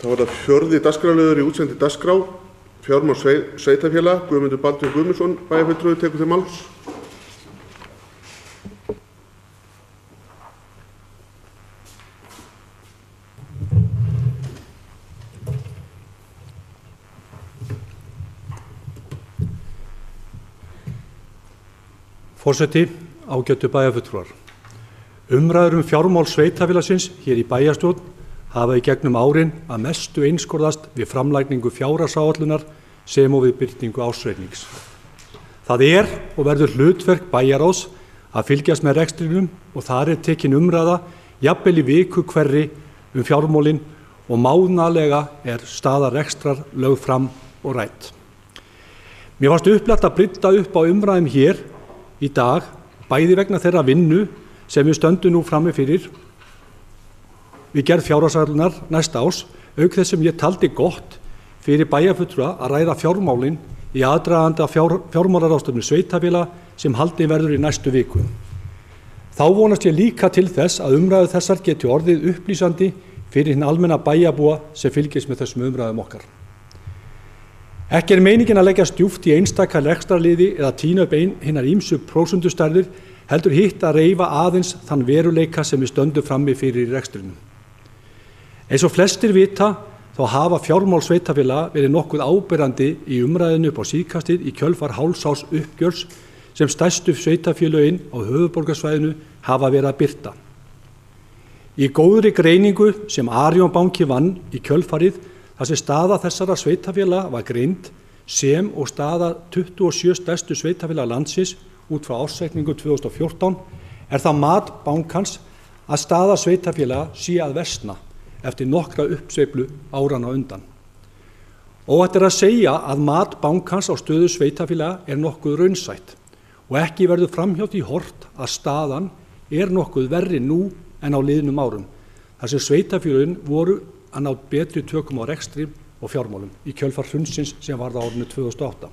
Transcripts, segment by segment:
Þá það fjórði dagskrárliður í útsendi dagskrá. Fjármál sveitarfélaga. Guðmundur Baldvin Guðmundsson, bæjarfulltrúi, tekur til máls. Forseti, ágætu bæjarfulltrúar. Umræður fjármál sveitarfélagsins hér í bæjarstjórn hafa í gegnum árin að mestu einskorðast við framlagningu fjárhagsáætlunar sem og við birtingu ársreiknings. Það og verður hlutverk bæjarráðs að fylgjast með rekstrinum og þar tekin umræða jafnvel í viku hverri fjármálin og mánaðarlega staða rekstrar lögð fram og rædd. Mér fannst upplagt að brydda upp á umræðum hér í dag, bæði vegna þeirra vinnu sem við stöndum nú frammi fyrir við gerð fjárhagsáætlunar næsta árs, auk þess sem ég taldi gott fyrir bæjarfulltrúa að ræða fjármálin í aðdraganda fjármálaráðstefnu sveitarfélaga sem haldin verður í næstu viku. Þá vonast ég líka til þess að umræður þessar geti orðið upplýsandi fyrir hinn almenna bæjarbúa sem fylgist með þessum umræðum okkar. Ekki meiningin að leggja djúpt í einstaka rekstrarliði eða tína upp hinnar ýmsu prósentustærðir, heldur hitt að reifa aðeins þann veruleika sem við stöndum frammi fyrir í rekstrinum. Eins og flestir vita, þá hafa fjármál sveitarfélaga verið nokkuð áberandi í umræðinu upp á síðkastið í kjölfar hálfsárs uppgjörs sem stærstu sveitarfélögin á höfuðborgarsvæðinu hafa verið að birta. Í góðri greiningu sem Arion banki vann í kjölfarið, þar sem staða þessara sveitarfélaga var greind sem og staða 27 stærstu sveitarfélaga landsins út frá ársreikningu 2014, það mat bankans að staða sveitarfélaga sé að versna eftir nokkra uppsveiflu áranna undan. Óhætt að segja að mat bankans á stöðu sveitarfélaga nokkuð raunsætt og ekki verður framhjá því horft að staðan nokkuð verri nú en á liðnum árum, þar sem sveitarfélögin voru að ná betri tökum á rekstri og fjármálum í kjölfar hrunsins sem varð á árinu 2008.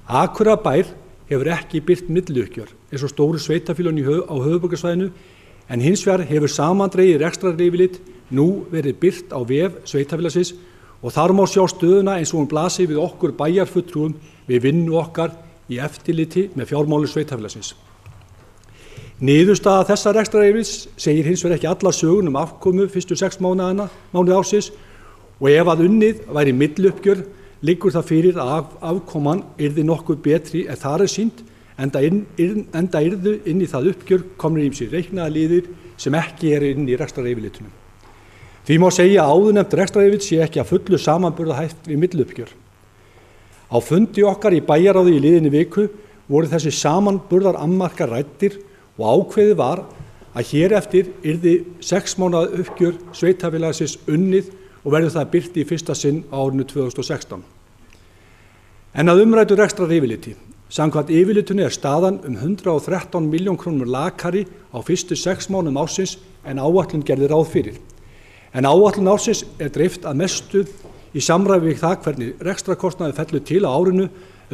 Akureyrarbær hefur ekki birt milliuppgjör eins og stóru sveitarfélögin á höfuðborgarsvæðinu, en hins vegar hefur samandregið rekstrarrifilitt nú verið birt á vef sveitarfélagsins og þar má sjá stöðuna eins og hún blasir við okkur bæjarfulltrúum við vinnu okkar í eftirliti með fjármálum sveitarfélagsins. Niðurstaða þessa rekstrarrifilits segir hins vegar ekki alla sögun afkomu fyrstu 6 mánuði ársins og ef að unnið væri milliuppgjör liggur það fyrir að afkoman yrði nokkuð betri en þar sýnt, enda yrðu inn í það uppgjör komnir ýmsir reiknaða liðir sem ekki inn í rekstrarrifilitunum. Því má segja að áðurnefnt rekstrarrifill sé ekki að fullu samanburðarhæft við milliuppgjör. Á fundi okkar í bæjarráði í liðinni viku voru þessi samanburðarannmarkar ræddir og ákveðið var að hér eftir yrði 6 mánaða uppgjör sveitarfélagsins unnið og verður það birt í fyrsta sinn á árinu 2016. En að umræddu rekstrarrifiliti. Samkvæmt yfirlitinu staðan 113 milljón krónur lakari á fyrstu 6 mánuðum ársins en áætlun gerði ráð fyrir. En áætlun ársins dreift að mestu í samræmi við það hvernig rekstrarkostnaður fellur til á árinu,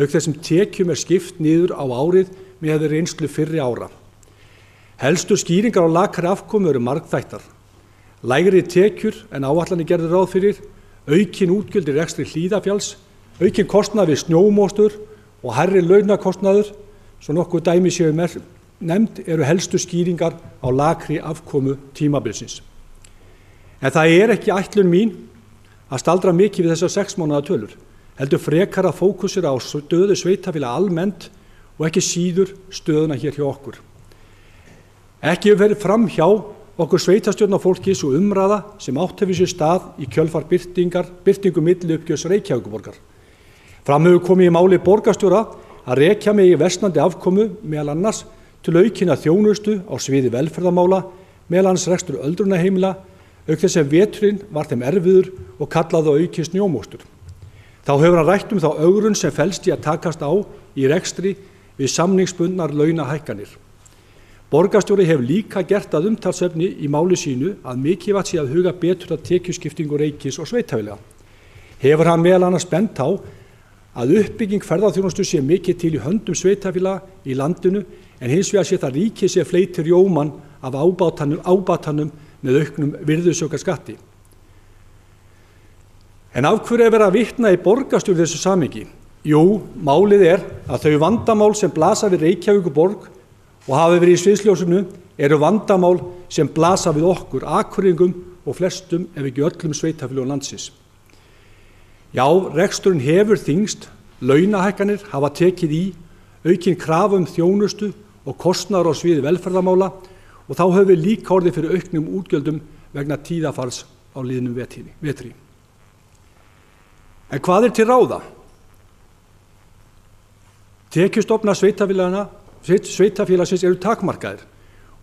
auk þess sem tekjum skipt niður á árið með reynslu fyrri ára. Helstu skýringar á lakari afkomu eru margþættar. Lægri tekjur en áætlanir gerðu ráð fyrir, aukin útgjöld í rekstri Hlíðarfjalls, aukin kostnaður við snjómostur og hærri launakostnaður, svo nokkuð dæmi séu nefnd, eru helstu skýringar á lakri afkomu tímabilsins. En það ekki ætlun mín að staldra mikið við þessar 6 mánaða tölur, heldur frekar að fókusera á stöðu sveitarfélaga almennt og ekki síður stöðuna hér hjá okkur. Ekki hefur verið fram hjá okkur sveitarstjórnarfólki sú umræða sem átt hefur sér stað í kjölfar birtingu milliuppgjörs Reykjavíkurborgar. Fram hefur komið í máli borgarstjóra að rekja megi versnandi afkomu meðal annars til aukinna þjónustu á sviði velferðarmála, meðal annars rekstur öldrunarheimila, auk þess sem veturinn var þeim erfiður og kallaði á aukin snjómostur. Þá hefur hann rætt þá ögrun sem felst í að takast á í rekstri við samningsbundnar launahækkanir. Borgarstjóri hefur líka gert að umtalsefni í máli sínu að mikilvægt sé að huga betur að tekjuskiptingu ríkis og sveitarfélaga. Hefur hann meðal annars bent á að uppbygging ferðaþjónustu sé mikið til í höndum sveitarfélaga í landinu, en hins vegar sé það ríkið sem fleytir rjómann af ábatanum með auknum virðisaukaskatti. En af hverju er verið að vitna í borgarstjórn í þessu samhengi? Jú, málið er að þau vandamál sem blasa við Reykjavíkurborg og hafa verið í sviðsljósinu eru vandamál sem blasa við okkur, Akureyringum og flestum ef ekki öllum sveitarfélögum landsins. Já, reksturinn hefur þyngst, launahækkanir hafa tekið í, aukin krafa þjónustu og kostnaður á sviði velferðarmála og þá höfum við líka orðið fyrir auknum útgjöldum vegna tíðafalls á liðnum vetri. En hvað er til ráða? Tekjustofnar sveitarfélagsins eru takmarkaðir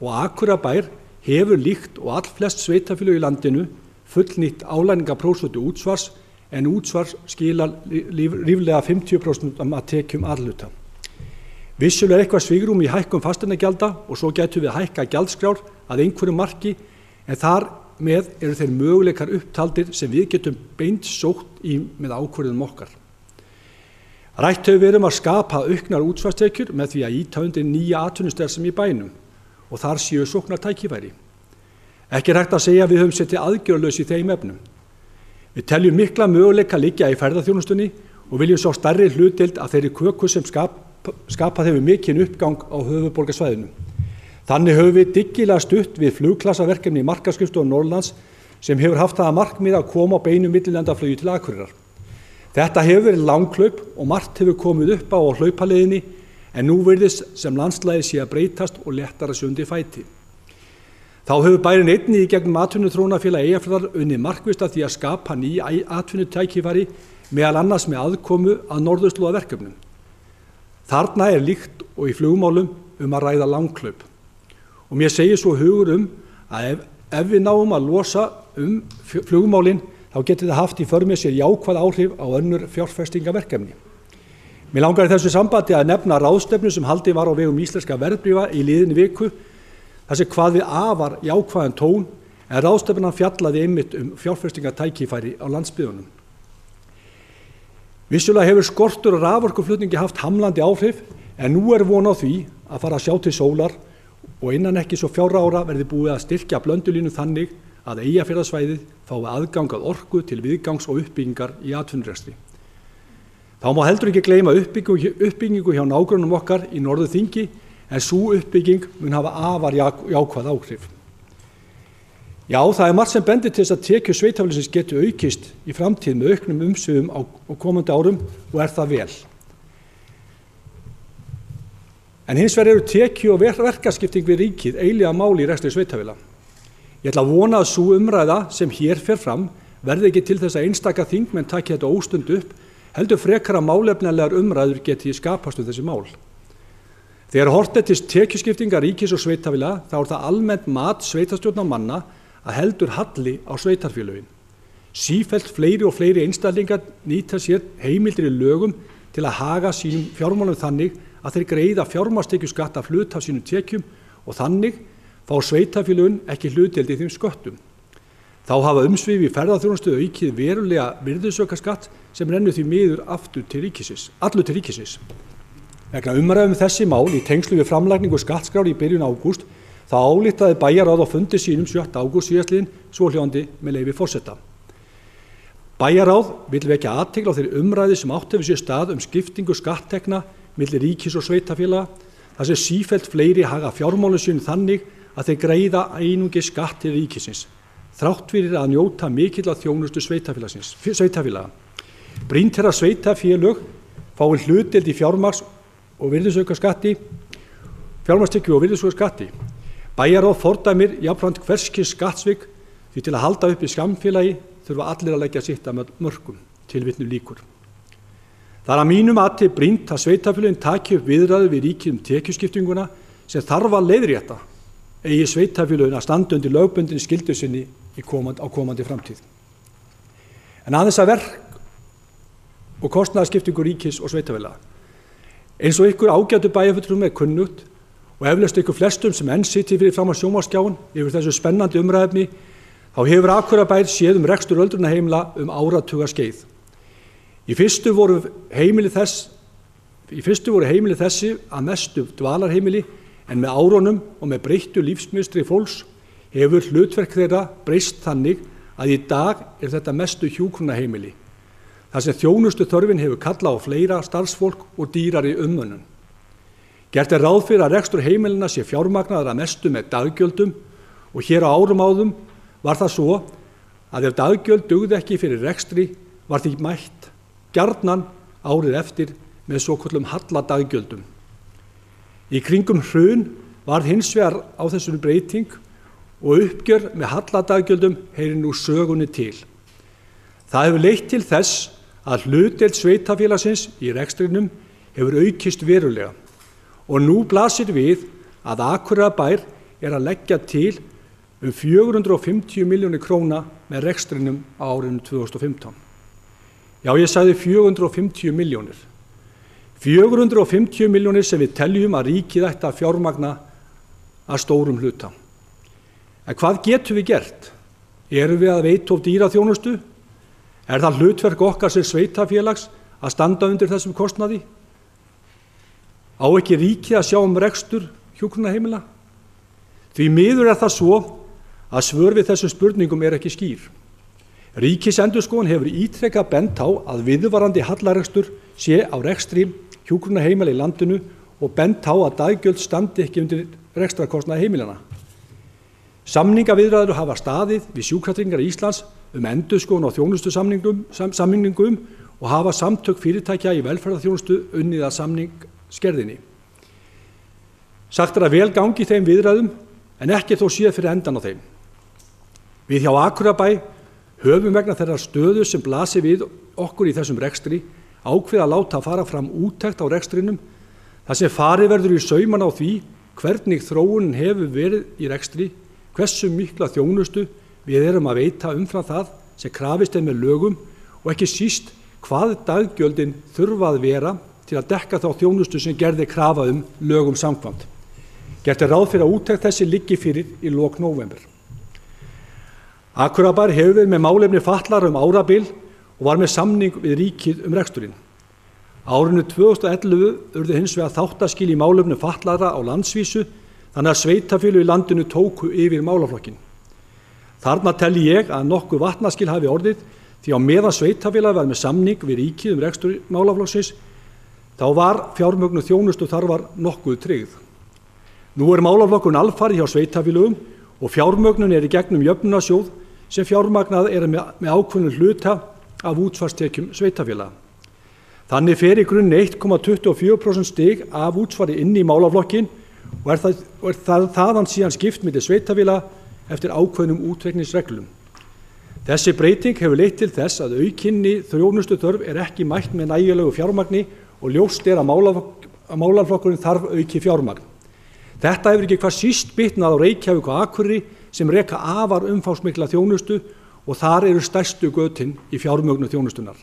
og Akureyrarbær hefur líkt og allflest sveitarfélög í landinu fullnýtt álagningarprósentu útsvars en útsvars skilar ríflega 50% af tekjum A-hluta. Vissulega er eitthvað svigrúm í hækkun fasteignagjalda og svo gætum við hækka gjaldskrár að einhverju marki en þar með eru þeir möguleikar upptaldir sem við getum beint sótt í með ákvörðunum okkar. Rætt hefur verið að skapa auknar útsvarstekjur með því að ýta undir nýja atvinnustarfsemi í bænum og þar séu sóknartækifæri. Ekki er hægt að segja að við höfum setið aðgerðalaus í þeim efnum. Við teljum mikla möguleika liggja í ferðaþjónustunni og viljum sjá stærri hlutdeild af þeirri köku sem skapað hefur mikinn uppgang á höfuðborgarsvæðinu. Þannig höfum við dyggilega stutt við flugklassaverkefni í markaðsskrifstofu Norðurlands sem hefur haft það að markmiði að koma á beinu millilandaflugi til Akureyrar. Þetta hefur verið langhlaup og margt hefur komið upp á hlaupaleiðinni en nú virðist sem landslagið sé að breytast og léttara sé undir fæti. Þá hefur bærinn einnig í gegnum atvinnuþróunarfélag Eyjafjarðar unnið markvisst að því að skapa ný atvinnutækifæri meðal annars með aðkomu að norðurslóðaverkefnum. Þarna er líkt og í flugmálum að ræða langhlaup. Og mér segir svo hugur að ef við náum að losa flugmálin þá getur það haft í för með sér jákvæð áhrif á önnur fjárfestingaverkefni. Mér langar í þessu sambandi að nefna ráðstefnu sem haldið var á vegum íslenska verðbréfa í liðinni viku, þar sem hvað við afar jákvæðan tón en ráðstefnan fjallaði einmitt fjárfestingatækifæri á landsbyggðunum. Vissulega hefur skortur og raforkuflutningi haft hamlandi áhrif en nú er von á því að fara að sjá til sólar og innan ekki svo 4 ára verði búið að styrkja blöndulínu þannig að Eyjafjarðarsvæðið fái aðgang að orku til viðgangs og uppbyggingar í atvinnurekstri. Þá má heldur ekki gleyma uppbyggingu hjá nágrönnum okkar í Norðurþingi en sú uppbygging mun hafa afar jákvæð áhrif. Já, það er margt sem bendir til þess að tekjur sveitarfélagsins geti aukist í framtíð með auknum umsvifum á komandi árum og er það vel. En hins vegar eru tekju- og verkaskipting við ríkið eilífa mál í rekstri sveitarfélaga. Ég ætla að vona að sú umræða sem hér fer fram verði ekki til þess að einstaka þingmenn taki þetta óstund upp, heldur frekar að málefnalegar umræður geti skapast þessi mál. Þegar horft er til tekjuskiptingar ríkis og sveitarfélaga þá er það almennt mat sveitarstjórnarmanna að heldur halli á sveitarfélögin. Sífellt fleiri og fleiri einstaklingar nýta sér heimildir í lögum til að haga sínum fjármálum þannig að þeir greiða fjármagnstekjuskatt af hluta af sínum tekjum og þannig fá sveitarfélögin ekki hlutdeild í þeim sköttum. Þá hafa umsvif í ferðaþjónustu aukið verulega virðisaukaskatt sem rennur því miður allur til ríkisins. Vegna umræðum þessi mál í tengslu við framlagningu skattskrár í byrjun ágúst þá ályktaði bæjarráð á fundi sínum 7. ágúst síðastliðinn svohljóðandi með leyfi forseta. Bæjarráð vill vekja athygli á þeirri umræðu sem átt hefur sér stað skiptingu skatttekna milli ríkis og sveitarfélaga þar sem sífellt fleiri haga fjármálum sínum þannig að þeir greiða einungis skatt til ríkisins, þrátt fyrir að njóta mikilla þjónustu sveitarfélaga. Brýnt er að sveitarfélög fái hlutdeild í fjármagns- og virðisaukaskatti, fjármagnstekju og virðisaukaskatti. Bæjarráð fordæmir jafnframt hvers kyns skattsvik því til að halda uppi samfélagi þurfa allir að leggja sitt af mörkum, tilvitnun lýkur. Það er að mínu mati brýnt að sveitarfélögin taki upp viðræður við ríkið tekjuskiptinguna sem þarf að leiðrétta eigi sveitarfélögin að standa undir lögbundinni skyldu sinni á komandi framtíð. En aðeins að verk og kostnaðarskiptingu ríkis og sveitarfélaga. Eins og ykkur ágætu bæjarfulltrúum er kunnugt og eflaust ykkur flestum sem enn sitji fyrir fram á sjónvarpsskjáinn yfir þessu spennandi umræðefni, þá hefur Akureyrarbær séð rekstur öldrunarheimila áratuga skeið. Í fyrstu voru heimili þessi að mestu dvalarheimili en með árunum og með breyttu lífsmynstri fólks hefur hlutverk þeirra breyst þannig að í dag er þetta mestu hjúkrunarheimili, þar sem þjónustu þörfin hefur kallað á fleira starfsfólk og dýrari umönnun. Gert er ráð fyrir að rekstur heimilina sé fjármagnaður að mestu með daggjöldum og hér á árum áðum var það svo að ef daggjöld dugði ekki fyrir rekstri var því mætt gjarnan árið eftir með svokölluðum halladaggjöldum. Í kringum hrun varð hins vegar á þessum breyting og uppgjör með halladaggjöldum heyrir nú sögunni til. Það hefur leitt til þess að hlutdeild sveitarfélagsins í rekstrinum hefur aukist verulega og nú blasir við að Akureyrarbær er að leggja til 450 milljónir króna með rekstrinum á árinu 2015. Já, ég sagði 450 milljónir. 450 milljónir sem við teljum að ríkið ætti að fjármagna að stórum hluta. En hvað getum við gert? Erum við að veita of dýra þjónustu? Er það hlutverk okkar sem sveitarfélags að standa undir þessum kostnaði? Á ekki ríkið að sjá rekstur hjúkrunarheimila? Því miður er það svo að svör við þessum spurningum er ekki skýr. Ríkisendurskoðun hefur ítrekað bent á að viðvarandi hallarekstur sé á rekstri hjúkrunarheimila í landinu og bent á að daggjöld standi ekki undir rekstrarkostnaði heimilana. Samningaviðræður hafa staðið við Sjúkratryggingar Íslands endurskoðun á þjónustusamningum og hafa samtök fyrirtækja í velferðarþjónustu unnið að samningsgerðinni. Sagt er að vel gangi í þeim viðræðum en ekki þó séð fyrir endan á þeim. Við hjá Akureyrarbæ höfum vegna þeirrar stöðu sem blasir við okkur í þessum rekstri ákveðið að láta fara fram úttekt á rekstrinum þar sem farið verður í saumana á því hvernig þróunin hefur verið í rekstri, hversu mikla þjónustu við erum að veita umfram það sem krafist er með lögum og ekki síst hvað daggjöldin þurfa að vera til að dekka þá þjónustu sem gerði krafa lögum samkvæmt. Gert er ráð fyrir að úttekt þessi liggi fyrir í lok nóvember. Akureyrarbær hefur verið með málefni fatlaðra árabil og var með samning við ríkið reksturinn. Árinu 2011 urðu hins vegar þáttaskil í málefni fatlaðra á landsvísu þannig að sveitarfélög í landinu tóku yfir málaflokkinn. Þarna telji ég að nokkuð vatnaskil hafi orðið því á meðan sveitarfélag var með samning við ríkið rekstur málaflokksins þá var fjármögnun þjónustu þarfar nokkuð tryggð. Nú er málaflokkurinn alfarið hjá sveitarfélögum og fjármögnun er í gegnum jöfnunarsjóð sem fjármagnað er með ákveðnum hluta af útsvarstekjum sveitarfélaga. Þannig fer í grunni 1,24% stig af útsvari inn í málaflokkinn og er það þaðan síðan skipt milli sveitarfélaga eftir ákveðnum útreikningsreglum. Þessi breyting hefur leitt til þess að aukinni þjónustuþörf er ekki mætt með nægilegu fjármagni og ljóst er að málaflokkurinn þarf auki fjármagn. Þetta hefur ekki hvað síst bitnað á Reykjavík og Akureyri sem reka afar umfangsmikla þjónustu og þar eru stærstu götin í fjármögnun þjónustunar.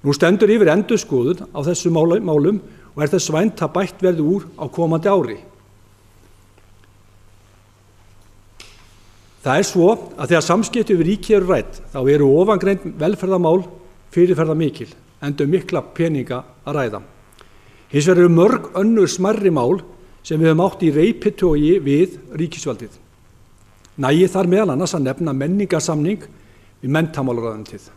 Nú stendur yfir endurskoðun á þessum málum og er þess vænt að bætt verði úr á komandi ári. Það er svo að þegar samskipti við ríkið eru rædd þá eru ofangreind velferðarmál fyrirferðarmikil enda mikla peninga að ræða. Hins vegar eru mörg önnur smærri mál sem við höfum átt í reiptogi við ríkisvaldið. Nægir þar meðal annars að nefna menningarsamning við menntamálaráðuneytið.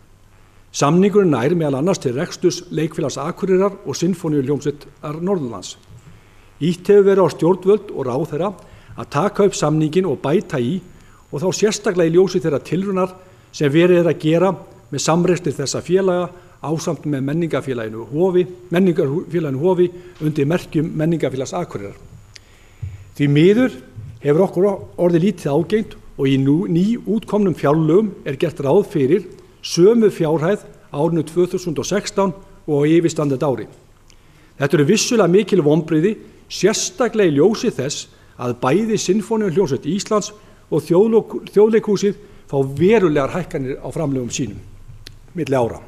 Samningurinn nær meðal annars til reksturs Leikfélags Akureyrar og Sinfóníuhljómsveitar Norðurlands. Ýtt hefur verið á stjórnvöld og ráðherra að taka upp samninginn og bæta í og þá sérstaklega í ljósi þeirra tilraunar sem verið er að gera með samrekstri þessa félaga ásamt með menningarfélaginu Hofi undir merkjum Menningarfélags Akureyrar. Því miður hefur okkur orðið lítið ágengt og í ný útkomnum fjárlögum er gert ráð fyrir sömu fjárhæð árinu 2016 og á yfirstandandi ári. Þetta eru vissulega mikil vonbrigði, sérstaklega í ljósi þess að bæði Sinfóníuhljómsveit Íslands og Þjóðleikhúsið fá verulegar hækkanir á framlögum sínum milli ára.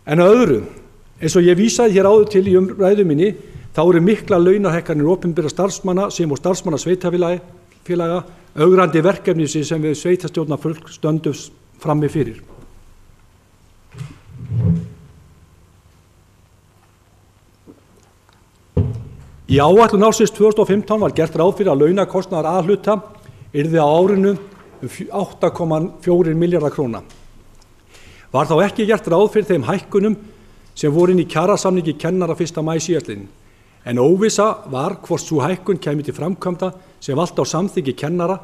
En að öðru, eins og ég vísaði hér áður til í ræðu minni, þá eru mikla launahækkanir opinberra starfsmanna sem og starfsmanna sveitarfélaga ögrandi verkefni sem við sveitarstjórnarfólk stöndum frammi fyrir. Í áætlun ársins 2015 var gert ráð fyrir að launakostnaðar A-hluta yrði á árinu 8,4 milljarða króna. Var þá ekki gert ráð fyrir þeim hækkunum sem voru inn í kjarasamningi kennara 1. maí síðastliðinn, en óvissa var hvort sú hækkun kæmi til framkvæmda sem valt á samþykki kennara,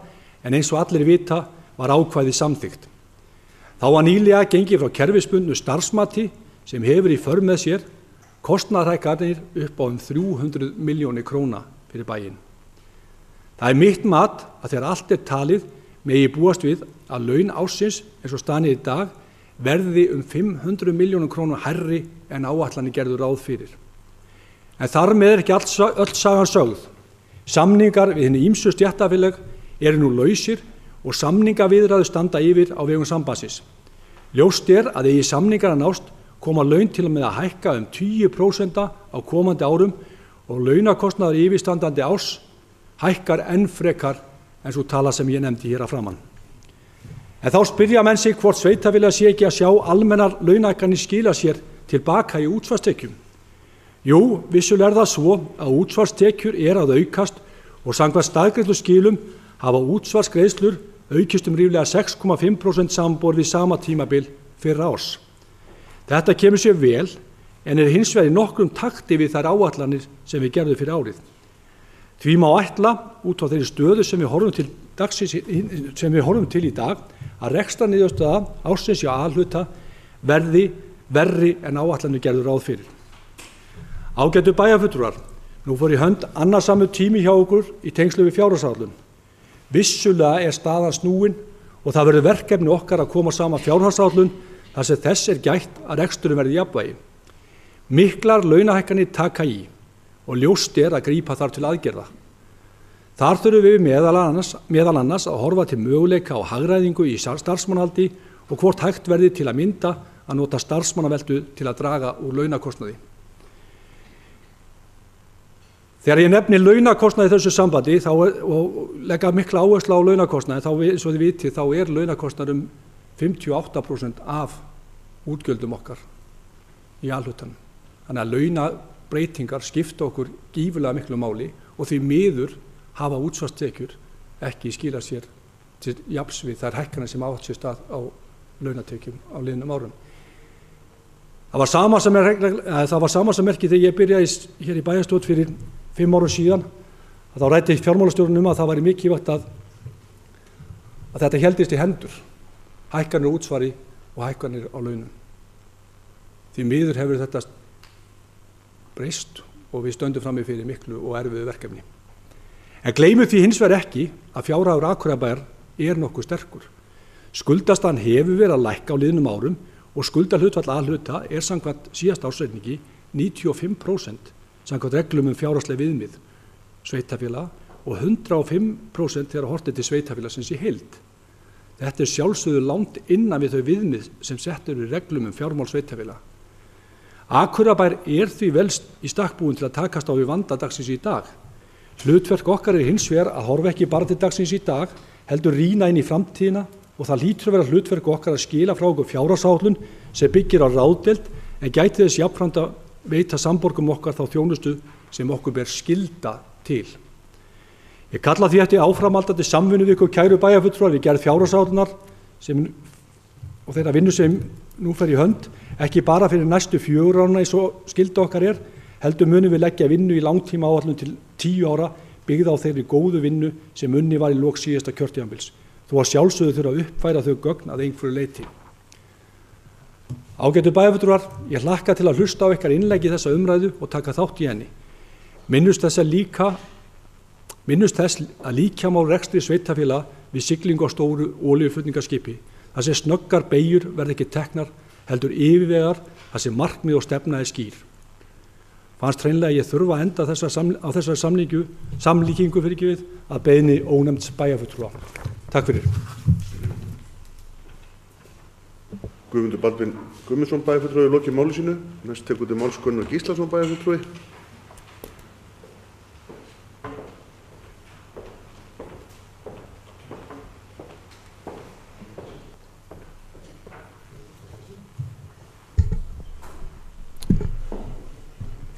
en eins og allir vita var ákvæðið samþykkt. Þá var nýlega gengið frá kerfisbundnu starfsmati sem hefur í för með sér kostnaðarhækkanir upp á 300 milljónir króna fyrir bæinn. Það er mitt mat að þegar allt er talið megi búast við að laun ársins eins og staðan í dag verði 500 milljónum króna hærri en áætlanir gerðu ráð fyrir. En þar með er ekki öll sagan sögð. Samningar við hinni ýmsu stéttarfélög eru nú lausir og samningaviðræður standa yfir á vegum sambandsins. Ljóst er að eigi samningar að nást koma laun til og með að hækka 10% á komandi árum og launakostnaður yfirstandandi árs hækkar enn frekar en svo tala sem ég nefndi hér að framan. En þá spyrja menn sig hvort sveitarfélag sé ekki að sjá almennar launahækkanir skila sér tilbaka í útsvarstekjum. Jú, vissulega er það svo að útsvarstekjur að aukast og samkvæmt staðgreiðslu skilum hafa útsvarsgreiðslur aukist ríflega 6,5% samanborið við sama tímabil fyrra árs. Þetta kemur sér vel en er hins vegar í nokkrum takti við þær áætlanir sem við gerðum fyrir árið. Því má ætla út á þeirri stöðu sem við horfum til í dag að rekstrarniðurstaða ársins hjá A-hluta verði verri en áætlanir gerðu ráð fyrir. Ágætu bæjarfulltrúar, nú fór í hönd annarsamur tími hjá okkur í tengslu við fjárhagsáætlun. Vissulega er staðan snúin og það verður verkefni okkar að koma saman fjárhagsáætlun þar sem þess er gætt að reksturinn verði í jafnvægi. Miklar launahækkanir taka í og ljóst er að grípa þar til aðgerða. Þar þurfum við meðal annars að horfa til möguleika á hagræðingu í starfsmannahaldi og hvort hægt verði til að mynda að nota starfsmannaveltu til að draga úr launakostnaði. Þegar ég nefni launakostnaði í þessu sambandi og legga mikla áherslu á launakostnaði, eins og þið vitið, þá er launakostnaður 58% af útgjöldum okkar í A-hlutanum. Þannig að launabreytingar skipta okkur gífurlega miklu máli og því miður hafa útsvarstekjur ekki skilað sér til jafns við þær hækkanir sem átt sér stað á launatekjum á liðnum árum. Það var sama sem merki þegar ég byrjaði hér í bæjarstjórn fyrir 5 árum síðan, að þá ræddi fjármálastjórinn að það væri mikilvægt að þetta héldist í hendur, hækkanir á útsvari og hækkanir á launum. Því miður hefur þetta breyst og við stöndum frammi fyrir miklu og erfiðu verkefni. En gleymum því hins vegar ekki að fjárhagur Akureyrarbæjar er nokkuð sterkur. Skuldastaðan hefur verið að lækka á liðnum árum og skuldahlutfall A-hluta er samkvæmt síðasta ársreikningi 95% samkvæmt reglum fjárhagsleg viðmið sveitarfélaga og 105% þegar horft er til sveitarfélagsins í heild. Þetta er sjálfsögðu langt innan við þau viðmið sem sett eru í reglum fjármál sveitarfélaga. Akureyrarbær er því vel í stakk búin til að takast á við vanda dagsins í dag. Hlutverk okkar er hins vegar að horfa ekki bara til dagsins í dag, heldur rýna inn í framtíðina og það hlýtur að vera hlutverk okkar að skila frá okkur fjárhagsáætlun sem byggir á ráðdeild en gæti þess jafnframt að veita samborgum okkar þá þjónustu sem okkur ber skylda til. Ég kalla því eftir áframhaldandi samvinnu við ykkur kæru bæjarfulltrúar við gerð fjárhagsáætlunar og þeirra vinnu sem nú fer í hönd, ekki bara fyrir næstu 4 ára eins og skylda okkar er, heldur munum við leggja vinnu í langtíma áætlun til 10 ára byggða á þeirri góðu vinnu sem unni var í lok síðasta kjörtímabils, þó að sjálfsögðu þurfa að uppfæra þau gögn að einhverju leyti. Ágætu bæjarfulltrúar, ég hlakka til að hlusta á ykkar innlegg í þessa umræðu og taka þátt í henni. Minnust þess að líkja má rekstri sveitarfélaga við siglingu á stóru olíuflutningaskipi, þar sem snöggar beygjur verði ekki teknar, heldur yfirvegar þar sem markmið og stefna er skýr. Fannst hreinlega að ég þurfa að enda á þessari samlíkingu að beiðni ónefnds bæjarfulltrúa. Takk fyrir. Guðmundur Baldvin Guðmundsson bæjarfulltrúi lokið máli sínu. Næst tekur til máls Gunnar Gíslason bæjarfulltrúi.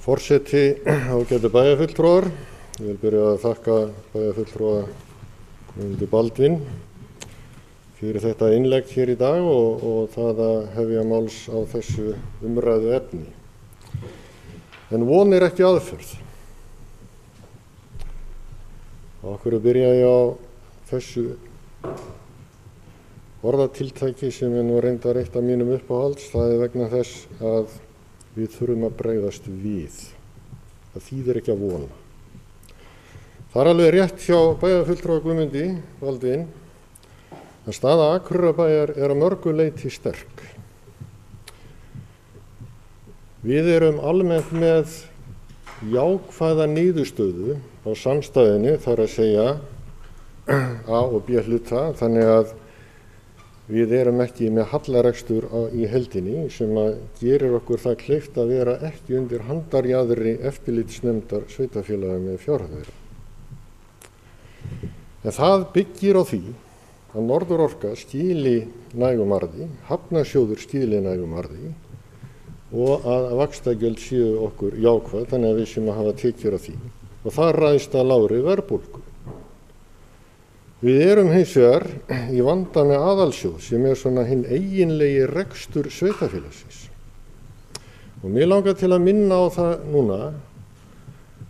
Forseti, ágætu bæjarfulltrúar, ég vil byrja að þakka bæjarfulltrúa Guðmundi Baldvin fyrir þetta innlegg hér í dag og það að hefja máls á þessu umræðu efni. En von ekki aðferð. Af hverju byrja ég á þessu orðatiltæki sem nú reyndar eitt af mínum uppáhalds? Það vegna þess að við þurfum að bregðast við. Það þýðir ekki að vona. Það alveg rétt hjá bæjarfulltrúa Guðmundi Baldvin að staða Akureyrarbæjar að mörgu leyti sterk. Við erum almennt með jákvæða niðurstöðu á samstæðunni, þar að segja A og B hluta, þannig að við erum ekki með hallarekstur í heildinni sem að gerir okkur það kleift að vera ekki undir handarjaðri eftirlitsnefndar sveitarfélaga með fjárhag þeirra. En það byggir á því að Norðurorka skili nægum arði, Hafnarsjóður skili nægum arði og að vaxtagjöld séu okkur jákvæð, þannig að við séum að hafa tekjur af því. Og það ræðst að lágri verðbólgu. Við erum hins vegar í vanda með aðalsjóð sem svona hinn eiginlegi rekstur sveitarfélagsins. Og mér langar til að minna á það núna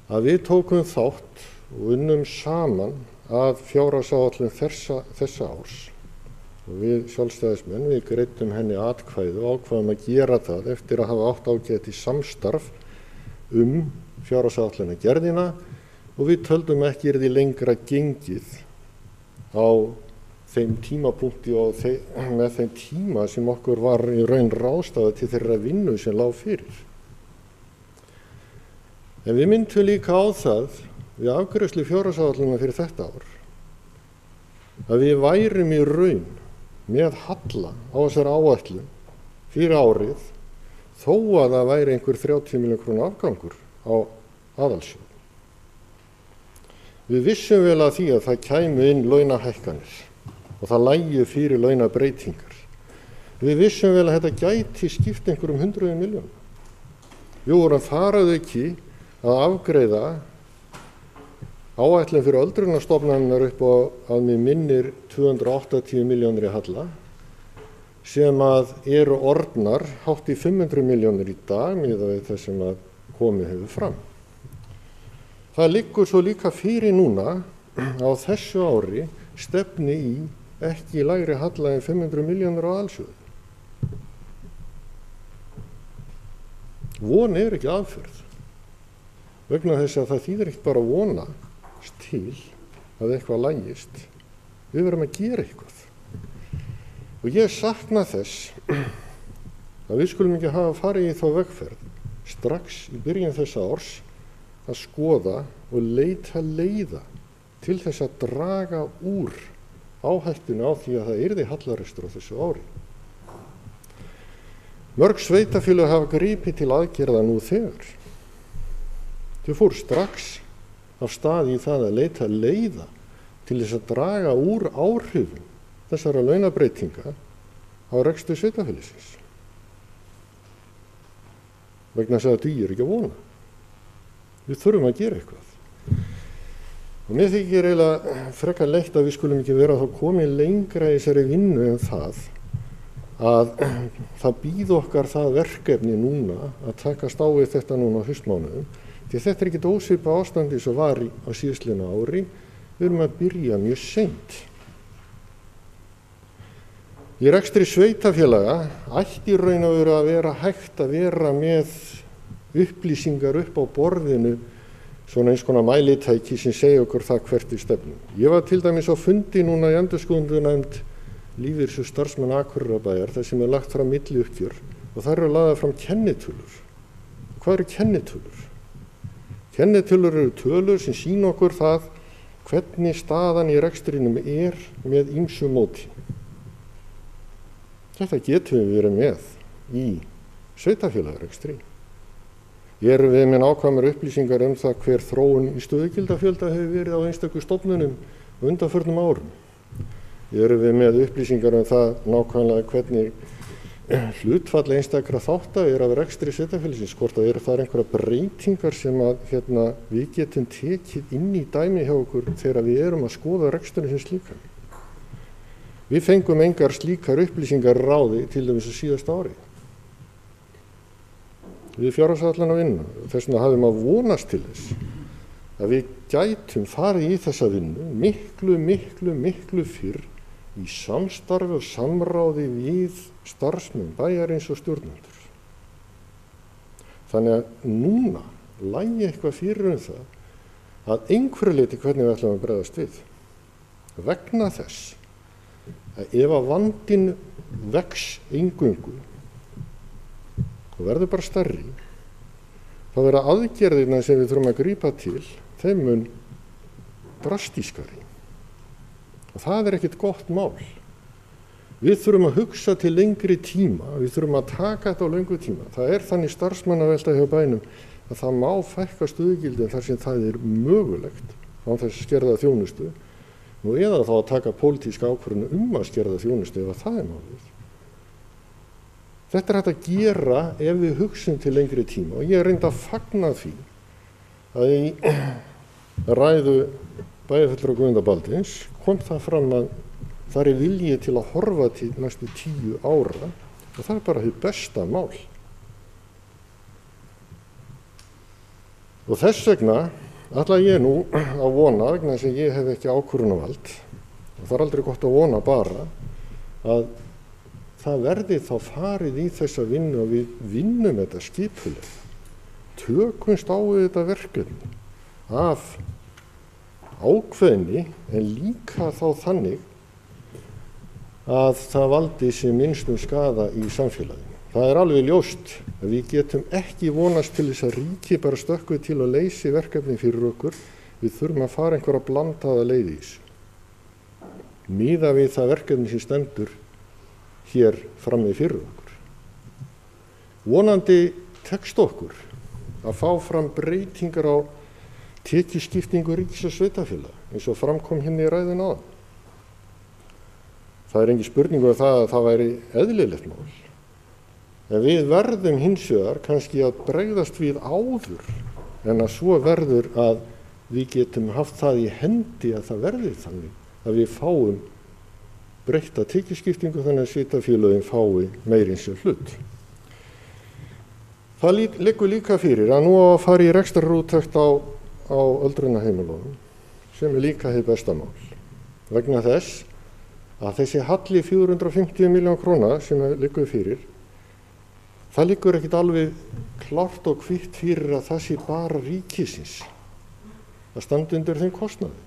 að við tókum þátt og unnum saman að fjárhagsáætlun þessa árs. Og við sjálfstæðismenn, við greiddum henni atkvæði og ákváðum að gera það eftir að hafa átt ágætt í samstarf fjárhagsáætlunargerðina og við töldum ekki yrði lengra gengið á þeim tímapunkti og með þeim tíma sem okkur var í raun ráðstafað til þeirra vinnu sem lá fyrir. En við myndum líka á það við afgreiðslu fjárhagsáætlunar fyrir þetta ár að við værum í raun með halla á þessari áætlun fyrir árið þó að það væri einhver 30 milljóna króna afgangur á aðalsjóð. Við vissum vel að því að það kæmu inn launahækkanir og það lægi fyrir launabreitingar. Við vissum vel að þetta gæti skipt einhverjum 100 milljónum. Við vorum þar að auki að afgreiða áætlun fyrir öldrunarstofnanirnar upp á að mig minnir 280 milljónir í halla sem að eru orðnar hátt í 500 milljónir í dag miðað við það sem að komið hefur fram. Það liggur svo líka fyrir núna á þessu ári stefni í ekki lægri halla en 500 milljónir á aðalsjóði. Von ekki aðferð vegna þess að það þýðir ekki bara að vona til að eitthvað lægist. Við verðum að gera eitthvað. Og ég sakna þess að við skulum ekki hafa farið í þá vegferð strax í byrjun þessa árs að skoða og leita leiða til þess að draga úr áhættuna á því að það yrði hallarekstur á þessu ári. Mörg sveitarfélög hafa gripið til aðgerða nú þegar. Þau fóru strax af stað í það að leita leiða til þess að draga úr áhrifum þessara launabreitinga á rekstur sveitarfélagsins. Vegna þess að það dugir ekki að vona. Við þurfum að gera eitthvað. Og mér þykir eiginlega frekar leitt að við skulum ekki vera þá komið lengra í þessari vinnu en það að það býð okkar það verkefni núna að takast á við þetta núna á haustmánuðum. Því þetta er ekkert ósvipað ástandi sem var á síðastliðnu ári. Við erum að byrja mjög seint. Í rekstri sveitarfélaga ætti í raun og veru að vera hægt að vera með upplýsingar upp á borðinu, svona eins konar mælitæki sem segja okkur það hvert við stefnum. Ég var til dæmis á fundi núna í endurskoðunarnefnd lífeyris- og starfsmanna Akureyrarbæjar þar sem lagt fram milliuppgjör og þar eru lagðar fram kennitölur. Hvað eru kennitölur? Kennitölur eru tölur sem sýna okkur það hvernig staðan í rekstrinum með ýmsu móti. Þetta getum við verið með í sveitarfélagarekstri. Erum við með nákvæmar upplýsingar það hver þróun í stöðugildafjölda hefur verið á einstöku stofnunum á undanförnum árum. Erum við með upplýsingar það nákvæmlega hvernig hlutfall einstakra þátta af rekstri sveitarfélagsins, hvort að það einhverja breytingar sem að við getum tekið inn í dæmi hjá okkur þegar við erum að skoða reksturinn sem slíkan. Við fengum engar slíkar upplýsingar ráði til dæmis á síðasta ári. Við fjárhagsáætlun að vinna. Þess vegna hafði maður vonast til þess að við gætum farið í þessa vinnu miklu fyrr í samstarfi og samráði við starfsmenn bæjarins og stjórnendur. Þannig að núna lægi eitthvað fyrir það að einhverju leyti hvernig við ætlum að bregðast við. Vegna þess að ef að vandinn vex eingöngu og verður bara stærri, þá verða aðgerðirna sem við þurfum að grípa til, þeim mun drastískari. Og það ekkert gott mál. Við þurfum að hugsa til lengri tíma, við þurfum að taka þetta á löngu tíma. Það þannig starfsmannavelta hjá bænum að það má fækka stöðugildum þar sem það mögulegt án þess að skerða þjónustu, nú eða þá að taka pólitíska ákvörðun að skerða þjónustu ef það málið. Þetta hægt að gera ef við hugsum til lengri tíma og ég reyndi að fagna því að í ræðu bæjarfulltrúa Guðmundar Baldvins kom það fram að það vilji til að horfa til næstu 10 ára og það bara hið besta mál. Og þess vegna ætla ég nú að vona, vegna þess að ég hef ekki ákvörðunarvald, og það aldrei gott að vona bara, að það verði þá farið í þessa vinnu og við vinnum þetta skipulega. Tökumst á við þetta verkefni af ákveðni en líka þá þannig að það valdi sem minnstum skaða í samfélaginu. Það alveg ljóst að við getum ekki vonast til þess að ríki bara stökkvi til að leysi verkefni fyrir okkur. Við þurfum að fara einhverja blandaða leið í þessu. Miða við það verkefni sem stendur hér frammi fyrir okkur. Vonandi tekst okkur að fá fram breytingar á tekjuskiptingu ríkis og sveitarfélaga eins og framkom hérna í ræðunni áðan. Það engin spurning um það að það væri eðlilegt mál. En við verðum hins vegar kannski að bregðast við áður en að svo verður að við getum haft það í hendi að það verði þannig að við fáum breytta tekjuskiptingu þannig að sveitarfélögin fái meira en sér hlut. Það liggur líka fyrir að nú á að fara í rekstrarúttekt á öldrunarheimilunum sem líka hið besta mál. Vegna þess að þessi halli 450 milljón króna sem liggur fyrir, það liggur ekkert alveg klárt og hvítt fyrir að það sé bara ríkisins að standa undir þeim kostnaði.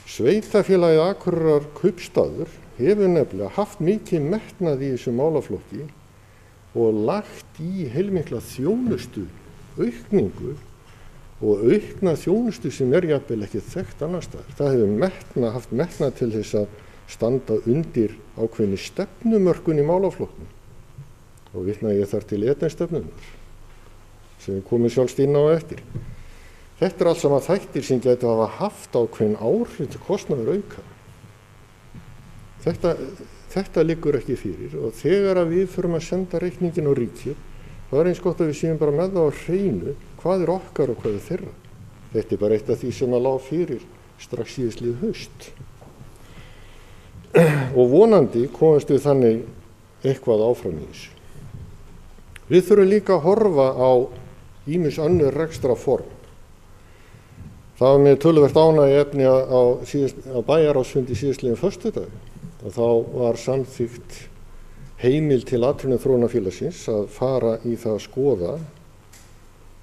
Sveitarfélagið Akureyrar Kaupstaður hefur nefnilega haft mikið metnað í þessu málaflokki og lagt í heilmikla þjónustu, aukningu og aukna þjónustu sem jafnvel ekki þekkt annars staðar. Það hefur haft metnað til þess að standa undir ákveðinni stefnumörkun í málaflokknum. Og vitna ég þar til Edenstefnunnar sem við komum sjálfst inn á eftir. Þetta allt saman þættir sem gætu hafa haft ákveðin áhrif til kostnaður auka. Þetta liggur ekki fyrir og þegar að við förum að senda reikningin á ríkið, þá eins gott að við séum bara með það á hreinu hvað okkar og hvað þeirra. Þetta bara eitt af því sem að lá fyrir strax síðastlið haust. Og vonandi komast við þannig eitthvað áfram í þessu. Við þurfum líka að horfa á ýmis önnur rekstrarform. Það var með töluvert ánægjuefni á bæjaráðsfundi síðastliðinn föstudag. Þá var samþykkt heimild til atvinnuþróunarfélagsins að fara í það að skoða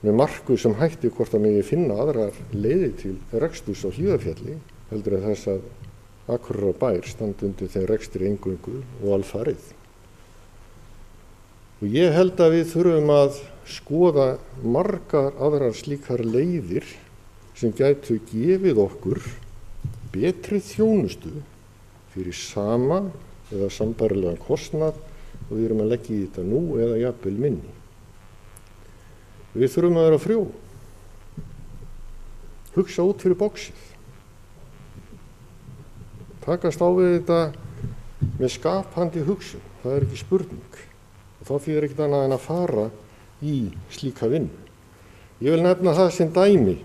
með markvissum hætti hvort það megi finna aðrar leiðir til reksturs á Hlíðarfjalli heldur en þess að Akureyrarbær standi undir þeim rekstri eingöngu og alfarið. Og ég held að við þurfum að skoða margar aðrar slíkar leiðir sem gætu gefið okkur betri þjónustu fyrir sama eða sambærilegan kostnað og við erum að leggja í þetta nú eða jafnvel minni. Við þurfum að vera frjó, hugsa út fyrir boxið, takast á við þetta með skapandi hugsun, það ekki spurning. Og þá þýðir ekkert annað en að fara í slíka vinnu. Ég vil nefna það sem dæmi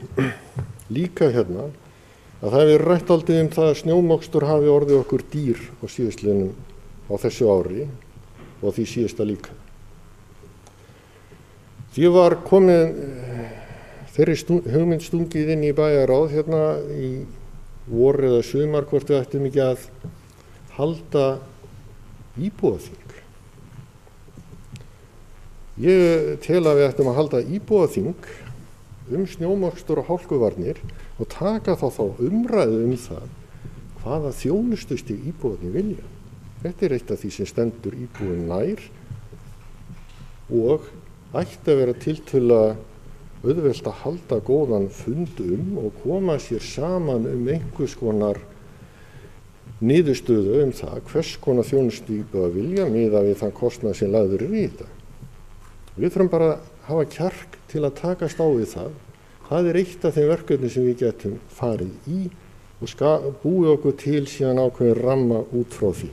líka hérna að það hefur rætt aldrei það að snjómokstur hafi orðið okkur dýr á síðastliðnum á þessu ári og því síðasta líka. Því var komið þeirri hugmynd stungið inn í bæjarráð hérna í vor eða sumar hvort við ættum ekki að halda íbúaþing. Ég tel að við ættum að halda íbúaþing snjómokstur og hálkuvarnir og taka þá umræðu það hvaða þjónustustig íbúarnir vilja. Þetta er eitt af því sem stendur íbúum nær og ætti að vera tiltölulega auðvelt að halda góðan fund og koma sér saman einhvers konar niðurstöðu það hvers konar þjónustu íbúar vilja miðað við þann kostnað sem lagður í þetta. Við þurfum bara að hafa kjark til að takast á við það. Það er eitt af þeim verkefni sem við getum farið í og búið okkur til síðan ákveðin ramma út frá því.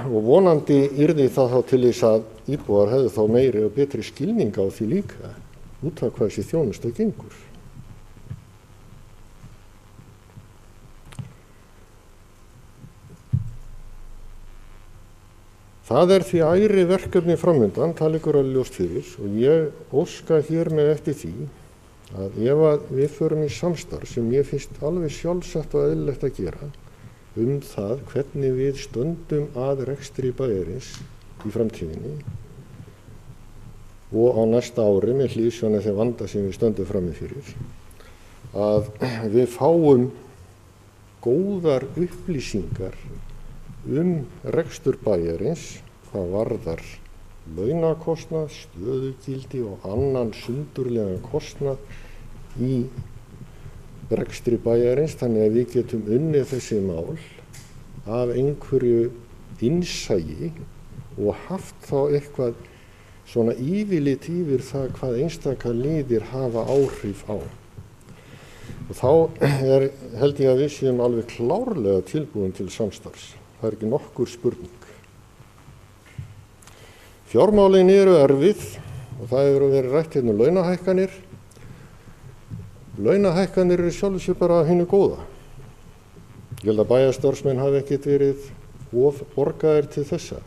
Og vonandi yrði það þá til þess að íbúar hefðu þá meiri og betri skilning á því líka út af hvað þessi þjónusta gengur. Það er því æri verkefni framundan, það liggur alveg ljóst fyrir og ég óska hér með eftir því að ef að við förum í samstarf sem ég finnst alveg sjálfsagt og eðlilegt að gera það hvernig við stöndum að rekstri bæjarins í framtíðinni og á næsta ári með hliðsjón af þeim vanda sem við stöndum frammi fyrir, að við fáum góðar upplýsingar rekstur bæjarins hvað varðar launakostnað, stöðugildi og annan sundurlegan kostnað í rekstri bæjarins, þannig að við getum unnið þessi mál af einhverju innsæi og haft þá eitthvað svona yfirlit yfir það hvað einstaka liðir hafa áhrif á. Og þá held ég að við séum alveg klárlega tilbúin til samstarfs. Það er ekki nokkur spurning. Fjármálin eru erfið og það hefur verið rætt hérna launahækkanir. Launahækkanir eru sjálfur sér bara hinu góða. Ég held að bæjarstarfsmenn hafi ekkert verið of borgaðir til þessa.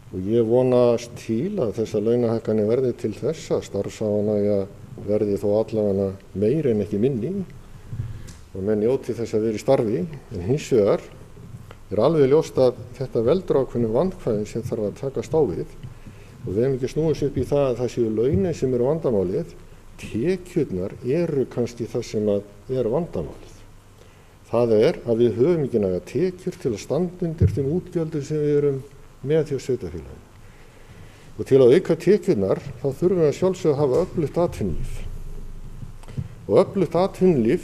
Og ég vonast til að þessar launahækkanir verði til þess að starfsánægja verði þó allavega meiri en ekki minni og menn njóti þess að vera í starfi, en hins vegar er alveg ljóst að þetta veldur ákveðnu vandkvæðin sem þarf að takast á við og við hefum ekki snúið upp í það að það séu launin sem eru vandamálið, tekjurnar eru kannski það sem er vandamálið. Það er að við höfum ekki næga tekjur til að standa undir þeim útgjöldum sem við erum með hjá sveitarfélaginu. Og til að auka tekjurnar þá þurfum við að sjálfsögðu að hafa öflugt atvinnulíf. Og öflugt atvinnulíf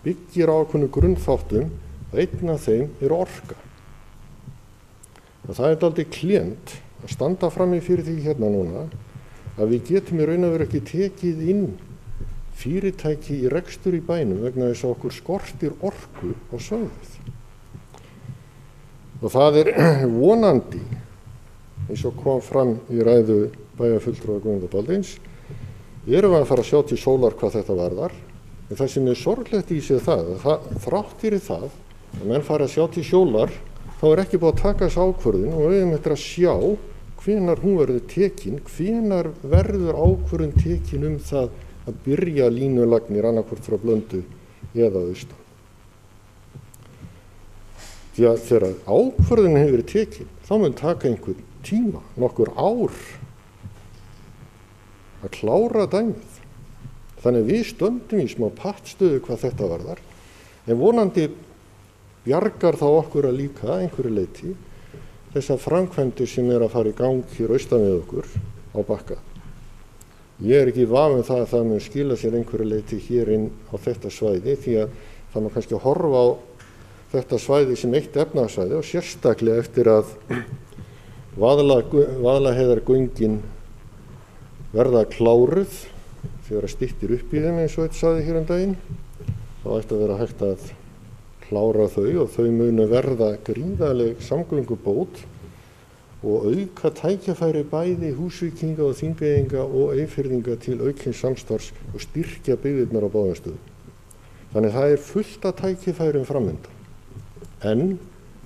byggir á ákveðnum grunnþáttum og einn af þeim er orka. Og það er dálítið klént að standa frammi fyrir því hérna núna að við getum í raun og veru ekki tekið inn fyrirtæki í rekstur í bænum vegna þess að okkur skortir orku á svæðið. Og það er vonandi, eins og kom fram í ræðu bæjarfulltrúa Guðmundar Baldvins, erum við að fara að sjá til sólar hvað þetta varðar. En það sem er sorglegt í sig það þrátt fyrir það að menn fara að sjá til sólar, þá er ekki búið að taka þessu ákvörðun og við höfum eftir að sjá hvenær hún verður tekin, hvenær verður ákvörðun tekin það að byrja línulagnir annarkvort frá Blöndu eða austan. Því að þegar ákvörðunin hefur verið tekin, þá mun taka einhvern tíma, nokkur ár, að klára dæmið. Þannig að við stöndum í smá pattstöðu hvað þetta varðar, en vonandi bjargar þá okkur að líka einhverju leyti þessar framkvæmdir sem er að fara í gang hér austan við okkur á Bakka. Ég er ekki í vafa það að það mun skila sér einhverju leyti hér inn á þetta svæði því að það má kannski horfa á þetta svæði sem eitt efnahagssvæði og sérstaklega eftir að Vaðlaheiðargöngin verða kláruð þegar að styttir upp í þeim eins og eitt sagði hér daginn, þá ætti að vera hægt að klára þau og þau munu verða gríðarleg samgöngubót og auka tækjafæri bæði Húsvíkinga og Þingeyinga og Eyfirðinga til aukins samstarfs og styrkja byggðirnar á báðum stöðum. Þannig það fullt af tækifærum framundan. En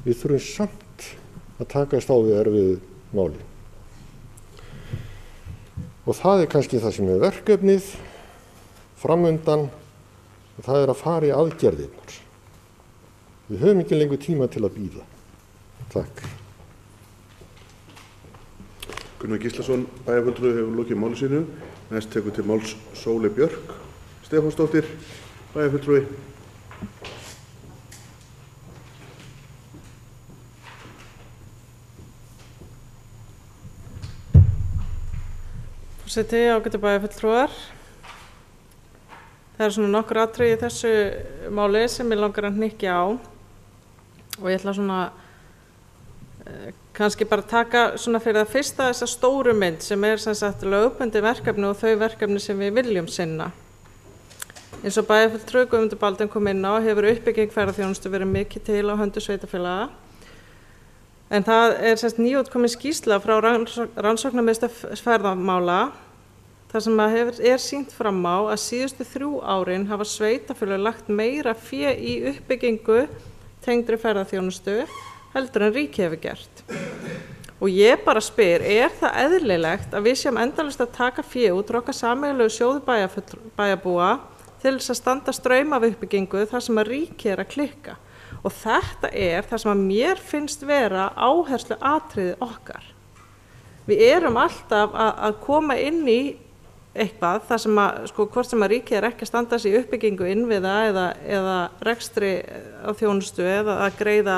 við þurfum samt að takast á við erfiðu máli. Og það kannski það sem verkefnið framundan, og það að fara í aðgerðirnar. Við höfum ekki lengur tíma til að bíða. Takk. Gunnar Gíslason, bæjarfulltrúi, hefur lokið máli sínu. Næst tekur til máls Sóley Björk Stefánsdóttir, bæjarfulltrúi. Forseti, ágætu bæjarfulltrúar. Það svona nokkur atriði í þessu máli sem ég langar að hnykkja á og ég ætla svona kannski bara taka svona fyrir það fyrsta þessa stóru mynd sem sem sagt lögbundin verkefni og þau verkefni sem við viljum sinna. Eins og bæjarfulltrúi Guðmundur Baldvin kom inn á hefur uppbygging ferðaþjónustu verið mikið til á höndum sveitarfélaga. En það sem sagt nýútkomin skýrsla frá rannsóknarmiðstöð ferðamála þar sem sýnt fram á að síðustu 3 árin hafa sveitarfélög lagt meira fé í uppbyggingu tengdri ferðaþjónustu heldur en ríkið hefur gert. Og ég bara spyr, það eðlilegt að við séum endalaust að taka fé út úr okkar sameiginlegu sjóði bæjarbúa til þess að standa straum af uppbyggingu þar sem að ríkið að klikka? Og þetta það sem að mér finnst vera áherslu atriði okkar. Við erum alltaf að koma inn í eitthvað þar sem að, hvort sem að ríkið ekki að standa sig í uppbyggingu innviða eða rekstri á þjónustu eða að greiða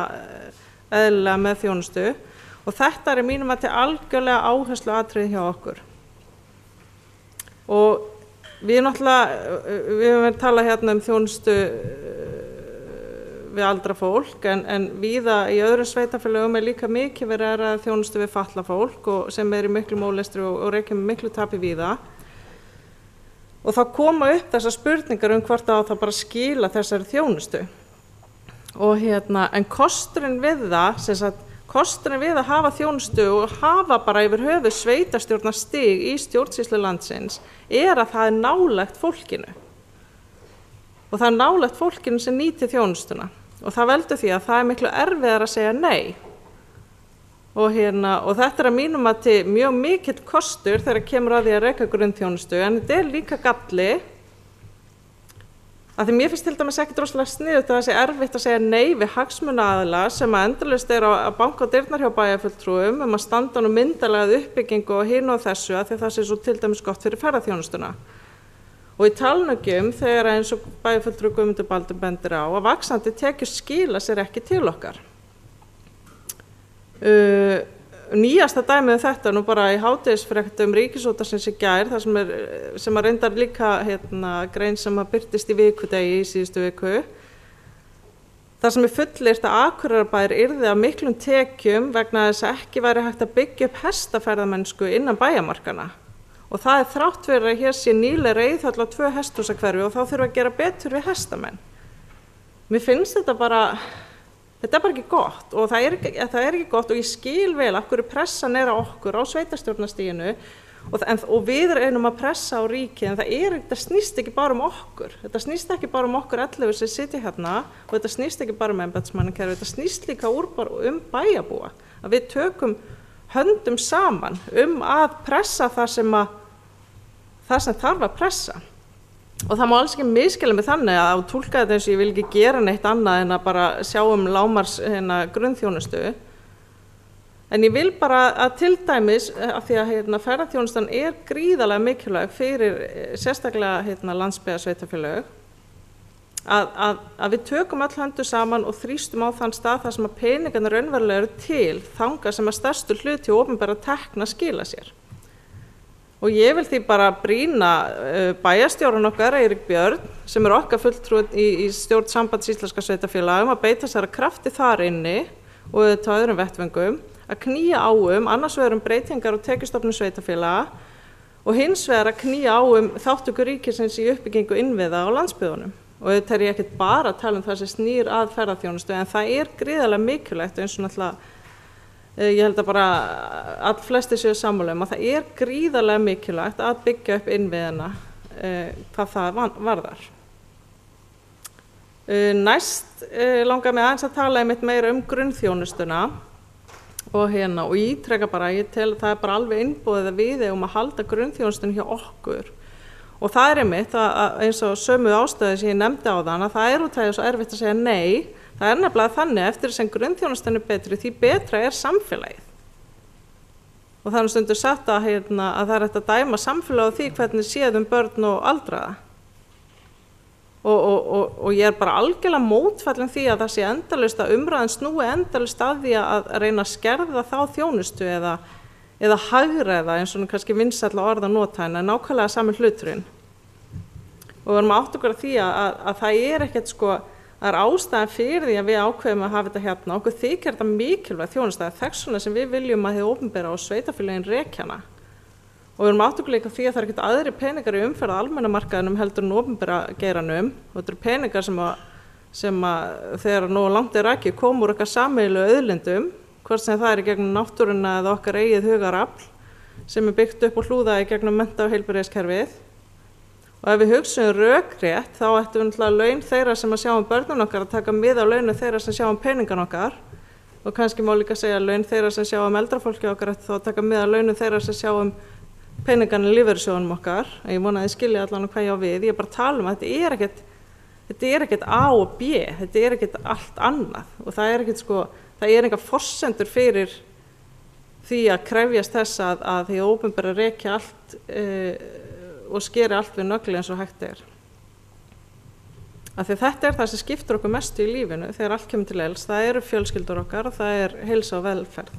eðlilega með þjónustu og þetta í mínum að til algjörlega áherslu atriði hjá okkur. Og við höfum verið að tala hérna þjónustu við aldra fólk en víða í öðrum sveitarfélögum líka mikið verið að ræða þjónustu við fatlað fólk og sem í miklu mólestri og rekja með miklu tapi víða. Og þá koma upp þessar spurningar hvort það bara skila þessari þjónustu. Og en kosturinn við það, kosturinn við að hafa þjónustu og hafa bara yfir höfuð sveitarstjórnarstig í stjórnsýslu landsins að það nálægt fólkinu. Og það nálægt fólkinu sem nýtir þjónustuna. Og það veldur því að það miklu erfiðar að segja nei. Og þetta að mínum að til mjög mikill kostur þegar kemur að því að reka grunnþjónustu, en þetta líka galli. Að því mér finnst til dæmis ekki rosalega sniðugt að það sé erfitt að segja nei við hagsmunaaðila sem að endalaust að banka á dyrnar hjá bæjarfulltrúum að standa nú myndarlega uppbyggingu og hinu og þessu að því það sé svo til dæmis gott fyrir ferðaþjónustuna. Og í talningum þegar eins og bæjarfulltrúi Guðmundur Baldvin bendir á að vaxandi tekjur skila sér ekki til okkar. Nýjasta dæmið þetta nú bara í hádegisfréttum Ríkisútvarpsins í gær þar sem að reyndar líka grein sem að birtist í vikudegi í síðustu viku þar sem fullyrt að Akureyrarbær yrði af miklum tekjum vegna þess að ekki væri hægt að byggja upp hestaferðamennsku innan bæjarmarkanna og það þrátt fyrir að hér sé nýleg reiðhöll á 2 hesthúsahverfi og þá þurfa að gera betur við hestamenn. Mér finnst þetta bara ekki gott og það er ekki gott og ég skil vel af hverju pressan á okkur á sveitarstjórnarstiginu og við reynum að pressa á ríkið en þetta snýst ekki bara okkur. Þetta snýst ekki bara okkur 11 sem sitja hérna og þetta snýst ekki bara embættismannakerfi, þetta snýst líka bæjarbúa. Að við tökum höndum saman að pressa það sem þarf að pressa. Og það má alls ekki misskilja mig þannig að túlka þetta eins og ég vil ekki gera neitt annað en að bara sjá lágmarks grunnþjónustu. En ég vil bara að til dæmis, af því að ferðaþjónustan gríðarlega mikilvæg fyrir sérstaklega landsbyggðarsveitarfélög, að við tökum öll höndu saman og þrýstum á þann stað þar sem að peningarnir raunverulega eru til þangað sem að stærstu hluti opinberra tekna skila sér. Og ég vil því bara brýna bæjarstjórann okkar, Eirík Björn, sem okkar fulltrúi í stjórn Sambands íslenskra sveitarfélaga að beita sér að krafti þar inni og auðvitað á öðrum vettvöngum, að knýja á annars vegar breytingar og tekjustofnum sveitarfélaga og hins vegar að knýja á þátttöku ríkisins í uppbyggingu innviða á landsbyggðunum. Og auðvitað ég ekkert bara að tala það sem snýr að ferðaþjónustu, en það gríðarlega mikilvægt eins og náttúrulega Ég held að bara all flesti séu sammála að það gríðarlega mikilvægt að byggja upp innviðina hvað það varðar. Næst langar mig aðeins að tala einmitt meira grunnþjónustuna og ítreka bara, ég tel að það bara alveg innbúið að við eigum að halda grunnþjónustunni hjá okkur. Og það einmitt að eins og sömu ástæðu sem ég nefndi á þann að það út af því svo erfitt að segja nei. Það nefnilega þannig eftir sem grunnþjónustan betri því betra samfélagið. Og það stundur sagt að það hægt að dæma samfélagið á því hvernig séð börn og aldraða. Og ég bara algjörlega mótfallin því að það sé endalaust að umræðan snúi endalaust að því að reyna að skerða þá þjónustu eða hagræða eins og kannski vinsælla orð að nota en nákvæmlega sami hluturinn. Og við erum átt okkur að því að það ekkert það ástæðan fyrir því að við ákveðum að hafa þetta hérna. Okkur þykir þetta mikilvægt þjónusta þess vegna sem við viljum að hið opinbera og sveitarfélögin rekja hana. Og við erum átt okkur líka því að það ekkert aðrir peningar í umferð á almenna markaðinum heldur en opinbera geiranum. Og þetta eru peningar sem þegar nógu langt rakið koma úr okkar sameiginlegu auðlindum, hvort sem það í gegnum náttúruna eða okkar eigið hugarafl sem byggt upp og hlúðað í gegnum mennta- og heilbrigðiskerfið. Og ef við hugsaum rökrétt þá ættum við náttúrulega laun þeirra sem að sjá börnin okkar að taka mið á launum þeirra sem sjá peningan okkar og kannski má líka segja laun þeirra sem sjá eldrafólki okkar ættu þá að taka mið á launum þeirra sem sjá peningan í lífeyrissjóðunum okkar. En ég vona að þið skilja allan hvað ég á við. Ég bara tala að þetta ekkert A og B, þetta ekkert allt annað og það engar forsendur fyrir því að krefjast þess að því opinbera rekja allt og skeri allt við nögli eins og hægt Af því þetta það sem skiptir okkur mestu í lífinu þegar allt kemur til elds, það eru fjölskyldur okkar og það heilsa og velferð.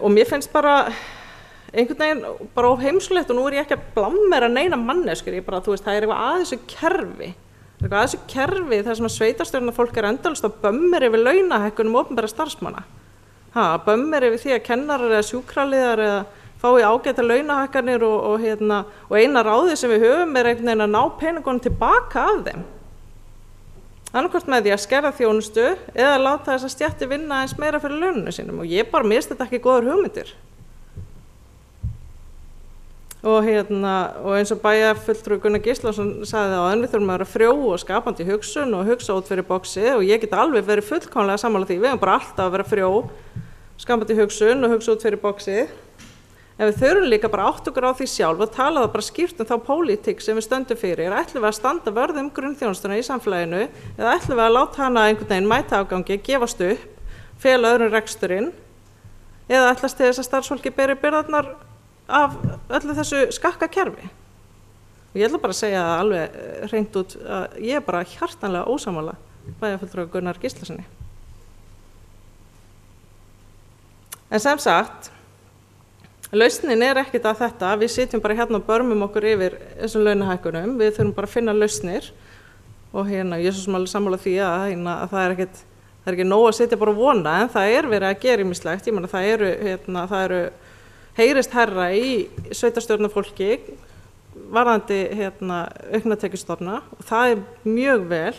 Og mér finnst bara einhvern veginn bara of heimskulegt og nú ég ekki að blammera neina manneskjur, ég bara, það eitthvað að þessu kerfi. Eitthvað að þessu kerfi þar sem að sveitarstjórnarfólk endalaust á bömmir yfir launahækkunum opinberra starfsmanna. Bömmir yfir því að kennarar eða sjúkraliðar eða fái ágæta launahækkanir og eina ráðið sem við höfum einhvern veginn að ná peningunum tilbaka af þeim. Annarkvort með því að skerða þjónustu eða láta þess að stéttir vinna eins meira fyrir launinu sínum og ég bara mist þetta ekki góðar hugmyndir. Og eins og bæjarfulltrúi Gunnar Gíslason sagði við þurfum að vera frjó og skapandi hugsun og hugsa út fyrir boxið og ég get alveg verið fullkomlega sammála því, við höfum bara alltaf að vera frjó, skapandi hugsun og hugsa út fyrir boxið. En við þurfum líka bara átt okkur á því sjálf og tala það bara skýrt þá pólitík sem við stöndum fyrir. Ætlum við að standa vörð grunnþjónustuna í samfélaginu eða ætlum við að láta hana einhvern veginn mæta afgangi, gefast upp, fela öðrum reksturinn eða ætlast til þess að starfsfólki beri byrðarnar af öllu þessu skakka kerfi. Og ég ætla bara að segja alveg hreint út að ég bara hjartanlega ósammála bæjarfulltrúa Gunnar Gíslasyni. En sem sagt, lausnin ekkert að þetta, við sitjum bara hérna og börmum okkur yfir þessum launahækkunum, við þurfum bara að finna lausnir og ég er svo sem alveg sammála því að það ekki nóg að sitja bara og vona en það verið að gera ýmislegt, ég meina það eru heyrist herra í sveitarstjórnarfólki varðandi auknatekjustofna og það mjög vel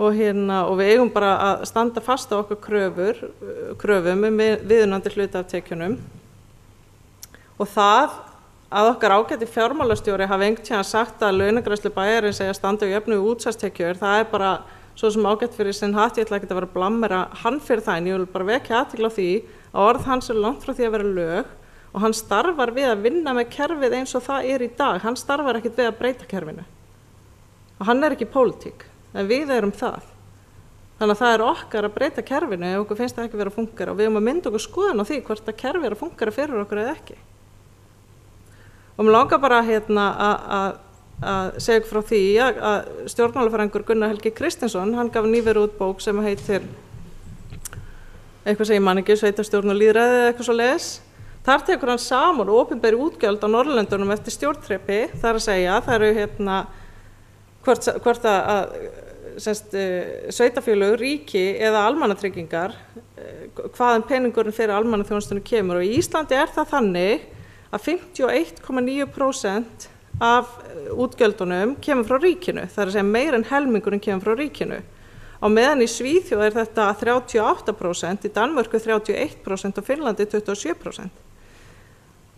og við eigum bara að standa fast á okkar kröfum viðunandi hluta af tekjunum og það að okkar ágæti fjármálastjóri hafi einhvern tímann sagt að launagreiðslur bæjarins eigi að standa á jöfnu við útsvarstekjur, það bara svo sem ágætt fyrir sinn hatt, ég ætla ekki að vera að blammera hann fyrir það en ég vil bara vekja athygli á því að orð hans langt frá því að vera lög og hann starfar við að vinna með kerfið eins og það í dag, hann starfar ekkert við að breyta kerfinu og hann ekki pólitík. En við erum það. Þannig að það okkar að breyta kerfinu ef okkur finnst það ekki vera að fungera og við að mynda okkur skoðun á því hvort að kerfi að fungera fyrir okkur eða ekki. Og mér langar bara að segja ykkur frá því að stjórnmálafræðingur Gunnar Helgi Kristinsson, hann gaf nýverið út bók sem heitir eitthvað sem ég man ekki, sveitarstjórn og lýðræði eða eitthvað svoleiðis. Þar tekur hann saman opinberi útgjöld á Norðurlöndunum eftir stjórnþrepi, þar að segja, það eru hvort að sveitarfélög, ríki eða almannatryggingar, hvaðan peningurinn fyrir almannaþjónustunni kemur og í Íslandi það þannig að 51,9% af útgjöldunum kemur frá ríkinu, það að segja meira en helmingurinn kemur frá ríkinu. Á meðan í Svíþjóð þetta 38%, í Danmörku 31% og Finnlandi 27%.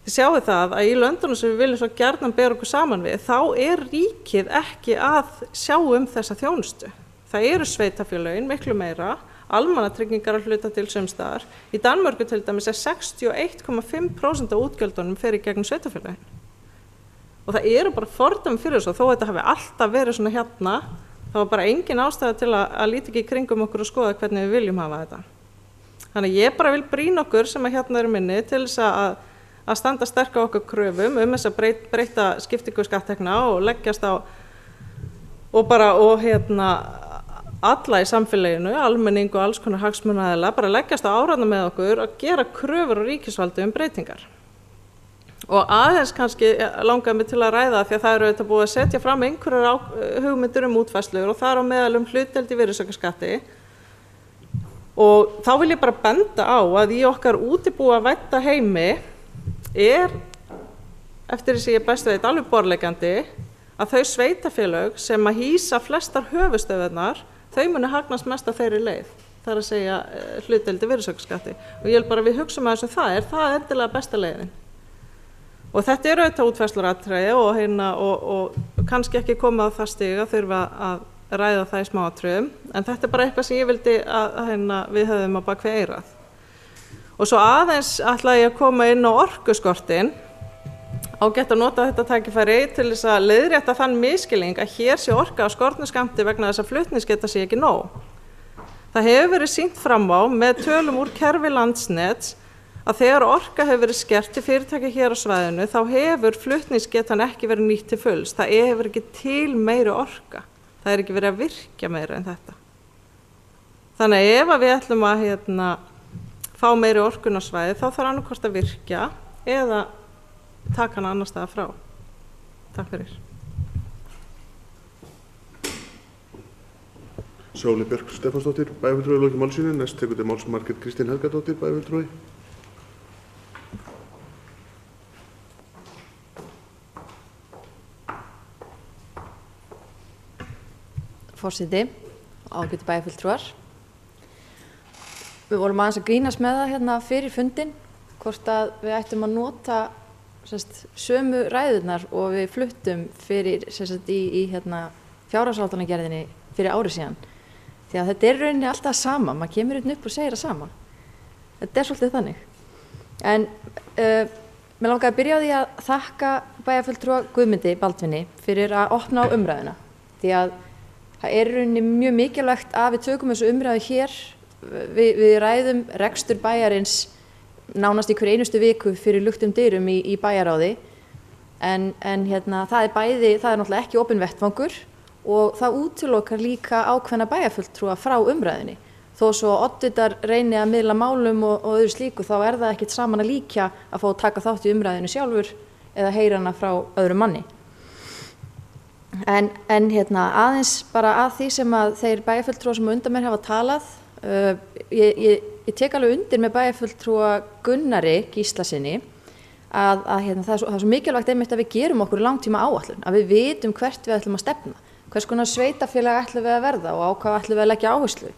Þið sjáu það að í löndunum sem við viljum svo gjarnan bera okkur saman við, þá ríkið ekki að sjá þessa þjónustu. Það eru sveitarfélögin miklu meira, almannatryggingar að hluta til sums staðar. Í Danmörku til dæmis 61,5% af útgjöldunum fer í gegnum sveitarfélögin. Og það eru bara fordæmi fyrir þessu, þó þetta hafi alltaf verið svona hérna, það var bara engin ástæða til að líta ekki í kringum okkur og skoða hvernig við viljum hafa þetta. Þannig ég bara vil brýna okkur sem að hérna eru minni til þess að standa sterk á okkur kröfum þess að breyta skiptingu skatttekna og leggjast á og alla í samfélaginu, almenning og alls konar hagsmunaaðila, bara leggjast á áræðna með okkur að gera kröfur á ríkisvaldi breytingar. Og aðeins kannski langaði mig til að ræða því að það eru auðvitað búið að setja fram einhverjar hugmyndir útfærslur og það á meðal hlutdeild í virðisaukaskatti. Og þá vil ég bara benda á að í okkar útibúavædda heimi eftir þess að ég best veit alveg borðleggjandi að þau sveitarfélög sem að hýsa flestar höfuðstöðvarnar, þau muni hagnast mest að þeirri leið, það að segja hlutdeild í virðisaukaskatti. Og ég vil bara við hugsum að þessu það endilega besta leiðin. Og þetta eru auðvitað útfærsluratriði og kannski ekki komið á það stig að þurfa að ræða það í smáatriðum, en þetta bara eitthvað sem ég vildi að við höfum á bak við eyrað. Og svo aðeins ætla ég að koma inn á orkuskortin, ágætt að nota þetta tækifæri til þess að leiðrétta þann misskilning að hér sé orka á skortnu skammti vegna þess að flutningsgeta sé ekki nóg. Það hefur verið sýnt fram á með tölum úr kerfi Landsnets að þegar orka hefur verið skert til fyrirtæki hér á svæðinu þá hefur flutningsgetan ekki verið nýtt til fulls. Það hefur ekki til meiri orka. Það ekki verið að virkja meira en þetta. Þannig að ef við ætlum að fá meiri orkun á svæði þá þarf annarkvort að virkja eða taka hana annar staðar frá. Takk fyrir. Sóli Björk Stefánsdóttir, bæjarfulltrúi lokið máli sínu. Næst tekur til máls Margrét Kristín Helgadóttir, bæjarfulltrúi. Forseti, ágætu bæjarfulltrúar. Við vorum aðeins að grínast með það fyrir fundinn, hvort að við ættum að nota sömu ræðurnar og við fluttum fyrir í fjárhagsáætlanagerðinni fyrir ári síðan. Því að þetta rauninni alltaf sama, maður kemur upp og segir það sama. Þetta svolítið þannig. En mér langaði að byrja á því að þakka bæjarfulltrúa Guðmundi Baldvini fyrir að opna á umræðuna. Því að það rauninni mjög mikilvægt að við tökum þessu umræðu hér, við ræðum rekstur bæjarins nánast í hverju einustu viku fyrir luktum dyrum í bæjaráði. En það er náttúrulega ekki opinn vettvangur og það útilokar líka ákveðna bæjarfulltrúa frá umræðinni. Þó svo oddvitar reyni að miðla málum og öðru slíku þá það ekkert saman að líkja að fá að taka þátt í umræðinu sjálfur eða heyra hana frá öðrum manni. En aðeins bara að því sem að þeir bæjarfulltrúa sem undan mér hafa talað, ég tek alveg undir með bæjarfulltrúa Gunnari Gíslasyni að það er svo mikilvægt einmitt að við gerum okkur langtíma áætlun, að við vitum hvert við ætlum að stefna, hvers konar sveitarfélag ætlum við að verða og á hvað ætlum við að leggja áherslu.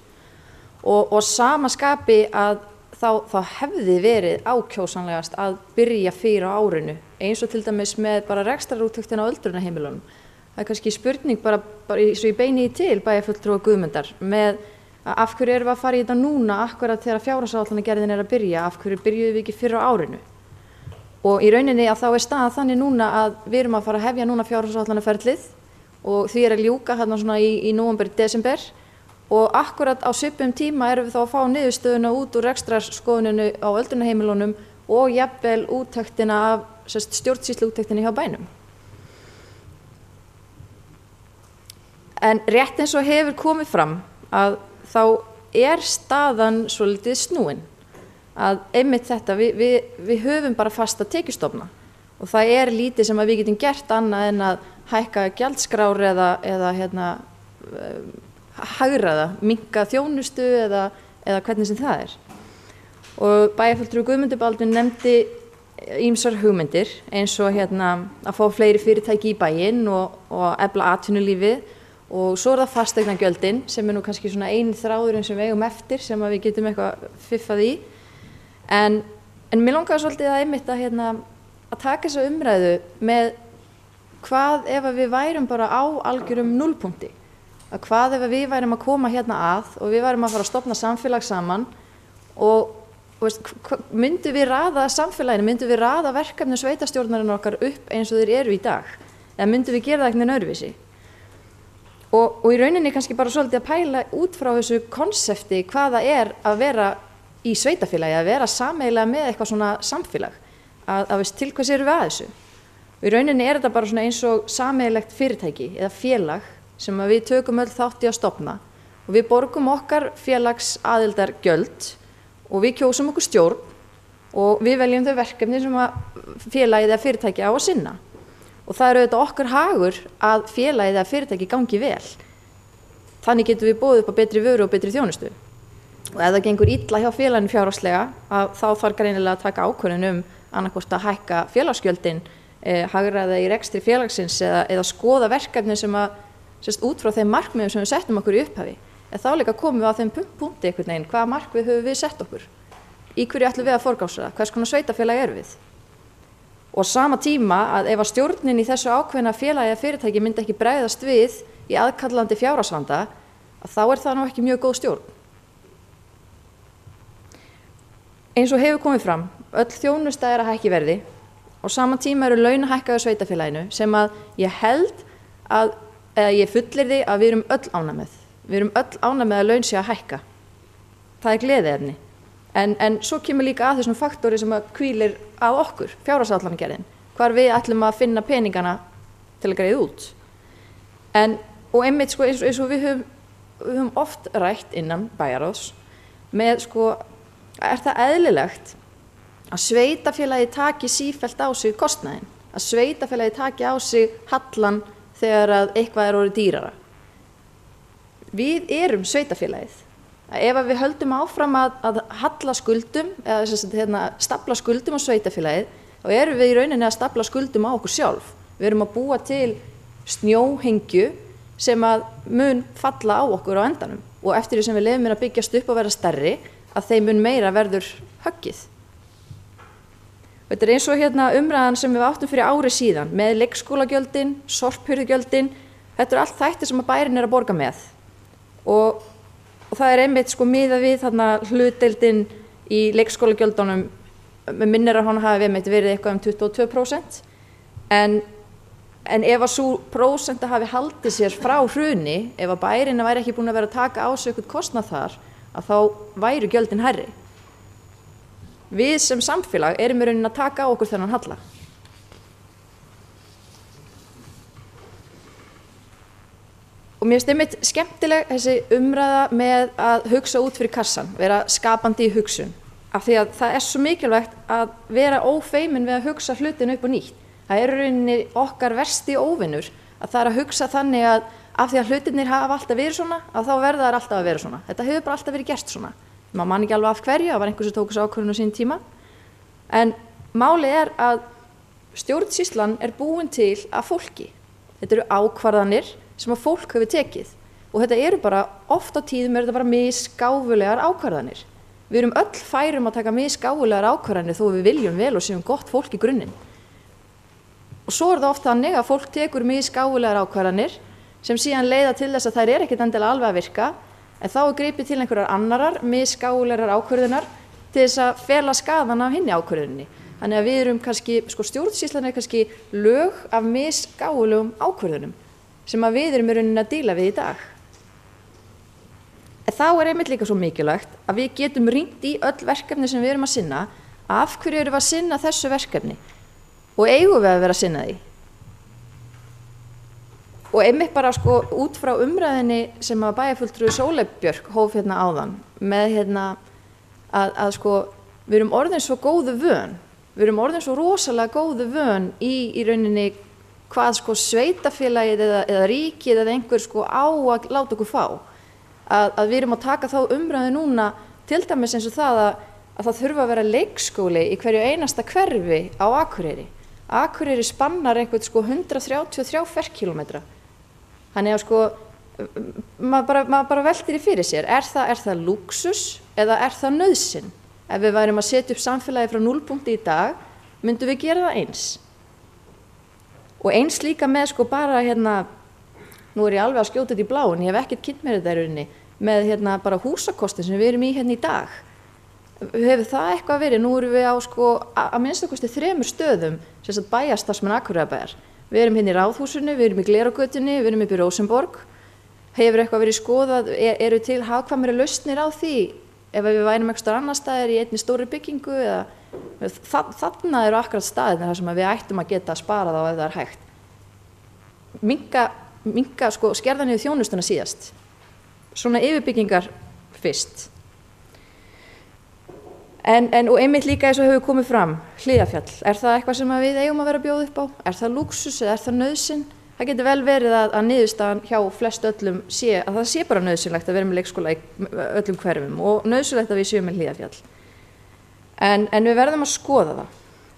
Og sama skapi að þá hefði verið ákjósanlegast að byrja fyrir á árinu, eins og til dæmis með bara rekstrarúttektina á öldrunarheimilunum. Það kannski spurning bara svo ég beini til bæjarfulltrúa Guðmundar með af hverju erum við að fara í þetta núna akkurat þegar fjárhagsáætlanagerðin að byrja, af hverju byrjuðum við ekki fyrir á árinu. Og í rauninni að þá staðan þannig núna að við erum að fara að hefja núna fjárhagsáætlanaferlið og því að ljúka hérna svona í nóvember, desember og akkurat á svipum tíma erum við þá að fá niðurstöðuna út úr rekstrarskoðuninu á öldrunarheimilunum og jafnvel úttektina af stjórnsýsluúttektinni hjá bænum. En rétt eins og hefur komið fram að þá staðan svolítið snúin. Að einmitt þetta, við höfum bara fasta tekjustofna og það lítið sem að við getum gert annað en að hækka gjaldskrár eða hagræða, minnka þjónustu eða hvernig sem það Og bæjarfulltrúi Guðmundur Baldvin nefndi ýmsar hugmyndir eins og að fá fleiri fyrirtæki í bæinn og efla atvinnulífið og svo það fasteignagjöldin sem nú kannski svona einn þráðurinn sem við eigum eftir sem að við getum eitthvað fiffað í. En mér langaði svolítið að einmitt að taka þessa umræðu með hvað ef við værum bara á algjörum núllpunkti. Að hvað ef við værum að koma hérna að og við værum að fara að stofna samfélag saman og myndum við raða samfélaginu, myndum við raða verkefni sveitarstjórnarinnar okkar upp eins og þeir eru í dag, eða myndum við gera það einhvern öðruvísi. Og í rauninni kannski bara svolítið að pæla út frá þessu konsepti hvað það að vera í sveitafélagi, að vera sameiginlega með eitthvað svona samfélag, að til hvers eru við að þessu. Og í rauninni þetta bara svona eins og sameigilegt fyrirtæki eða félag sem við tökum öll þátt í að stofna og við borgum okkar félagsaðildargjöld og við kjósum okkur stjórn og við veljum þau verkefni sem að félagið eða fyrirtæki á að sinna. Og það auðvitað okkar hagur að félagið eða fyrirtæki gangi vel. Þannig getum við boðið upp á betri vöru og betri þjónustu. Og ef það gengur illa hjá félaginu fjárhagslega, þá þarf greinilega að taka ákvörðun annaðhvort að hækka félagsgjöldin, hagræða í rekstri félagsins eða skoða verkefni sem út frá þeim markmiðum sem við settum okkur í upphafi. En þá líka komum við á þeim punkti einhvern veginn, hvaða markmið höfum við sett okkur? Í hverju ætlum við að forgangsraða? Hvers konar sveitafélag erum við? Og á sama tíma að ef að stjórnin í þessu ákveðna félagi eða fyrirtæki myndi ekki bregðast við í aðkallandi fjárhagsvanda, þá það nú ekki mjög góð stjórn. Eins og hefur komið fram, öll þjónusta að hækka í verði og sama tíma eru laun að hækka á sveitafélaginu sem að ég held eða ég fullyrði að við erum öll ánægð með. Við erum öll ánægð með að laun sé að hækka. Það gleðiefni. En svo kemur líka að þessum faktori sem að hvílir á okkur, fjárhagsáætlanagerðin, hvar við ætlum að finna peningana til að greiða út. Og einmitt eins og við höfum oft rætt innan bæjarráðs með er það eðlilegt að sveitafélagi taki sífellt á sig kostnaðinn, að sveitafélagi taki á sig hallan þegar að eitthvað orðið dýrara. Við erum sveitafélagið. Ef við höldum áfram að halla skuldum eða stafla skuldum á sveitafélagið, þá erum við í rauninni að stafla skuldum á okkur sjálf. Við erum að búa til snjóhengju sem að mun falla á okkur á endanum og eftir því sem við lefum að byggjast upp og vera stærri, að þeim mun meira verður höggið. Þetta eins og umræðan sem við áttum fyrir ári síðan með leikskólagjöldin, sorphurðugjöldin, þetta allt þættir sem að bærinn að borga með. Og það einmitt miðað við hlutdeildin í leikskólagjöldunum, með minnir að hann hafi verið eitthvað 22%, en ef að sú prósenta hafi haldið sér frá hruni, ef að bærinn væri ekki búin að vera að taka á sig eitthvað kostnað þar, að þá væru gjöldin hærri. Við sem samfélag erum í rauninni að taka á okkur þennan halla. Og mér finnst einmitt skemmtileg þessi umræða með að hugsa út fyrir kassan, vera skapandi í hugsun. Af því að það svo mikilvægt að vera ófeimin við að hugsa hlutina upp og nýtt. Það í rauninni okkar versti óvinur að það að hugsa þannig að af því að hlutirnir hafa alltaf verið svona, að þá verða þær alltaf að vera svona. Þetta hefur bara alltaf verið gert svona. Maður man ekki alveg af hverju, það var einhver sem tók þessu ákvörðun á sín tíma. En málið að stjórnsýslan búin til af fólki. Þetta eru ákvarðanir sem að fólk hefur tekið og þetta eru bara oft á tíðum þetta bara misgáfulegar ákvarðanir. Við erum öll færum að taka misgáfulegar ákvarðanir þó við viljum vel og séum gott fólk í grunninn. Og svo það oft þannig að fólk tekur misgáfulegar ákvarðanir sem síðan leiða til þess að þær ekkert endilega alveg að virka, en þá gripið til einhverjar annarar misgáfulegar ákvörðunar til þess að fela skaðan af hinni ákvörðunni. Þannig að við erum kannski, stjórnsýslan kannski lög af misgáfulegum ákvörðunum sem að við erum í rauninni að díla við í dag. En þá einmitt líka svo mikilvægt að við getum rýnt í öll verkefni sem við erum að sinna, af hverju erum við að sinna þessu verkefni og eigum við að vera að sinna því. Og einmitt bara út frá umræðinni sem að bæjarfulltrúi Sóley Björk hóf áðan með að við erum orðin svo góðu vön, við erum orðin svo rosalega góðu vön í rauninni hvað sveitafélagið eða ríkið eða einhver á að láta okkur fá. Að við erum að taka þá umræðu núna til dæmis eins og það að það þurfa að vera leikskóli í hverju einasta hverfi á Akureyri. Akureyri spannar einhvern 133 ferkílómetra. Þannig að maður bara veltir í fyrir sér, er það lúxus eða er það nauðsyn? Ef við værum að setja upp samfélagi frá 0 punkti í dag, myndum við gera það eins. Og eins líka með sko bara nú ég alveg að skjóta þetta í bláin, ég hef ekkert kynnt mér þetta í rauninni, með bara húsakostin sem við erum í í dag. Hefur það eitthvað verið? Nú erum við á sko að minnstakosti 3 stöðum, sem sagt bæjarstarfsmenn Akureyrarbæjar. Við erum í Ráðhúsinu, við erum í Glerárgötunni, við erum upp í Rósenborg. Hefur eitthvað verið skoðað, eru til hagkvæmari lausnir á því ef við værum einhverstaðar annar staðar í einni stóri byggingu eða þarna eru akkurat staðirnir þar sem við ættum að geta sparað á ef það er hægt. Minnka sko skerða niður þjónustuna síðast. Svona yfirbyggingar fyrst. Og einmitt líka eins og hefur komið fram, Hlíðarfjall, er það eitthvað sem við eigum að vera að bjóða upp á? Er það lúxus eða er það nauðsyn? Það getur vel verið að niðurstaðan hjá flest öllum sé að það sé bara nauðsynlegt að vera með leikskóla í öllum hverfum og nauðsynlegt að við séum með Hlíðarfjall. En við verðum að skoða það.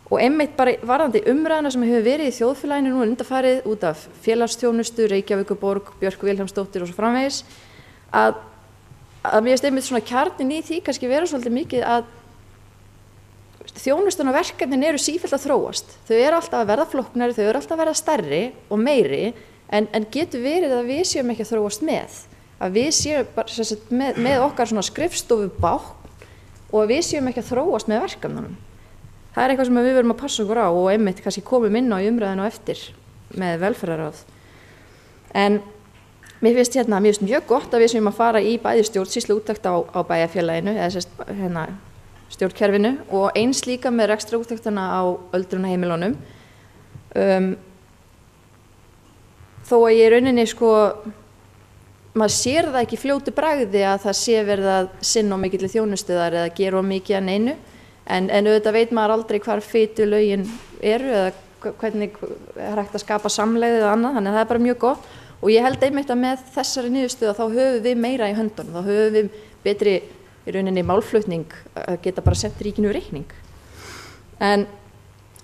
Og einmitt bara varðandi umræðuna sem hefur verið í þjóðfélaginu nú undanfarið út af félagsþjónustu, Reykjavíkurborg, Björk Vilhelmsdóttir og svo framvegis, að mér finnst einmitt svona kjarninn í því kannski vera svolítið mikið að þjónustan og verkefnin eru sífellt að þróast. Þau eru alltaf að verða flóknari, þau eru alltaf að verða stærri og meiri, en getur verið að við séum ekki að þróast með. Að við séum bara með okkar svona skrifstofu bákn og að við séum ekki að þróast með verkefnunum. Það er eitthvað sem við verum að passa okkur á og einmitt kannski komum inn á í umræðinu á eftir með velferðarráð. En mér finnst mjög gott að við séum að fara í bæði stjórnsýslu úttekt á bæjarfélaginu, eða stjórnkerfinu og eins líka með rekstrarúttektana á öldrunarheimilunum. Þó að ég rauninni sko, maður sér það ekki fljótu bragði að það sé verið að sinna á mikilli þjónustuðar eða gera á mikið að neinu, en auðvitað veit maður aldrei hvar fitulögin eru eða hvernig er hægt að skapa samlegð eða annað, þannig að það er bara mjög gott og ég held einmitt að með þessari niðurstöðu þá höfum við meira í höndunum, þá höfum við betri í rauninni málflutning að geta bara sett ríkinu reikning. En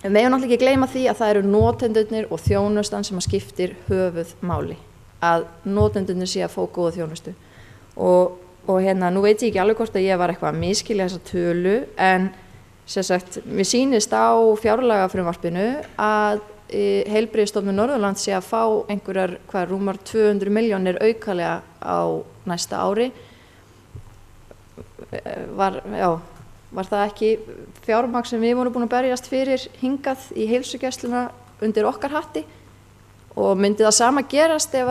við megum náttúrulega ekki gleyma því að það eru notendurnir og þjónustan sem að skiptir höfuð máli. Að notendurnir sé að fá góða þjónustu. Og nú veit ég ekki alveg hvort að ég var eitthvað að miskilja þessa tölu, en sem sagt, mér sýnist á fjárlagafrumvarpinu að Heilbrigðisstofnun Norðurlands sé að fá einhverjar rúmar 200 milljónir aukalega á næsta ári. Var það ekki fjármagn sem við vorum búin að berjast fyrir hingað í heilsugæsluna undir okkar hatti og myndi það sama gerast ef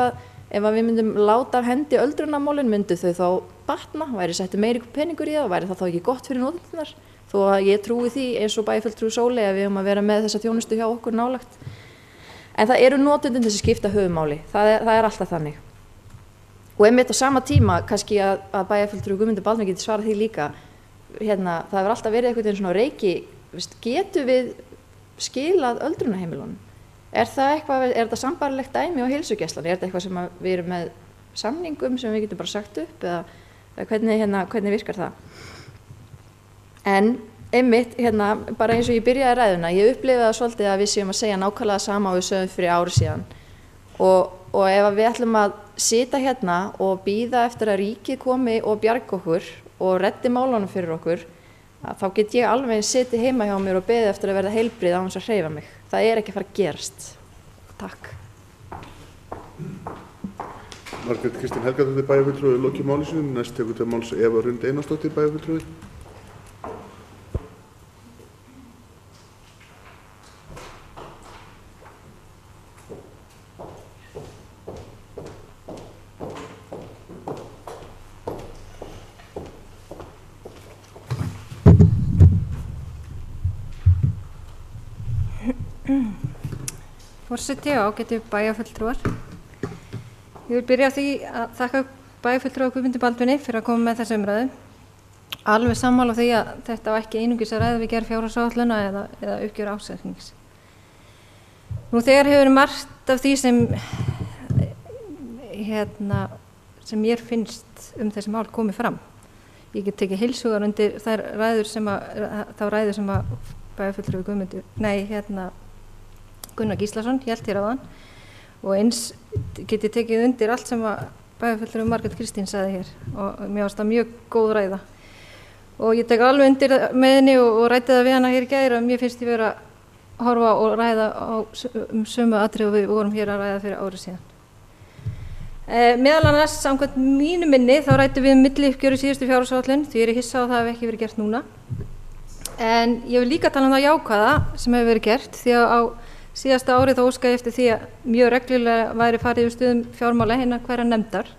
við myndum láta af hendi öldrunarmálin, myndu þau þá batna, væri settu meiri peningur í það og væri það þá ekki gott fyrir notendur, þó að ég trúi því eins og bæjarfulltrúi Sóley að við höfum að vera með þessa þjónustu hjá okkur nálægt. En það eru notendur sem skipta höfuðmáli, það er alltaf þannig. Og einmitt á sama tíma kannski að bæjarfulltrúi Guðmundur Baldvin geti svarað því líka, það hefur alltaf verið einhvern veginn svona reiki, getum við skilað öldrunarheimilunum? Er þetta sambærilegt dæmi á heilsugæslan? Er þetta eitthvað sem við erum með samningum sem við getum bara sagt upp eða hvernig virkar það? En einmitt, bara eins og ég byrjaði ræðuna, ég upplifaði það svolítið að við séum að segja nákvæmlega sama og við sögum fyrir ári síðan og ef við ætlum að sitja og bíða eftir að ríkið komi og bjarga okkur og reddi málunum fyrir okkur, þá get ég alveg setið heima hjá mér og beðið eftir að verða heilbrigð á þess að hreyfa mig. Það er ekki að fara að gerast. Takk. Margrét Kristín Helgadóttir bæjarfulltrúi lokið máli sínu, næst tekur til máls Eva Rund Einarsdóttir bæjarfulltrúi. Forseti og ágætu bæjarfulltrúar. Ég vil byrja á því að þakka bæjarfulltrúa Guðmundi Baldvini fyrir að koma með þessa umræðu. Alveg sammála því að þetta á ekki einungis að ræða við gerð fjárhagsáætlana eða uppgjör ársreiknings. Nú þegar hefur margt af því sem mér finnst þessi mál komið fram. Ég get tekið heilshugar undir þá ræður sem að bæjarfulltrúi Gunnar Gíslason hélt hér áðan og eins get ég tekið undir allt sem að bæjarfulltrúi Margrét Kristín sagði hér og mér varst það mjög góð ræða og ég tek alveg undir með henni og ræddi það við hana hér í gær og mér finnst ég vera að horfa og ræða sömu atriði og við vorum hér að ræða fyrir árið síðan. Meðal annars samkvæmt mínu minni þá ræddum við milliuppgjör í síðustu fjárhagsáætlun því ég er hissa á það hafi ekki verið gert núna. En ég vil líka tala það jákvæða sem hefur verið gert því að á síðasta árið þá óskaði eftir því að mjög reglulega væri farið yfir stöðum fjármála hinna hverja nefndar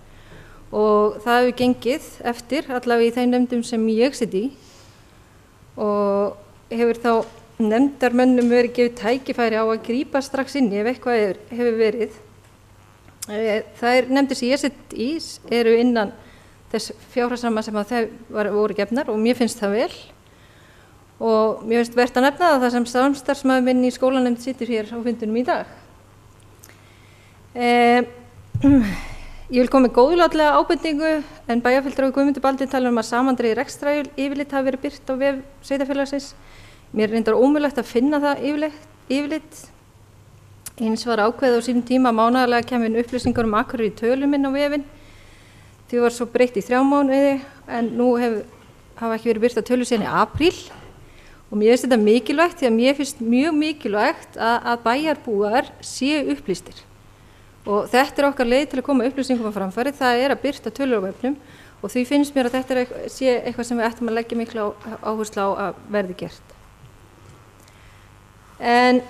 og það hefur gengið eftir allavega í þeim nefndum sem ég sit í og hefur þá nefndarmönnum verið gefið tækifæri á að grípa strax inn ef eitthvað hefur verið. Þær nefndir sem ég sit í eru innan þess fjárhagsramma sem að þeir voru gefnar og mér finnst það vel og mér finnst vert að nefna það sem samstarfsmaður minn í skólanefnd situr hér á fundinum í dag. Ég vil koma með góðlátlega ábendingu en bæjarfulltrúi Guðmundur Baldvin talar að samandregið rekstraryfirlit hafi verið birt á vef sveitarfélagsins. Mér er reyndar ómögulegt að finna það yfirlit. Hins var ákveðið á sínum tíma mánaðarlega kemur inn upplýsingar Akureyri í tölum inn á vefinn. Því var svo breytt í 3 mánuði en nú hafa ekki verið birtar tölur síðan í apríl og mér finnst þetta mikilvægt því að mér finnst mjög mikilvægt að bæjarbúar séu upplýstir og þetta okkar leið til að koma upplýsingum á framfæri, það að birta tölur á vefnum og því finnst mér að þetta sé eitthvað sem við ættum að leggja mikla áherslu á að verði gert. En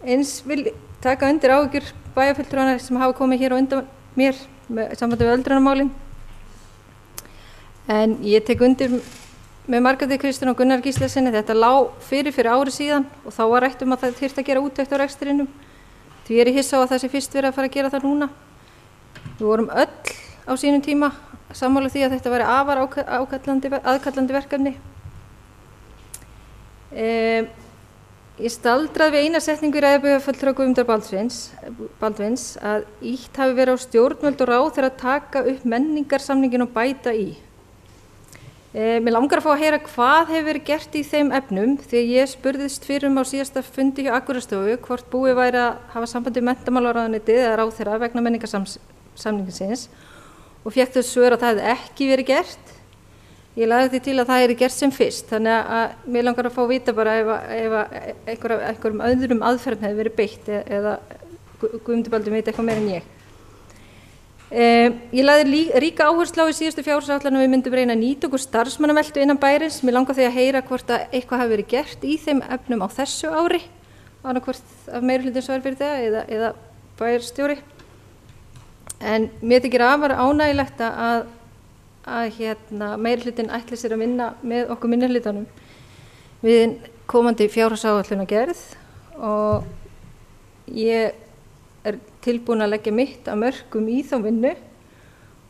eins vil taka undir áhyggjur bæjarfulltrúanna sem hafa komið hér á undan mér með sambandi við öldrunarmálin. En ég tek undir með Margréti Kristín og Gunnar Gíslasyni, þetta lá fyrir ári síðan og þá var rætt að það þyrfti að gera úttekt á rekstrinum. Því er ég hissa á að það sé fyrst verið að fara að gera það núna. Við vorum öll á sínum tíma sammála því að þetta væri afar aðkallandi verkefni. Ég staldraði við eina setningu í ræðu bæjarfulltrúa Guðmundar Baldvins að ýtt hafi verið á stjórnvöld og ráðherra að taka upp menningarsamningin og bæta í. Mér langar að fá að heyra hvað hefur verið gert í þeim efnum því að ég spurðist fyrir á síðasta fundi hjá Akureyrastofu hvort búið væri að hafa sambandi menntamálaráðuneytið eða ráðherra vegna menningarsamningsins og fékk þau svör að það hefði ekki verið gert. Ég lagði því til að það er gert sem fyrst, þannig að mér langar að fá að vita bara ef einhverjum öðrum aðferðum hefði verið beitt eða Guðmundur Baldvin veit eitthvað meira en ég. Ég lagði ríka áherslu á í síðustu fjárhagsáætlun að við myndum reyna að nýta okkur starfsmannaveltu innan bæjarins. Mér langar því að heyra hvort að eitthvað hafi verið gert í þeim efnum á þessu ári, annaðhvort af meirihlutinn svar fyrir það eða bæjarstjóri. En mér þykir afar ánægjulegt að meirihlutinn ætli sér að vinna með okkur minnihlutanum við komandi fjárhagsáætlunargerð og ég er tilbúin að leggja mitt að mörkum í þá vinnu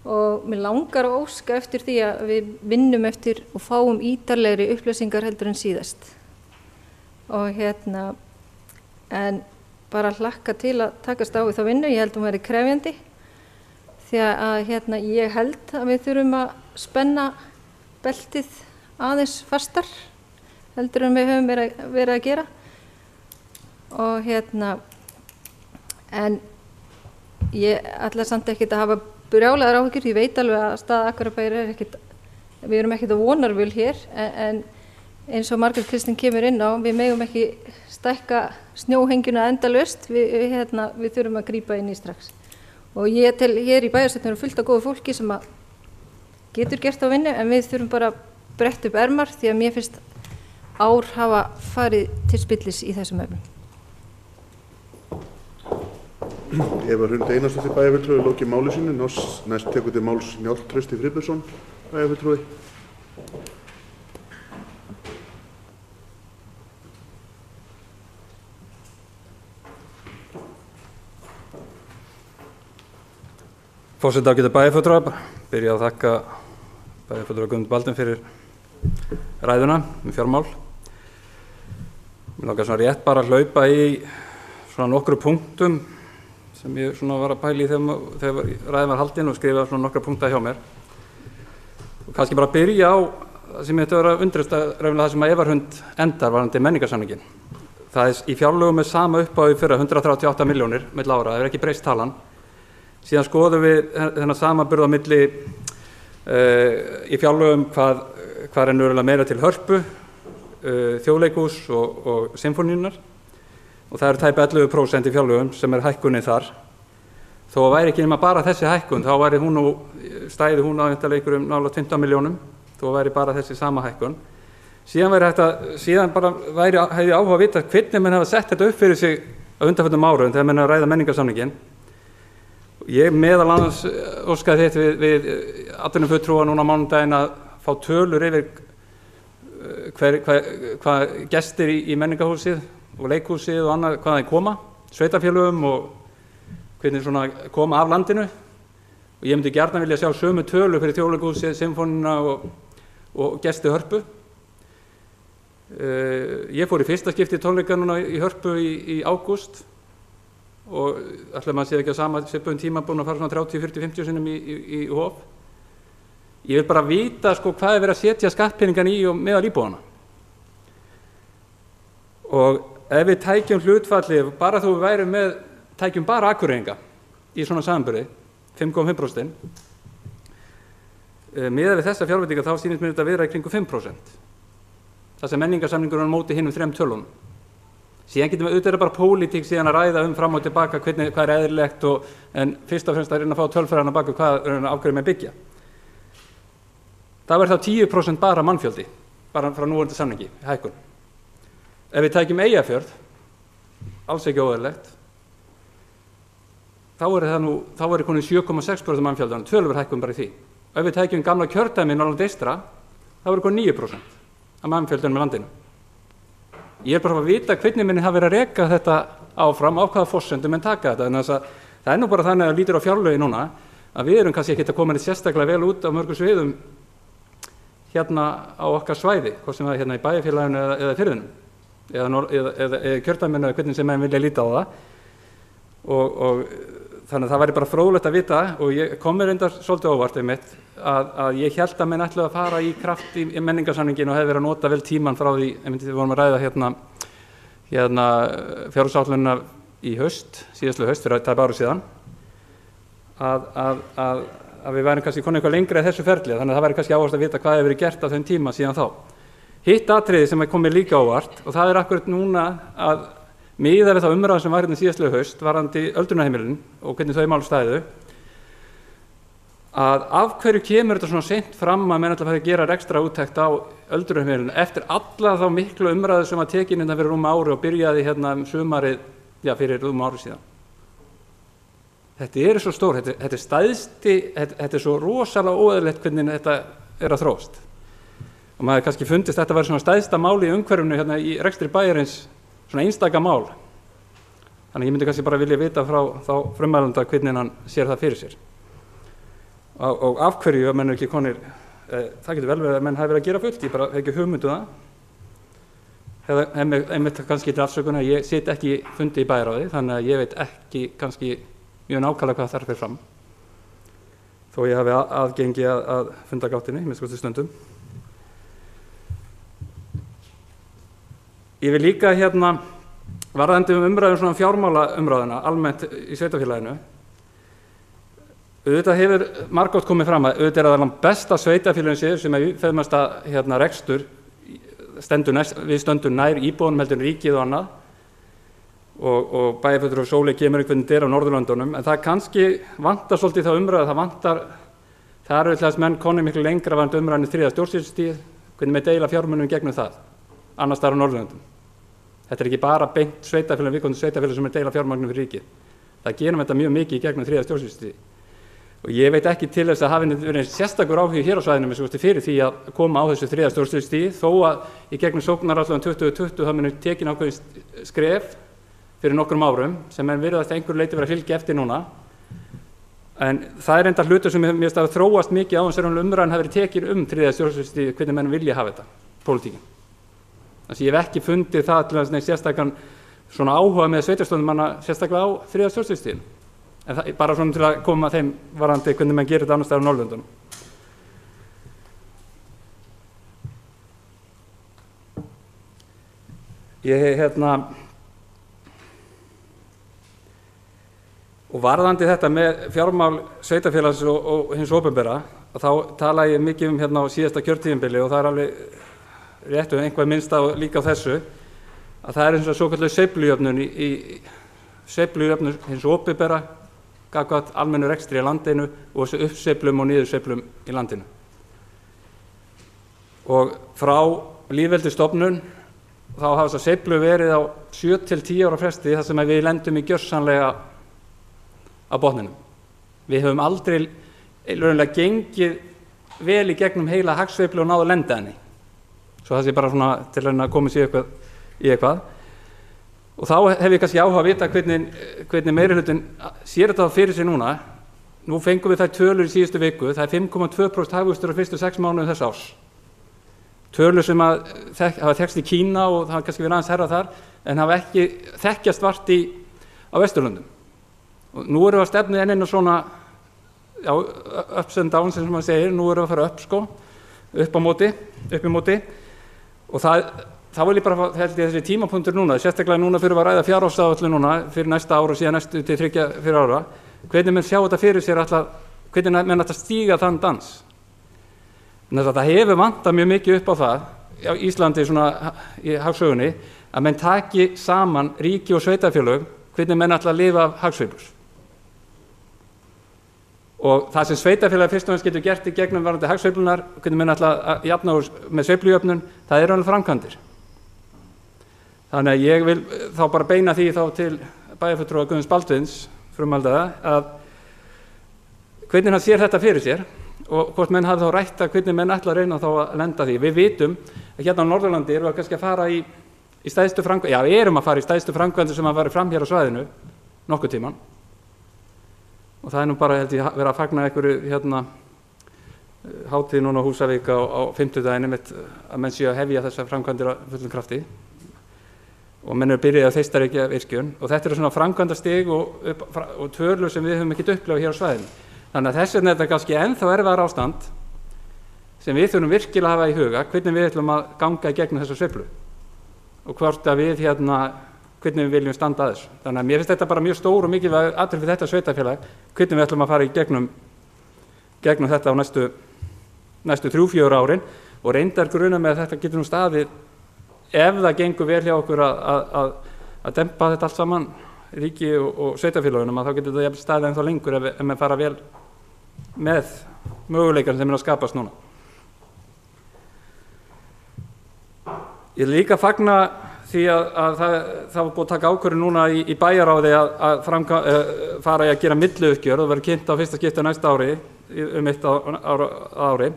og mér langar að óska eftir því að við vinnum eftir og fáum ítarlegri upplýsingar heldur en síðast og en bara hlakka til að takast á við þá vinnu. Ég held að hún verði krefjandi því að ég held að við þurfum að spenna beltið aðeins fastar heldur en við höfum verið að gera og en ég ætla samt ekkert að hafa brjálaðar áhyggjur, ég veit alveg að staða Akureyrarbæjar við erum ekkert á vonarvöl hér en eins og Margrét Kristín kemur inn á, við megum ekki stækka snjóhengjuna endalaust, við þurfum að grípa inn í strax. Og ég tel hér í bæjarstjórninni fullt af góðu fólki sem að getur gert á vinnu en við þurfum bara að bretta upp ermar því að mér finnst ár hafa farið til spillis í þessum efnum. Eva Hrund Einarsdóttir bæjarfulltrúi lokið máli sínu, næst tekur til máls Njáll Trausti Friðbertsson bæjarfulltrúi. Forseti ágætu bæjarfulltrúa, byrja að þakka bæjarfulltrúa Guðmund Baldvin fyrir ræðuna fjármál. Mér langar svona rétt bara að hlaupa í svona nokkru punktum sem ég svona var að pæla í þegar ræðin var haldin og skrifa svona nokkra punkta hjá mér. Og kannski bara byrja á það sem ég ætti að vera undrist að raunlega það sem að Eva Hrund endar varðandi menningarsamningin. Það í fjárlögum með sama uppáði fyrir 138 milljónir milli ára, það ekki breyst talan. Síðan skoðum við þennan samanburð á milli í fjárlögum hvað er nörulega meira til Hörpu, Þjóðleikhús og Sinfóníunnar, og það eru tæp 11% í fjárlögum sem er hækkunin þar. Þó að væri ekki nema bara þessi hækkun, þá stæði hún á einhverjum nálægt 15 milljónum, þó að væri bara þessi sama hækkun. Síðan bara hefði áhuga að vita hvernig menn hafa sett þetta upp fyrir sig á undanförnum árum þegar menn að ræða menningarsamninginn. Ég meðal annars óskaði þetta við atvinnufulltrúa núna á mánudaginn að fá tölur yfir hvað gestir í menningarhúsið og leikhúsið og annað, hvaðan þeir koma, sveitarfélögum og hvernig svona koma af landinu. Og ég myndi gjarnan vilja sjá sömu tölur fyrir Þjóðleikhúsið, Sinfóníuna og gesti Hörpu. Ég fór í fyrsta skipti í tónleika núna í Hörpu í ágúst og ætla maður sé ekki á sama svipuðum tíma búin að fara svona 30, 40, 50 sinnum í Hof. Ég vil bara vita hvað er verið að setja skattpeningan í og meðal íbúanna. Og ef við tækjum hlutfalli, bara þó við tækjum bara Akureyringa í svona samanburði, 5,5%, miðað við þessa fjárveitingar þá sýnist mér þetta að vera í kringum 5%. Það sem menningarsamningurinn á móti hinum 3 tölunum. Síðan getum við auðvitað bara pólitík síðan að ræða fram og tilbaka hvað er eðlilegt en fyrst og fremst að reyna að fá tölfræðina baka hvað ákveður með byggja. Það verður þá 10% bara mannfjöldi, bara frá núverandi samningi, hækkun. Ef við tækjum Eyjafjörð, alls ekki óeðlilegt, þá er konið 7,6% mannfjöldan, töluvert hækkun bara í því. Ef við tækjum gamla kjördæmi Norðurland eystra, þá er konið 9% af mannfjöldunum í landinu. Ég er bara að vita hvernig minni hafa verið að reka þetta áfram, á hvaða forsendum menn taka þetta. Þannig að það er nú bara þannig að lítur á fjárlögin núna að við erum kannski ekki að koma sérstaklega vel út á mörgum sviðum hérna á okkar svæði, hvort sem það er hérna í bæjarfélaginu eða firðinum eða kjördæminu eða hvernig sem menn vilja líta á það. Og þannig að það væri bara fróðlegt að vita og ég kom mér reyndar svolítið óvart einmitt að ég held að menn ætluðu að fara í kraft í menningarsamningin og hefði verið að nota vel tímann frá því, við vorum að ræða hérna fjárhagsáætlunina í síðastliðið haust fyrir tæp ári síðan, að við værum kannski konið eitthvað lengra í þessu ferli, þannig að það væri kannski áherslu að vita hvað hefur verið gert á þeim tíma síðan þá. Hitt atriði sem kom mér líka óvart og það er akkurat núna að miðað við þá umræðu sem var hérna síðastliðið haust varðandi öldrunarheimilin og hvernig þau mál stæðu, að af hverju kemur þetta svona seint fram að menn ætla að fara að gera ekstra úttekt á öldrunarheimilinu eftir alla þá miklu umræðu sem var tekin hérna fyrir ári og byrjaði hérna sumarið, fyrir ári síðan. Þetta er svo stór, þetta er stæðsti, þetta er svo rosalega óeðlilegt hvernig þetta er að þróast. Og maður kannski fundist þetta væri svona stæðsta máli í umhverfinu hérna í rekstri bæjarins, svona einstaka mál. Þannig ég myndi kannski bara vilja vita frá þá frummælanda hvernig hann sér það fyrir sér. Og af hverju að menn ekki konir, það getur vel verið að menn hafi verið að gera fullt, ég bara hef ekki hugmyndu það. Einmitt kannski til afsökunar, ég sit ekki fundi í bæjarráði, þannig að ég veit ekki kannski mjög nákvæmlega hvað þar fer fram. Þó ég hafi aðgengi að fundagáttinni, með skoðstu stundum. Ég vil líka varðandi umræðum svona fjármálaumræðuna almennt í sveitarfélaginu. Auðvitað hefur margótt komið fram að auðvitað er það besta sveitarfélagin sér sem er feðmasta rekstur, við stöndum nær íbúðunum heldur en ríkið og annað og bæjarfulltrúi Sóley kemur hvernig þetta er á Norðurlöndunum, en það kannski vantar svolítið þá umræðu, það eru alltaf menn konið miklu lengra varðandi umræðinu 3. stjórnsýslustigið, hvernig með deila fjármunum gegnum það, annars staðar á Norðurlöndum. Þetta er ekki bara beint sveitarfélag, viðkomandi sveitarfélag sem er deila fjármagnum fyrir ríkið. Það gerum þetta mjög mikið í gegnum 3. stjórnsýslustigi. Og ég veit ekki til þess að hafi verið sérstakur áhugi hér á svæðinu fyrir því að koma á þessu 3. stjórnsýslustigi, þó að í gegnum sóknaráætlun 2020 það muni tekin ákveðin skref fyrir nokkrum árum sem er virðast einhverju leyti verið að fylgja eftir núna. En það er enda hlutur sem mér finnst að þróast mikið á þess að umræðan hafi verið tekin 3. stjórnsýslustigi, hvernig menn vilja hafa þetta, pólitíkin. Þannig að ég hef ekki fundið það til að sérstakann svona áhuga með sveitarstjórnarmanna sérstaklega á 3. stjórnsýslustiginu. En það bara svona til að koma þeim varðandi hvernig menn gerir þetta annars staðar á Norðurlöndunum. Ég og Og varðandi þetta með fjármál sveitarfélags og hins opinbera, þá tala ég mikið hérna á síðasta kjörtíðinbili og það alveg rétt einhvað minnst á líka á þessu, að það eins og svokölluð sveiflujöfnun hins opinbera gagnvart almennu rekstri í landinu og þessu uppsveiflum og niðursveiflum í landinu. Og frá lýðveldisstofnun þá hafa þessar sveiflur verið á 7 til 10 ára fresti þar sem við lendum í gjörsamlega á botninum. Við höfum aldrei raunlega gengið vel í gegnum heila hagsveiflu og náðu að lenda henni. Svo það sé bara svona til að koma sér í eitthvað. Og þá hef ég kannski áhuga að vita hvernig meirihlutin sér þetta fyrir sig núna. Nú fengum við þær tölur í síðustu viku, það er 5,2% hagvöxtur á fyrstu 6 mánuðum þess árs. Tölur sem hafa þekkst í Kína og það hafa kannski verið aðeins herra þar, en hafa ekki þekkjast vart á Vesturlöndum. Og nú erum við að stefna inn svona, já, ups and downs sem maður segir, nú erum við að fara upp í móti. Og þá vil ég bara held ég þessi tímapunktur núna, sérstaklega núna fyrir að ræða fjárhagsáætlun núna fyrir næsta ár og síðan næstu til 3-4 ára, hvernig menn sjá þetta fyrir sér hvernig menn ætla að stíga þann dans. En það hefur vantað mjög mikið upp á það á Íslandi svona í hagsögunni að menn taki saman ríki og sveitarfélög hvernig menn ætla að lifa af hagsveiflur. Og það sem sveitarfélagi fyrst og fremst getur gert í gegnum varðandi hagsveiflunar, hvernig menn ætla að jafna með sveiflujöfnun, það eru alveg framkvæmdir. Þannig að ég vil þá bara beina því þá til bæjarfulltrúa Guðjóns Baldvins, frumaldaða, að hvernig hann sér þetta fyrir sér og hvort menn hafi þá rætt að hvernig menn ætla að reyna þá að lenda því. Við vitum að hérna á Norðurlandi erum við kannski að fara í stæðstu framkvæmdir, já, við erum að fara í stæðstu framkvæmdir sem að fara fram hér á svæðinu nokkuð tíman. Og það er nú bara, held ég, verið að fagna einhverju hátíð núna á Húsavík á 50-daginn einmitt að menn séu að hefja þessar framkvæmdir á fullum krafti. Og menn eru byrjað að Þeistareykja virkjun og þetta eru svona framkvæmdastig og tölur sem við höfum ekkert upplifað hér á svæðinu. Þannig að þess vegna er þetta kannski ennþá erfiðara ástand sem við þurfum virkilega að hafa í huga hvernig við ætlum að ganga í gegnum þessa sveiflu og hvort að við hvernig við viljum standa að þessu. Þannig að mér finnst þetta bara mjög stór og mikilvæg atriði fyrir þetta sveitarfélag, hvernig við ætlum að fara í gegnum þetta á næstu 3-4 árin og reyndar gruna með að þetta getur nú staðið ef það gengur vel hjá okkur að dempa þetta allt saman, ríki og sveitarfélagunum, að þá getur þetta staðið ennþá lengur ef við fara vel með möguleikar sem að skapast núna. Ég vil líka fagna því að það var búið að taka ákvörðun núna í bæjarráði að fara í að gera milliuppgjör og verður kynnt á fyrsta skipti næsta ári, 1 ári.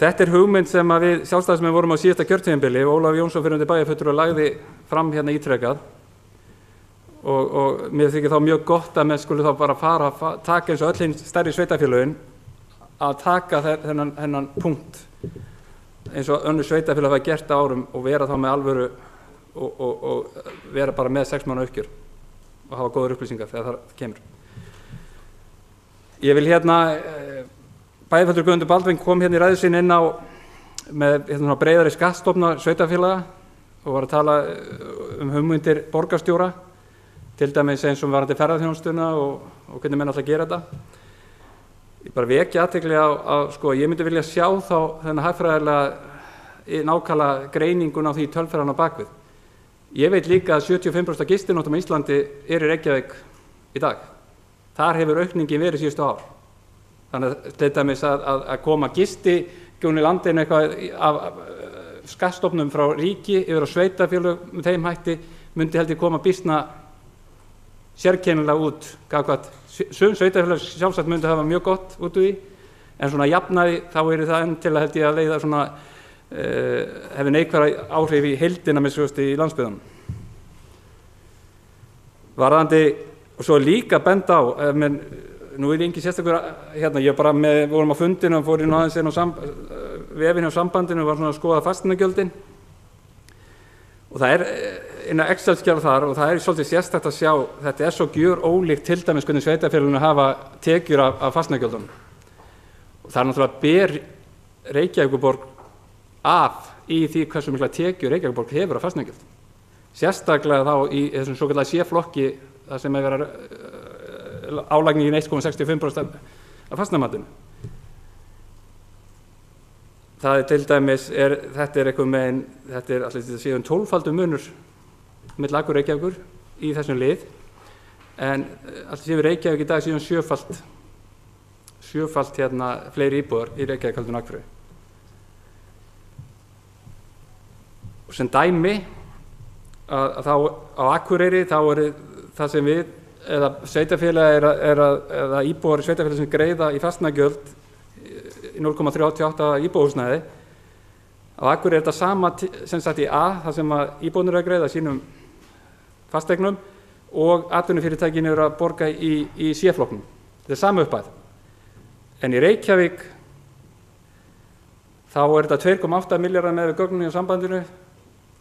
Þetta er hugmynd sem að við sjálfstæðismenn vorum á síðasta kjörtímabili og Ólafur Jónsson fyrrverandi bæjarfulltrúi lagði fram hérna ítrekað og mér þykir þá mjög gott að menn skuli þá bara taka eins og öll hinn stærri sveitarfélögin að taka þennan punkt eins og önnur sveitarfélag hafa gert á árum og vera þá með alvöru og vera bara með 6 mánaða uppgjör og hafa góðar upplýsingar þegar það kemur. Ég vil bæjarfulltrúi Guðmundur Baldvin kom hérna í ræðu sinni inn á með breiðari skattstofna sveitarfélaga og var að tala hugmyndir borgarstjóra, til dæmis eins og varðandi ferðaþjónustuna og hvernig menn ætla að gera þetta. Ég bara vekja athygli á ég myndi vilja sjá þá þennan hagfræðilega nákvæmlega greiningun á því tölfræðan á bakvið. Ég veit líka að 75% gistinóttum á Íslandi í Reykjavík í dag. Þar hefur aukningin verið síðustu ár. Þannig að til dæmis að koma gistigjónu í landinu eitthvað af skattstofnum frá ríki yfir á sveitarfélög með þeim hætti myndi held ég koma býsna sérkennilega út gagnvart. Sum sveitarfélög sjálfsagt myndi hafa mjög gott út úr því, en svona jafnaði þá er það enn til að held ég að leiða svona hefur neikvæða áhrif í heildina með í landsbyggðunum. Varðandi, og svo líka benda á, nú er engin sérstakur ég bara vorum á fundinu og fór inn á aðeins inn á vefinn á sambandinu og var svona að skoða fasteignagjöldin og það inn á Excel-skjal þar og það svolítið sérstakt að sjá, þetta er svo gjör ólíkt til dæmis hvernig sveitarfélögin hafa tekjur af fasteignagjöldunum og það náttúrulega ber Reykjavíkurborg af í því hversu mikla tekjur Reykjavíkurborg hefur af fasteignagjöldum. Sérstaklega þá í þessum svokallaða C-flokki það sem er verið að álagningin 1,65% af fasteignamatinu. Það er til dæmis, þetta er eitthvað megin, þetta er allir þetta séum 12-faldur munur milli Akureyrar og Reykjavíkur í þessum lið, en allir séum Reykjavík í dag séum sjöfalt hérna fleiri íbúðar í Reykjavík heldur en Akureyri. Og sem dæmi að þá á Akureyri þá er það sem við eða sveitarfélag eða íbúar í sveitarfélag sem greiða í fasteignagjöld í 0,38 íbúðarhúsnæði. Á Akureyri er þetta sama sem sagt í A, það sem að íbúarnir eru að greiða sínum fasteignum og atvinnufyrirtækin eru að borga í C-flokknum. Þetta er sama upphæð. En í Reykjavík þá er þetta 2,8 milljarðar með við gögnum í sambandinu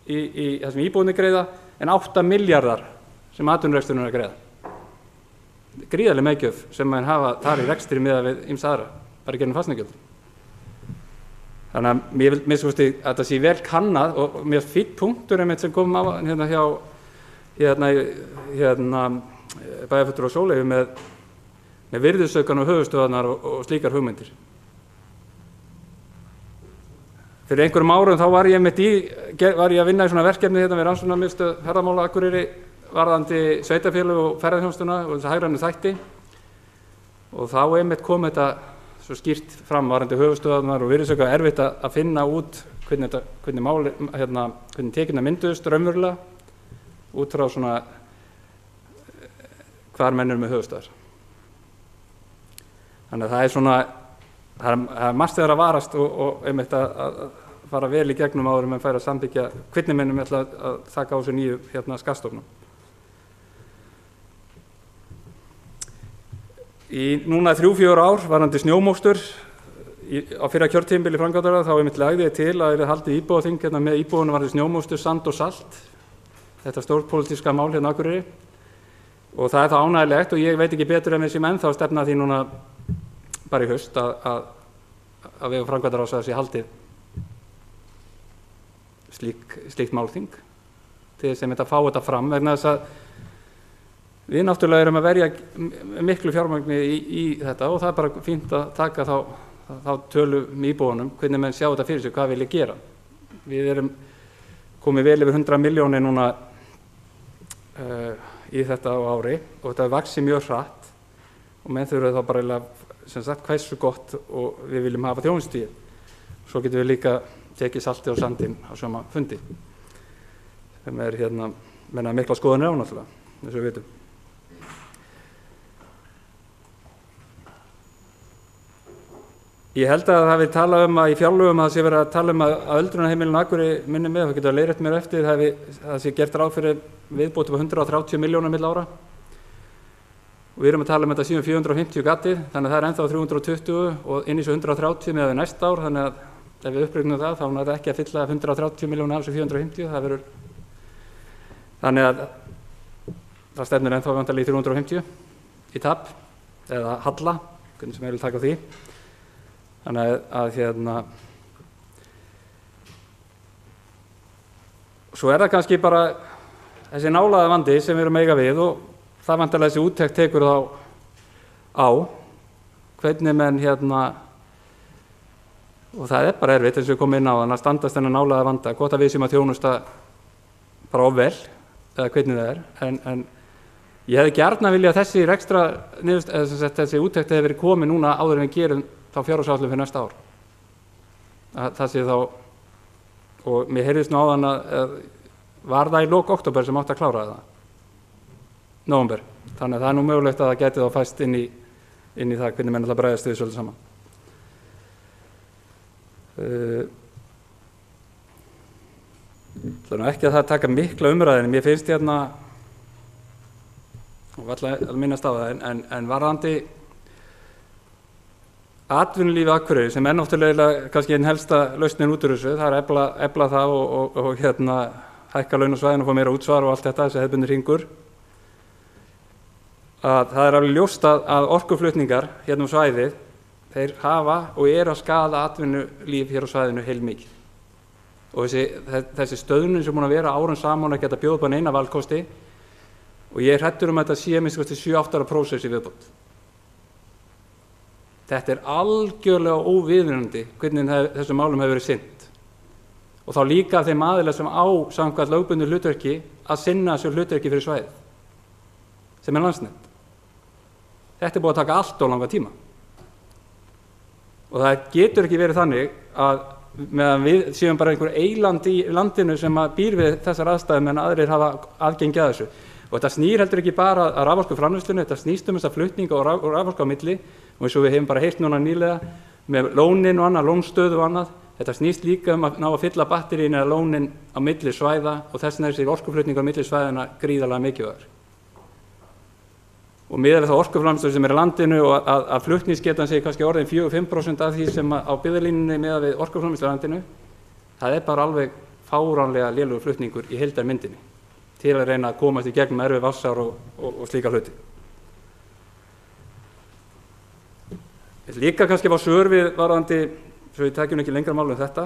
í það sem íbúarnir greiða, en 8 milljarðar sem atvinnureksturinn er að greiða. Gríðarleg meðgjöf sem menn hafa þar í rekstri miðað við ýmsa aðra, bara í gegnum fasteignagjöld. Þannig að mér finnst að þetta sé vel kannað og mér finnst fínn punktur einmitt sem kom á hérna hjá bæjarfulltrúa Sóleyju með virðisaukann og höfuðstöðvarnar og slíkar hugmyndir. Fyrir einhverjum árum þá var ég að vinna í svona verkefni hérna við rannsóknarmiðstöð ferðamála Akureyri varðandi sveitarfélög og ferðaþjónustuna og þessa hagrænu þætti, og þá einmitt kom þetta svo skýrt fram varðandi höfuðstöðvarnar og virðisauka erfitt að finna út hvernig tekinna mynduðust raunverulega út frá svona hvar menn eru með höfuðstöðvar. Þannig að það er svona það er margt þegar að varast og einmitt að fara vel í gegnum áður en færa að sambyggja hvernig mennum ætla að taka á þessu nýju skattstofnum. Í núna 3-4 ár varðandi snjómókstur á fyrra kjörtímabili framkvæmdara þá einmitt lagði ég til að haldið íbúaþing hérna með íbúunum varðandi snjómókstur, sand og salt. Þetta stórpólitíska mál hérna á Akureyri, og það er það ánægilegt og ég veit ekki betur en við sem ennþá stefna því núna bara í haust að við framkvæmdaráðs að sé haldið slíkt málþing til þess að fá þetta fram, vegna þess að við náttúrulega erum að verja miklu fjármagni í þetta og það er bara fínt að taka þá tölu með íbúunum, hvernig menn sjá þetta fyrir sig, hvað vil ég gera. Við erum komið vel yfir 100 milljónir núna í þetta á ári og þetta vaxið mjög hratt og menn þurfa þá bara sem sagt hversu gott og við viljum hafa þjónustustigið. Svo getum við líka tekið saltið og sandinn á sama fundi sem er menna mikla skoðanir á náttúrulega, eins og við vitum. Ég held að það hafi talað að í fjárlögum að það sé verið að tala að öldrunarheimilin Akureyri minni með, það getur að leiðrétt mér eftir, það sé gert ráð fyrir viðbót upp á 130 milljónir milli ára. Og við erum að tala þetta síðan 450 gatið, þannig að það er ennþá 320 og inn í svo 130 með næsta ár, þannig að ef við uppreiknum það þá er það ekki að fylla 130 milljónir af þessu 450, það verður þannig að það stefnir ennþá vantarlega í 350 í tap eða halla, hvernig sem ég vil taka því. Þannig að svo er það kannski bara þessi nálæða vandi sem við erum eiga við og það vantarlega þessi úttekt tekur þá á hvernig menn og það er bara erfitt eins og við komum inn á þannig að standast þennan nálæða vanda, gott að við séum að þjónusta bara of vel eða hvernig það er, en ég hefði gjarnan viljað þessi ekstra þessi úttekt hefði verið komið núna áður en við gerum þá fjárhagsáætlun fyrir næsta ár. Það sé þá, og mér heyrðist nú áðan að var það í lok október sem átti að klára það, nóvember. Þannig að það er nú mögulegt að það geti þá fæst inn í það hvernig menn ætla að bregðast við svolítið saman. Það er nú ekki að það taka mikla umræðin, mér finnst og alltaf að minnast á það, en varðandi atvinnulífi Akureyri sem er náttúrulega kannski einn helsta lausnin út úr þessu, það er að efla það og hækka laun á svæðinu og fá meira útsvar og allt þetta, þessi hefðbundni hringur. Að það er alveg ljóst að orkuflutningar hérna svæðið, þeir hafa og eru að skaða atvinnulíf hér á svæðinu heilmikið. Og þessi stöðnun sem búin að vera árum saman að geta bjóða upp á neina valkosti, og ég er hræddur að þetta sé minnst 7-8 ára prósess í viðbót. Þetta er algjörlega óviðunandi hvernig þessum málum hefur verið sinnt og þá líka þeim aðilar sem á samkvæmt lögbundnu hlutverki að sinna þessu hlutverki fyrir svæðið sem er Landsnet. Þetta er búið að taka allt of langa tíma og það getur ekki verið þannig að meðan við séum bara einhver eyland í landinu sem býr við þessar aðstæður meðan aðrir hafa aðgengi að þessu. Og þetta snýr heldur ekki bara að raforkuframleiðslunni, þetta snýst þessa flutninga og raforku á milli og eins og við hefum bara heyrt núna nýlega með lónin og annað, lónstöðu og annað. Þetta snýst líka um að ná að fylla batterín eða lónin á milli svæða og þess vegna er þessi orkuflutninga á milli svæðina gríðarlega mikilvægur. Og miðað við þá orkuframleiðslu sem er í landinu og að flutningsgetan sé kannski orðin 4-5% af því sem á byggðalínunni miðað við orkuframleiðslu í landinu, það er bara alveg fáránlega lélegur flutningur í heildarmyndinni til að reyna að komast í gegnum erfið vatnsár og slíka hluti. Líka kannski var svör við varðandi, svo við tekjum ekki lengra mál þetta,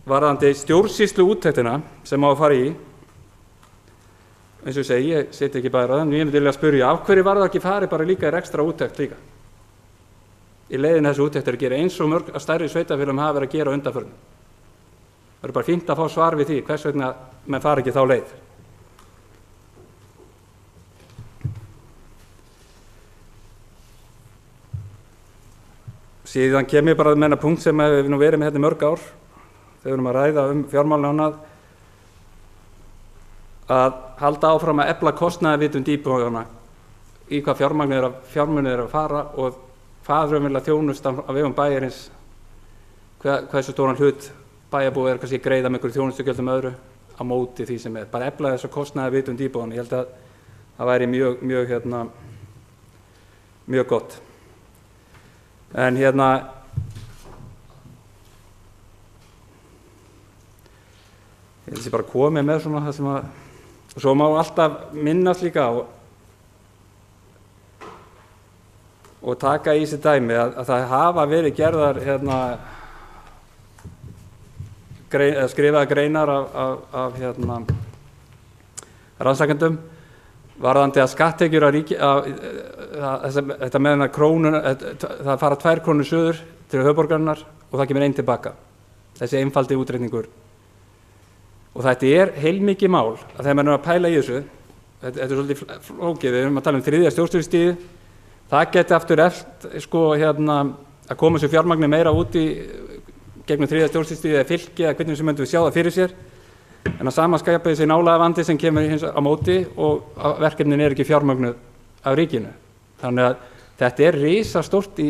varðandi stjórnsýslu úttektina sem á að fara í. Eins og ég segi, ég seti ekki bara það, en ég myndi vilja spyrja af hverju var það ekki farið bara líka í ekstra úttekt líka. Í leiðin þessu úttektir að gera eins og mörg að stærri sveitarfélögum hafa verið að gera á undanförnum. Það er bara fínt að fá svar við því hvers vegna menn fara ekki þá leið. Síðan kem ég bara með þennan punkt sem við nú verið með hérna í mörg ár þegar við erum að ræða fjármálin og annað, að halda áfram að efla kostnaðarvitund íbúanna í hvað fjármunir er að fara og hvað raunverulega þjónustan á vegum bæjarins, hversu stóran hlut bæjarbúi er kannski að greiða með einhverju þjónustugjöldum öðru á móti því sem er. Bara efla þess að kostnaðarvitund íbúanna. Ég held að það væri mjög gott. En ég held að ég bara komið með svona það sem að svo má alltaf minnast líka og taka í þessi dæmi að það hafa verið gerðar skrifaðar greinar af rannsakendum varðandi að skatttekjur þetta með krónuna, það fara 2 krónur suður til höfuðborgarinnar og það kemur 1 tilbaka. Þessi einfaldi útreikningur. Og þetta er heilmikið mál að þegar maður er að pæla í þessu, þetta er svolítið flókið, við erum að tala um 3. stjórnsýslustigið, það geti aftur að koma sér fjármagni meira út í gegnum 3. stjórnsýslustigið eða fylki eða hvernig sem myndum við sjá það fyrir sér, en að sama skapi þessi nálægavandi sem kemur hins á móti og verkefnin er ekki fjármagnuð af ríkinu. Þannig að þetta er risastórt í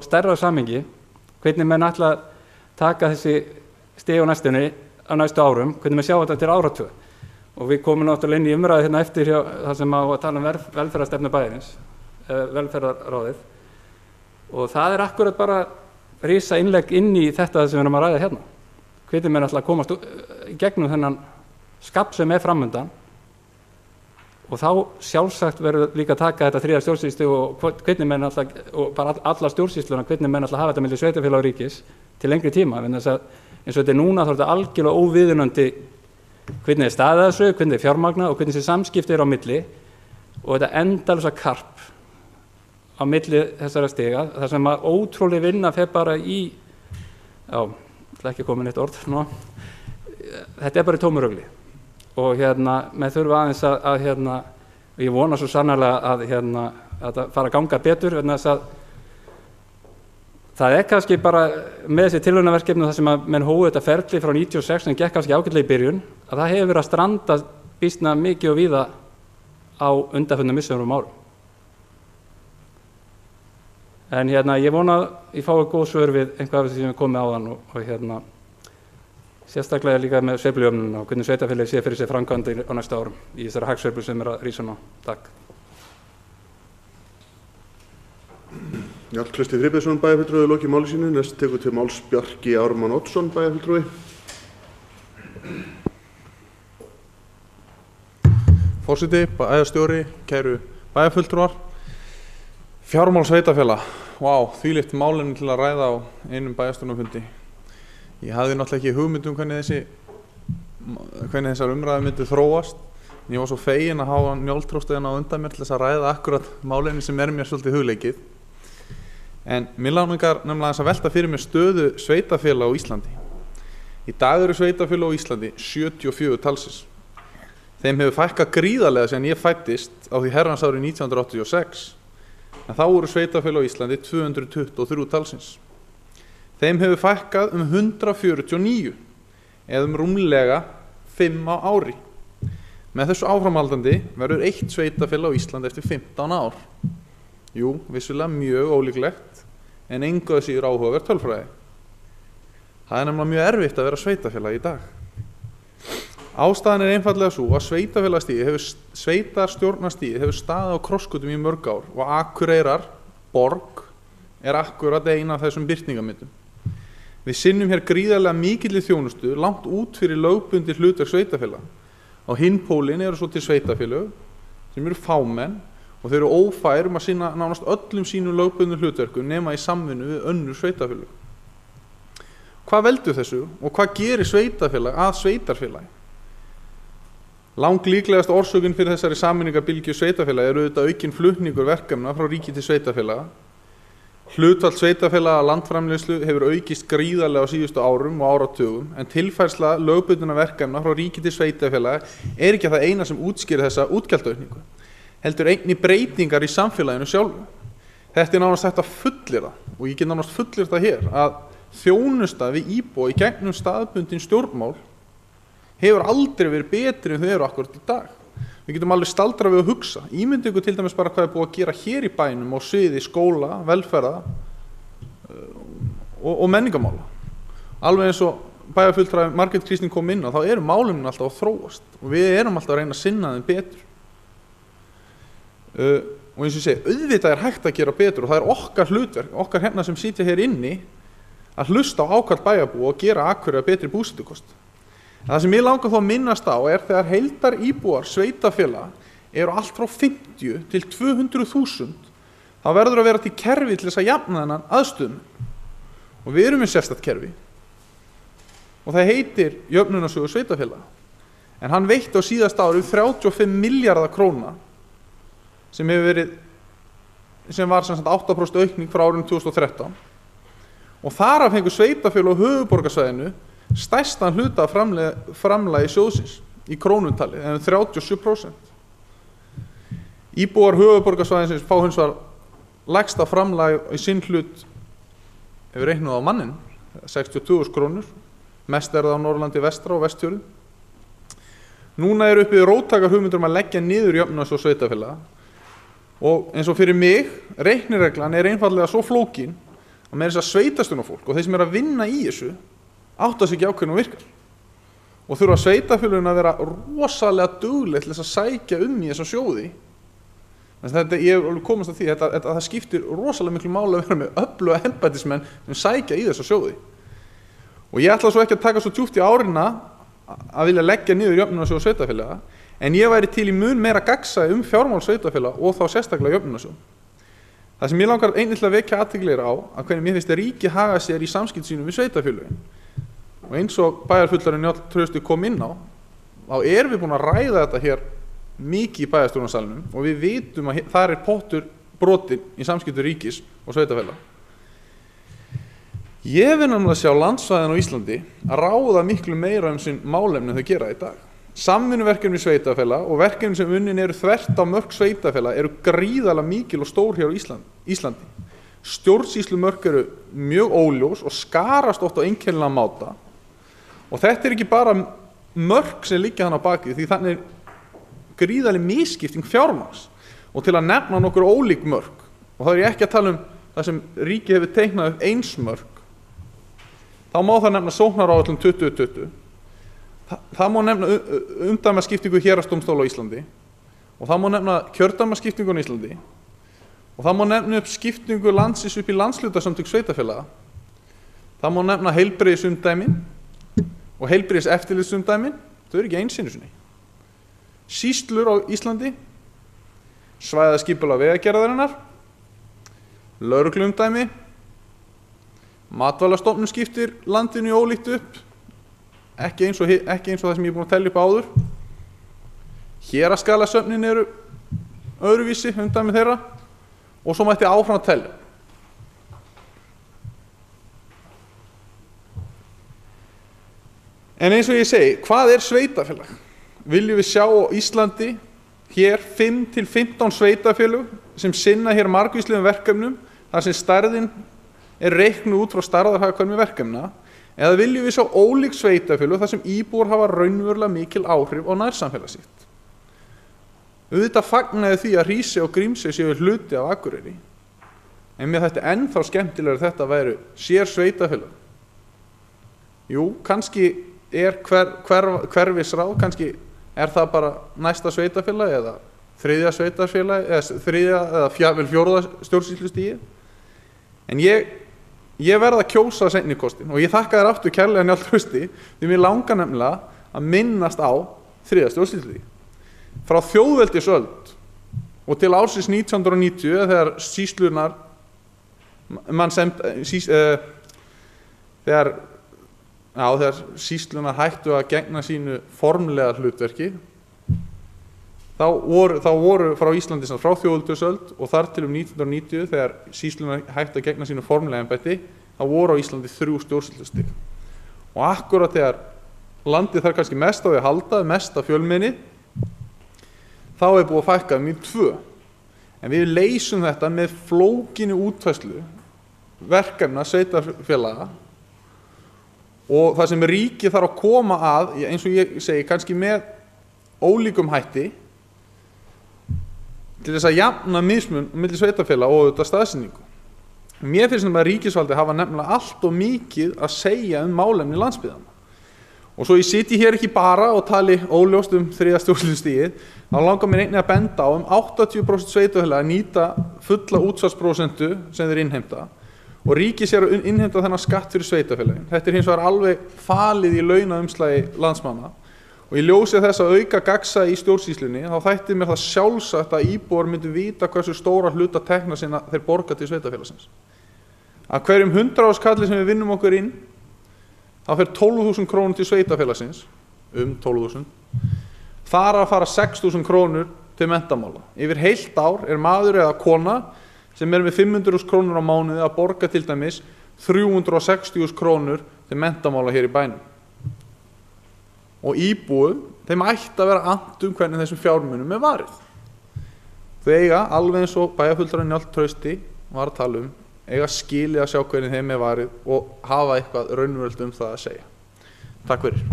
stærra samhengi, hvernig menn ætla að taka þessi stig á næstu árum, hvernig við sjá þetta til áratug. Og við komum náttúrulega inn í umræðu hérna eftir það sem á að tala um velferðarstefnu bæjarins, velferðarráðið. Og það er akkurat bara risa innlegg inn í þetta sem við erum að ræða hérna. Hvernig menn ætla að komast í gegnum þennan skap sem er framundan. Og þá sjálfsagt verður líka að taka þetta 3. stjórnsýslu og hvernig menn ætla, og bara alla stjórnsýsluna, hvernig menn ætla að hafa þetta milli sveitarfélaga og ríkis til lengri tíma. Eins og þetta er núna þá er þetta algjörlega óviðunandi hvernig er staðið þessu, hvernig er fjármagna og hvernig þessi samskipti er á milli og þetta endalausa karp á milli þessara stiga, þar sem að ótrúlega vinna fer bara í, það er ekki komin eitt orð, þetta er bara í tómurögli og með þurfa aðeins að ég vona svo sannarlega að það fara að ganga betur, vegna þess að það er kannski bara með þessi tilraunaverkefni þar sem að menn hófu þetta ferli frá 96 sem gekk kannski ágætlega í byrjun, að það hefur verið að stranda býsna mikið og víða á undanförnum misserum árum. En ég vona að ég fái góð svör við einhvað af því sem við komum áðan og sérstaklega líka með sveiflujöfnunina og hvernig sveitarfélagið sé fyrir sig framkvæmdir á næstu árum í þessari hagsveiflu sem er að rísa nú. Takk. Jarl Kristi Friðbertsson, bæjarfulltrúi, lokið máli sínu. Næst tekur til máls Bjarki Ármann Oddsson, bæjarfulltrúi. Forseti, bæjarstjóri, kæru bæjarfulltrúar. Fjármál sveitarfélaga. Þvílíkt málefni til að ræða á einum bæjarstjórnarfundi. Ég hafði náttúrulega ekki hugmynd um hvernig þessar umræður myndu þróast. Ég var svo fegin að hafa njóltróstaðina á undan mér til þess að ræða akkurat málefni sem mér svolítið hugleikið. En mér langar nefnilega að velta fyrir mér stöðu sveitarfélaga á Íslandi. Í dag eru sveitarfélag á Íslandi 74 talsins. Þeim hefur fækkað gríðarlega síðan ég fæddist á því herrans árið 1986. En þá voru sveitarfélag á Íslandi 223 talsins. Þeim hefur fækkað 149 eða rúmlega 5 á ári. Með þessu áframhaldandi verður eitt sveitarfélag á Íslandi eftir 15 ár. Jú, vissulega mjög ólíklegt, en engu að síður áhugaverð tölfræði. Það er nefnilega mjög erfitt að vera sveitarfélag í dag. Ástæðan er einfaldlega svo að sveitarstjórnarstigið hefur staðið á krossgötum í mörg ár og Akureyrar borg er akkurat ein af þessum birtingarmyndum. Við sinnum hér gríðarlega mikilli þjónustu langt út fyrir lögbundið hlutverk sveitarfélag. Á hinn pólinn eru svo til sveitarfélög sem eru fámenn og þeir eru ófær að sinna nánast öllum sínum lögbundnu hlutverkum nema í samvinnu við önnur sveitarfélög. Hvað veldur þessu og hvað gerir sveitarfélag að sveitarfélagi? Langlíklegasta orsökin fyrir þessari sameiningarbylgju sveitarfélagi eru auðvitað aukinn flutningur verkefna frá ríki til sveitarfélaga. Hlutfall sveitarfélaga landframleiðslu hefur aukist gríðarlega á síðustu árum og áratugum, en tilfærsla lögbundinna verkefna frá ríki til sveitarfélaga er ekki það eina sem útskýrir þessa útgjaldaaukningu, heldur einnig breytingar í samfélaginu sjálfu. Þetta er nánast hægt að fullyrða, og ég get nánast fullyrða hér, að þjónusta við íbúa í gegnum staðbundin stjórnmál hefur aldrei verið betri en þau eru akkurat í dag. Við getum alveg staldrað við að hugsa. Ímyndum ykkur til dæmis bara hvað er búið að gera hér í bænum á sviði skóla, velferða og menningarmála. Alveg eins og bæjarfulltrúi Margrét Kristín kom inn á, þá eru málefnin alltaf að þróast og við erum alltaf að reyna að sinna þeim betur. Og eins og ég segi, auðvitað er hægt að gera betur og það er okkar hlutverk, okkar hérna sem sitja hér inni, að hlusta á ákall bæjarbúa og gera Akureyri að betri búsetukost. Það sem ég langar þó að minnast á er þegar heildar íbúar sveitarfélaga eru allt frá 50 til 200.000, þá verður að vera til kerfi til þess að jafna þennan aðstöðum. Og við erum með sérstakt kerfi og það heitir Jöfnunarsjóður sveitarfélaga. En hann veitti á síðasta ári 35 milljarða króna sem var sem sagt 8% aukning frá árinu 2013. Og þar af fengu sveitarfélag á höfuðborgarsvæðinu stærstan hluta framlagi sjóðsins í krónutali, en 37%. Íbúar höfuðborgarsvæðisins fá hins vegar lægsta framlagi í sinn hlut hefur reiknað á mannin, 62.000 krónur, mest er það á Norðurlandi vestra og Vestfjörðum. Núna eru uppi róttækar hugmyndir að leggja niður Jöfnunarsjóð sveitarfélaga og eins og fyrir mig, reiknireglan er einfaldlega svo flókin að með þess að sveitarstjórnarfólk og þeir sem eru að vinna í þessu átta sig ekki á hvernig hún virkar. Og þurfa sveitarfélögin að vera rosalega dugleg til þess að sækja í þessa sjóði. Ég hef komast að því að það skiptir rosalega miklu máli að vera með öfluga embættismenn sem sækja í þessa sjóði. Og ég ætla svo ekki að taka svo djúpt í árina að vilja leggja niður Jöfnunarsjóð sveitarfélaga, en ég væri til í mun meira gagnsæi fjármál sveitarfélaga og þá sérstaklega Jöfnunarsjóð. Það sem ég langar einnig til að vekja athygli á að hvernig mér finnst ríkið haga sér í samskiptum sínum við sveitarfélögin. Og eins og bæjarfulltrúi Njáll Trausti kom inn á, þá erum við búin að ræða þetta hér mikið í bæjarstjórnarsalnum og við vitum að þar er pottur brotinn í samskiptum ríkis og sveitarfélaga. Ég vil nefnilega sjá landsvæðin á Íslandi að ráða miklu meira sín málefni en þau gera í dag. Samvinnuverkefni sveitarfélaga og verkefni sem unnin eru þvert á mörk sveitarfélaga eru gríðarlega mikil og stór hér á Íslandi. Stjórnsýslumörk eru mjög óljós og skarast oft á einkennilegan máta. Og þetta er ekki bara mörk sem liggja þarna baki, því þannig er gríðarleg misskipting fjármagns. Og til að nefna nokkur ólík mörk, og þá er ég ekki að tala það sem ríkið hefur teiknað upp eins mörk, þá má það nefna sóknaráætlun 2020. Það má nefna umdæmaskiptingu héraðsdómstóla á Íslandi og það má nefna kjördæmaskiptingu á Íslandi og það má nefna upp skiptingu landsins upp í landshlutasamtök sveitarfélaga. Það má nefna heilbrigðisumdæmin og heilbrigðiseftirlitsumdæmin, þau eru ekki einu sinni. Sýslur á Íslandi, svæðaskipulag vegagerðarinnar, lögregluumdæmi, matvælastofnun skiptir landinu ólíkt upp, ekki eins og það sem ég er búin að tellja upp áður. Héraðsskalasöfnin eru öðruvísi umdæmi þeirra og svo mætti áfram telja. En eins og ég segi, hvað er sveitafélag? Viljum við sjá á Íslandi hér 5 til 15 sveitafélög sem sinna hér margvíslegum verkefnum þar sem stærðin er reiknuð út frá stærðarhagkvæmni verkefna, eða viljum við sjá ólík sveitafélög þar sem íbúar hafa raunverulega mikil áhrif á nærsamfélag sitt? Auðvitað fagnaði því að Hrísey og Grímsey séu hluti af Akureyri, en mér þetta ennþá skemmtilegur þetta væru sér sveitafélag. Jú, kannski er hverfisráð, kannski er það bara næsta sveitafélag eða þriðja sveitafélag eða fjórða stjórnsýslustigi. En ég verð að kjósa seinni kostin og ég þakka þér aftur kærlega Njáll Trausti því mér langar nefnilega að minnast á þriðja stjórnsýslustigi. Frá þjóðveldisöld og til ársins 1990 þegar sýslunar þegar sýslunar hættu að gegna sínu formlega hlutverki, þá voru frá Íslandi frá þjóðveldisöld og þar til 1990 þegar sýslunar hættu að gegna sínu formlega embætti, þá voru á Íslandi 3 stjórnsýslustig. Og akkurat þegar landið þarf kannski mest á því að halda, mest af fjölmenni, þá er búið að fækka í 2. En við leysum þetta með flókinni útfærslu verkefna sveitarfélaga og það sem ríkið þarf að koma að, eins og ég segi, kannski með ólíkum hætti til þess að jafna mismun milli sveitarfélaga og auðvitað staðsetningu. Mér finnst að ríkisvaldi hafa nefnilega allt og mikið að segja málefni landsbyggðanna. Og svo ég siti hér ekki bara og tali óljóst þriðja stjórnsýslustigið, þá langar mér einnig að benda á 80% sveitarfélaga nýta fulla útsvarsprósentu sem þeir innheimta og ríkið sér að innheimta þennan skatt fyrir sveitarfélagin. Þetta hins vegar alveg falið í launaumslagi landsmanna og í ljósi þess að auka gagnsæi í stjórnsýslunni þá þætti mér það sjálfsagt að íbúar myndu vita hversu stóra hluta tekna sinna þeir borga til sveitarfélagsins. Af hverjum 100.000 kalli sem við vinnum okkur inn þá fer 12.000 krónur til sveitarfélagsins, 12.000, þar að fara 6.000 krónur til menntamála. Yfir heilt ár er maður eða kona sem er með 500.000 krónur á mánuði að borga til dæmis 360.000 krónur til menntamála hér í bænum. Og íbúum, þeim ætti að vera annt hvernig þessum fjármunum er varið. Þau eiga, alveg eins og bæjarfulltrúinn Njáll Trausti var að tala eiga skilið að sjá hvernig þeim er varið og hafa eitthvað raunverulegt það að segja. Takk fyrir.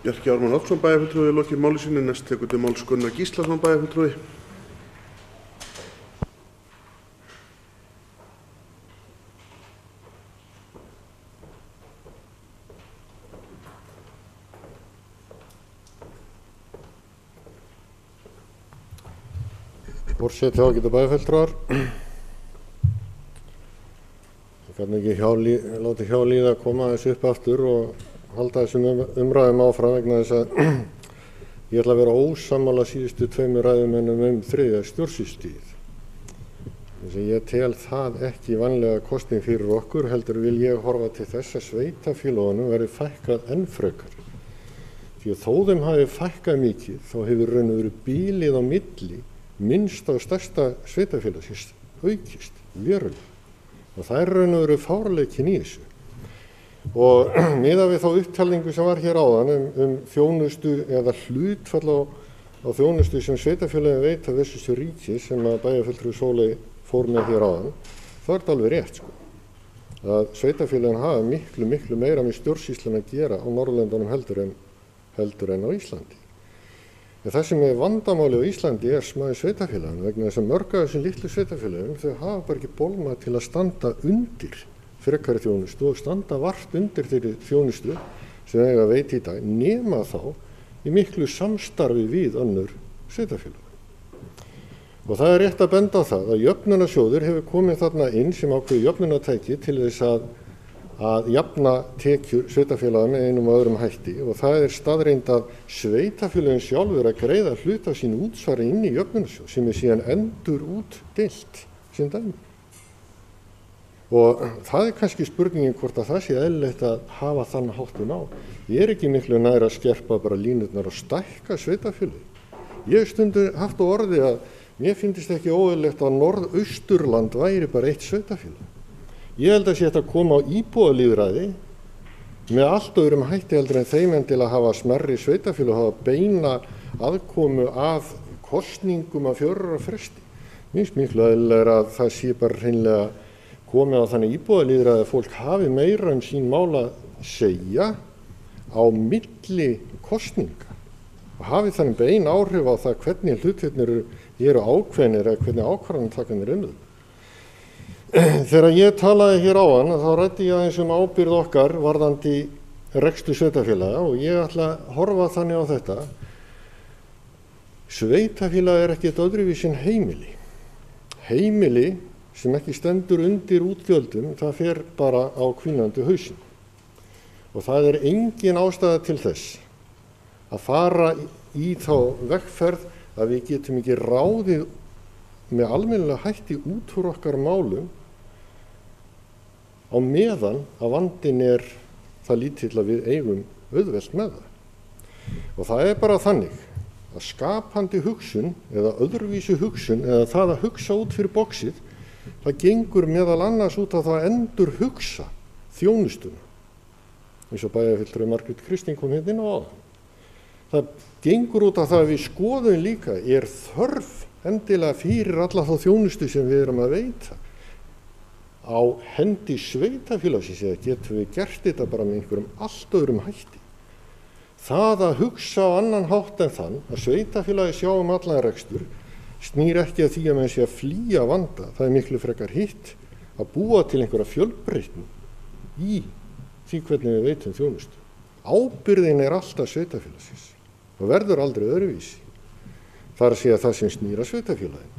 Bjarki Ármann Oddsson bæjarfulltrúi lokið máli sínu, næst tekur til máls Gunnar Gíslason bæjarfulltrúi. Forseti ágætu bæjarfulltrúar. Ég kann ekki láta hjá líða að koma þessu upp aftur og halda þessum umræðum áfram vegna þess að ég ætla að vera ósammála síðustu 2 ræðumönnum þriðja stjórnsýslustigið. Þess að ég tel það ekki vanlega kosting fyrir okkur, heldur vil ég horfa til þess að sveitarfélögunum verði fækkað enn frekar. Því að þó þeim hafi fækkað mikið, þá hefur raun og verið bilið á milli minnsta og stærsta sveitarfélagsins aukist verulega og það er raun og veru fárleikin í þessu. Og miðað við þá upptalningu sem var hér áðan þjónustu eða hlutfall á þjónustu sem sveitarfélagin veita versus ríki sem að bæjarfulltrúi Sóley fór með hér áðan, það er alveg rétt sko. Að sveitarfélagin hafa miklu meira með stjórnsýslun að gera á Norðurlöndunum heldur en á Íslandi. En það sem er vandamáli á Íslandi er smáði sveitarfélagin vegna þess að mörg af þessum litlu sveitarfélagum þau hafa bara ekki bolmað til að standa undir frekari þjónustu og standa vart undir þeirri þjónustu sem eiga að veita í dag nema þá í miklu samstarfi við önnur sveitarfélag. Og það er rétt að benda á það að jöfnunarsjóður hefur komið þarna inn sem ákveðið jöfnunartæki til þess að jafna tekjur sveitarfélaga með einum og öðrum hætti og það er staðreynd að sveitarfélagin sjálfur að greiða hluta sín útsvari inn í jöfnunarsjóð sem er síðan endur útdeilt sem dæmi. Og það kannski spurningin hvort að það sé eðlilegt að hafa þann háttun á. Ég ekki miklu nær að skerpa bara línurnar og stækka sveitarfélög. Ég stundu haft á orði að mér finnst ekki óeðlilegt að Norðausturland væri bara eitt sveitarfélag. Ég held að sé þetta koma á íbúalýðræði með allt öðrum hætti heldur en þeim en til að hafa smerri sveitarfélög og hafa beina aðkomu að kosningum að 4 ára fresti. Mér finnst miklu eðlilegra að það sé bara hreinlega komið á þannig íbúalýðræði að fólk hafi meira sín mál að segja á milli kosninga og hafi þannig bein áhrif á það hvernig hlutfirnir eru ákveðnir eða hvernig ákvarðantakanir þau. Þegar ég talaði hér áðan þá ræddi ég aðeins ábyrgð okkar varðandi rekstur sveitarfélaga og ég ætla að horfa þannig á þetta. Sveitarfélag ekki öðruvísi en heimili. Heimili sem ekki stendur undir útgjöldum, það fer bara á hvínandi hausinn. Og það engin ástæða til þess að fara í þá vegferð að við getum ekki ráðið með almennilega hætti út úr okkar málum á meðan að vandinn það lítill að við eigum auðvelt með það. Og það bara þannig að skapandi hugsun eða öðruvísi hugsun eða það að hugsa út fyrir boxið, það gengur meðal annars út af það að endur hugsa þjónustuna. Eins og bæjarfulltrúi Margrét Kristín kom hérna inn á áðan. Það gengur út af það að við skoðum líka þörf endilega fyrir alla þá þjónustu sem við erum að veita á hendi sveitarfélagsins eða getum við gert þetta bara með einhverjum allt öðrum hætti. Það að hugsa á annan hátt en þann að sveitarfélagi sjá allan rekstur snýr ekki að því að menn sé að flýja vanda. Það miklu frekar hitt að búa til einhverja fjölbreytni í því hvernig við veitum þjónustu. Ábyrgðin alltaf sveitarfélagsins og verður aldrei öðruvísi. Það að segja það sem snýr að sveitarfélaginu.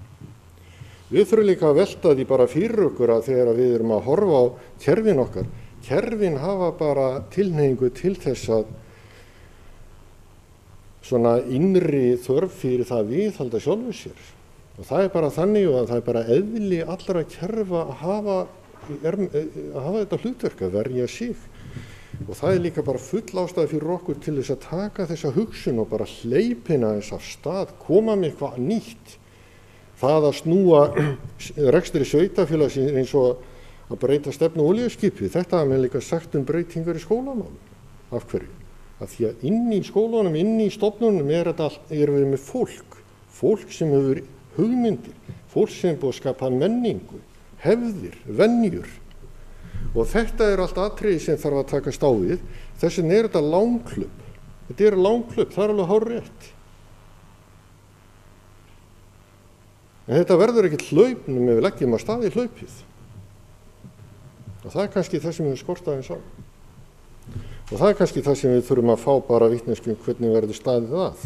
Við þurfum líka að velta því bara fyrir okkur að þegar við erum að horfa á kerfin okkar, kerfin hafa bara tilhneigingu til þess að svona innri þörf fyrir það viðhalda sjálfu sér. Og það bara þannig og það bara eðli allra kerfa að hafa þetta hlutverk að verja sig. Og það líka bara full ástæða fyrir okkur til þess að taka þessa hugsun og bara hleypina þess af stað, koma með eitthvað nýtt. Það að snúa rekstri sveitarfélagsins eins og að breyta stefnu olíuskipi, þetta hafa mér líka sagt breytingar í skólamálum. Af hverju? Af því að inn í skólunum, inn í stofnunum erum við með fólk sem hefur hugmyndir, fólk sem búið að skapa menningu, hefðir, venjur. Og þetta allt atriði sem þarf að takast á við, þess vegna þetta langklöpp. Þetta langklöpp, það alveg hárrétt. En þetta verður ekki hlaup nema við leggjum að stað í hlaupið. Og það kannski það sem við skortaðum sá. Og það kannski það sem við þurfum að fá bara vitneskju hvernig verður staðið að.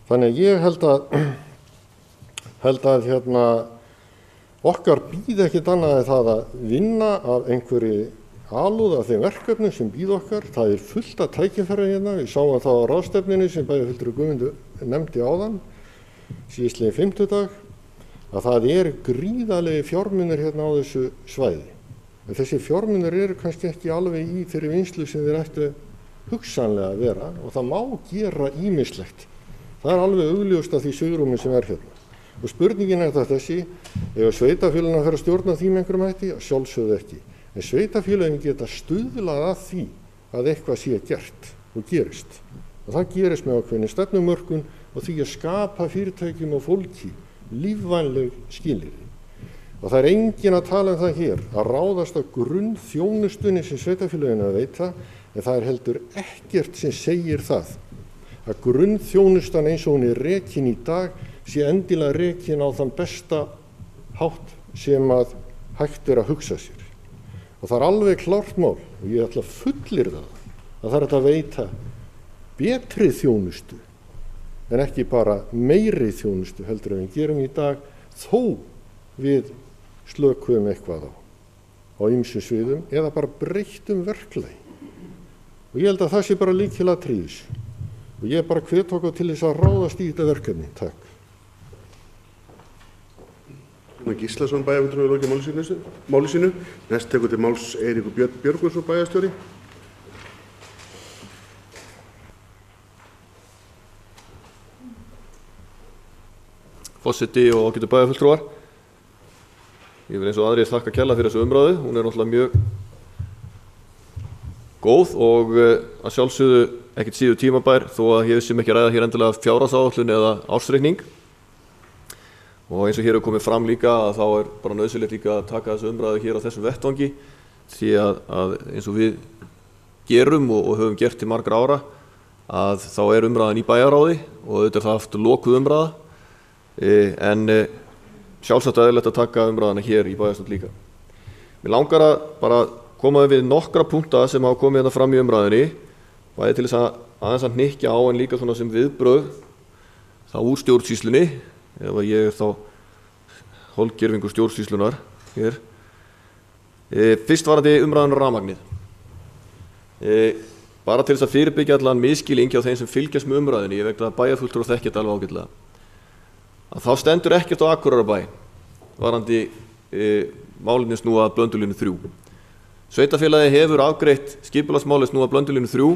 Þannig að ég held að okkar býð ekkert annað en það að vinna af einhverju alúð af þeim verkefnum sem býð okkar. Það fullt af tækifæri hérna. Við sáum það á ráðstefnunni sem bæjarfulltrúi Guðmundur nefndi áðan, síðastliðinn fimmtudag, að það gríðarlegi fjármunir hérna á þessu svæði. En þessi fjármunir kannski ekki alveg í þeirri vinnslu sem þeir ættu hugsanlega að vera og það má gera ýmislegt. Það alveg augljóst af því svigrúmi sem hérna. Og spurningin þessi, ef sveitarfélögin að fara að stjórna því með einhverjum hætti, að sjálfsögðu ekki. En sveitarfélögin geta stuðlað að því að eitthvað sé gert og gerist. Og það gerist með ákveðinni stefnumörkun og því að skapa fyrirtækjum og fólki lífvænleg skilyrði. Og það enginn að tala það hér að ráðast á grunnþjónustunni sem sveitarfélögin að veita, en það heldur ekkert sem segir það að grunnþjónustan eins og hún rekin í dag sé endilega rekin á þann besta hátt sem að hægt að hugsa sér. Og það alveg klárt mál og ég ætla að fullyrða það að það að veita betri þjónustu en ekki bara meiri þjónustu heldur en við gerum í dag þó við slökuðum eitthvað á ýmsum sviðum eða bara breyttum verklagi. Og ég held að það sé bara lykilatriði og ég bara hvet okkur til þess að ráðast í þetta verkefni. Takk. Guðmundur Gíslason bæjarfulltrúi lokið máli sínu. Næst tekur til máls Eiríkur Björn Björgvinsson bæjarstjóri. Forseti og ágætu bæjarfulltrúar. Ég vil eins og aðrir þakka kærlega fyrir þessu umræðu. Hún náttúrulega mjög góð og að sjálfsögðu ekkert síður tímabær þó að ég sem ekki ræða hér endilega fjárhagsáætlun eða ársreikning. Og eins og hér komið fram líka að þá bara nauðsynlegt líka að taka þessu umræðu hér á þessum vettvangi því að eins og við gerum og höfum gert til margra ára að þá umræðan í bæjaráði og auðvitað það aftur lokuð umræða en sjálfsagt eðlilegt að taka umræðana hér í bæjarstjórn líka. Mér langar að bara koma við nokkra punkta sem hafa komið hérna fram í umræðinni bæði til þess að aðeins að hnykkja á en líka svona sem viðbrögð þá úr stjórnsýslunni ef ég þá hálfgervingur stjórnsýslunar hér. Fyrst varðandi umræðan rafmagnið. Bara til þess að fyrirbyggja allan misskilning hjá þeim sem fylgjast með umræðinni, ég veit að bæjarfulltrúar þekkja þetta alveg ágætlega. Að þá stendur ekkert á Akureyrarbæ varðandi málinu snúa að Blöndulínu 3. Sveitarfélagið hefur afgreitt skipulagsmálið snúa að Blöndulínu 3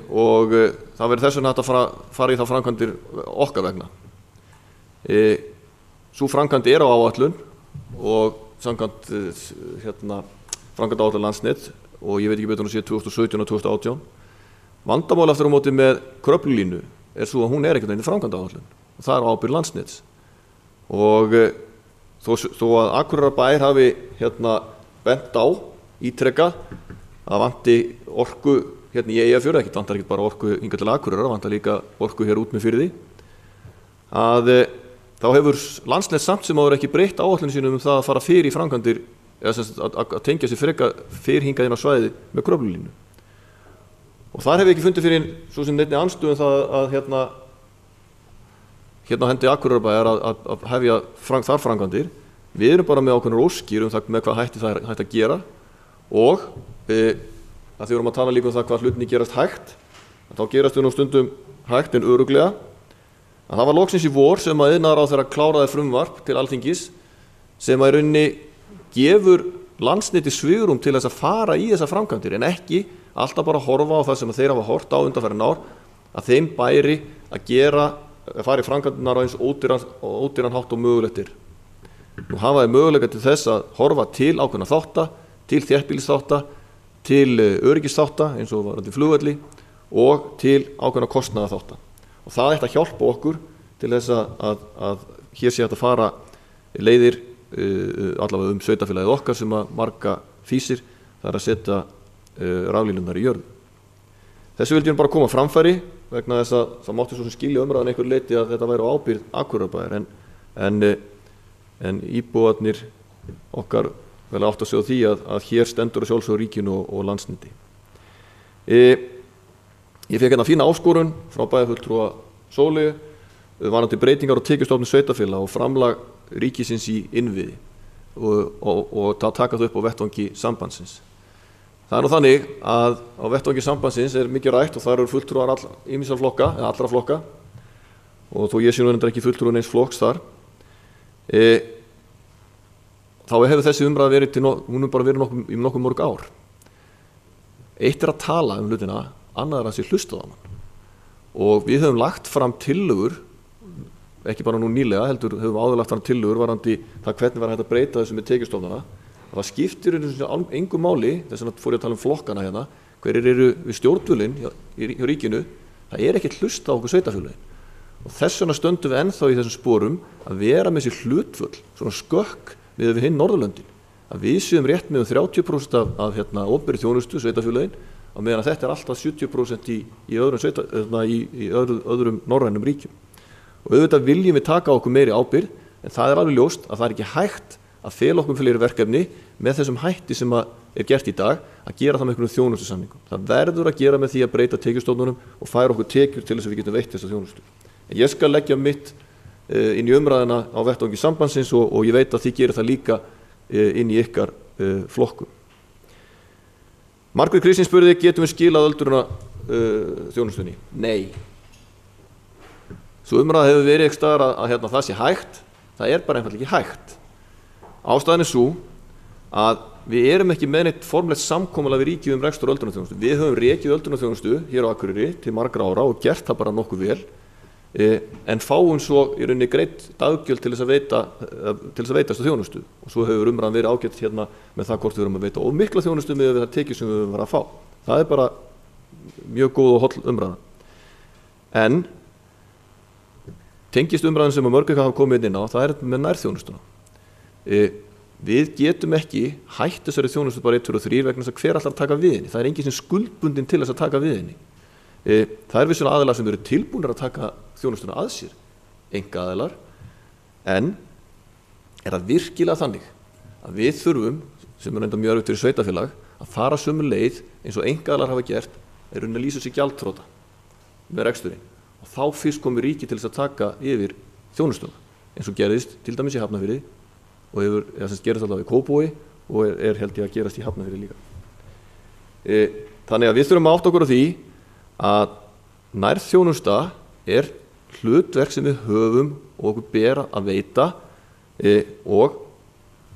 og það verður þess vegna hægt að fara í þá framkvæmdir okkar vegna. Sú framkvæmd á áætlun og samkvæmt framkvæmdaáætlun Landsnet og ég veit ekki betur hún sé 2017 og 2018. Vandamál aftur á móti með Kröflulínu svo að hún ekkert einu framkvæmdaáætlun og það ábyrgð Landsnets og þó að Akureyrarbær hafi bent á ítrekað að vanti orku í Eyjafjörð, vantar ekkert bara orku hingað til Akureyrar, vantar líka orku hér út með firði að þá hefur Landsnet samt sem áður ekki breytt áætlunum sínum það að fara fyrir í framkvæmdir eða að tengja sig fyrir hingað inn á svæði með Kröflulínu. Og þar hef ég ekki fundið fyrir svo sem neinni andstöðu það að hérna á hendi Akureyrarbæjar að hefja þar framkvæmdir. Við erum bara með ákveðnar óskir það með hvað hætti það hægt að gera og að því vorum að tala líka það hvað hlutinni gerast hægt þá gerast þau nú stundum hægt en örugglega. Að það var loksins í vor sem að iðnaðarráðherra kláraði frumvarp til Alþingis sem að í rauninni gefur Landsneti svigrúm til þess að fara í þessar framkvæmdir en ekki alltaf bara horfa á það sem þeir hafa hort á undanfarin ár að þeim bæri að fara í framkvæmdirnar á eins ódýran hátt og mögulegt Nú hafa þeir möguleika til þess að horfa til ákveðna þátta, til þéttbýlisþátta, til öryggisþátta eins og varðandi flugvelli og til ákveðna kostnaðarþátta. Og það ætti að hjálpa okkur til þess að hér sé hægt að fara leiðir allavega sveitarfélagið okkar sem að marga fýsir það að setja raflínurnar í jörðu. Þessu vildi ég bara koma framfæri vegna þess að það mátti svo sem skilja umræðan einhver leyti að þetta væri á ábyrgð Akureyrarbæjar en íbúarnir okkar vel átt að segja því að hér stendur að sjálfsögðu ríkinu og Landsneti. Ég fekk hérna fína áskorun frá bæjarfulltrúa Sóleyju varðandi breytingar á tekjustofnum sveitarfélaga og framlag ríkisins í innviði og taka þau upp á vettvangi sambandsins. Það nú þannig að á vettvangi sambandsins mikið rætt og þar eru fulltrúar ýmissa flokka eða allra flokka og þó ég sé nú reyndar ekki fulltrúar neins flokks þar þá hefur þessi umræða hún bara verið í nokkuð mörg ár. Eitt að tala hlutina, annað að sé hlustað á mann. Og við höfum lagt fram tillögur, ekki bara nú nýlega, heldur höfum áður lagt fram tillögur varðandi það hvernig var hægt að breyta þessu með tekjustofnana. Það skiptir engu máli, þess vegna fór ég að tala flokkana hérna, hverjir eru við stjórnvölinn hjá ríkinu, það ekki hlustað á okkur sveitarfélögin. Og þess vegna stöndum við ennþá í þessum sporum að vera með þessi hlutföll, svona skökk við hinn Norðurlöndin. Að við séum rétt með 30% af opinberri þjónustu sveitarfélögin á meðan að þetta alltaf 70% í öðrum norrænum ríkjum. Og auðvitað viljum við taka okkur meiri ábyrgð en það alveg ljóst að það ekki hægt að fela okkur fleiri verkefni með þessum hætti sem gert í dag að gera það með einhverjum þjónustusamningum. Það verður að gera með því að breyta tekjustofnunum og færa okkur tekjur til þess að við getum veitt þessa þjónustu. En ég skal leggja mitt inn í umræðina á vettvangi sambandsins og ég veit að þið gerir það líka inn í ykkar flokkum. Margrét Kristín spurði, getum við skilað öldruna þjónustunni? Nei. Svo umræða hefur verið ekki staðar að það sé hægt. það bara einfaldlega ekki hægt. Ástæðan svo að við erum ekki með neitt formlegt samkomulag við ríkið rekstur öldrunarþjónustu. Við höfum rekið öldrunarþjónustu hér á Akureyri til margra ára og gert það bara nokkuð vel, en fáum svo í rauninni greitt daggjöld til þess að veita þessa þjónustu, og svo hefur umræðan verið ágætt hérna með það hvort við erum að veita og mikla þjónustu með það tekið sem við höfum verið að fá. Það bara mjög góð og holl umræða. En tengist umræðan sem að mörg hafa komið inn á, það með nærþjónustuna. Við getum ekki hætt þessari þjónustu bara 1, 2 og 3 vegna þess að hver ætlar að taka við henni. Það enginn sem skuldbundinn til þess að taka við henni. Það vissulega aðilar sem eru tilbúnir að taka þjónustuna að sér, einkaaðilar, en það virkilega þannig að við þurfum, sem reyndar mjög erfitt fyrir sveitafélag, að fara sömu leið eins og einkaaðilar hafa gert, rauninni að lýsa sig gjaldþrota með reksturinn, og þá fyrst komur ríkið til þess að taka yfir þjónustuna, eins og gerðist til dæmis í Hafnarfirði og sem gerist alltaf í Kópavogi og held ég að gerast í Hafnarfirði líka. Þannig að við þurfum að átta okkur á því að nærþjónusta hlutverk sem við höfum og okkur ber að veita, og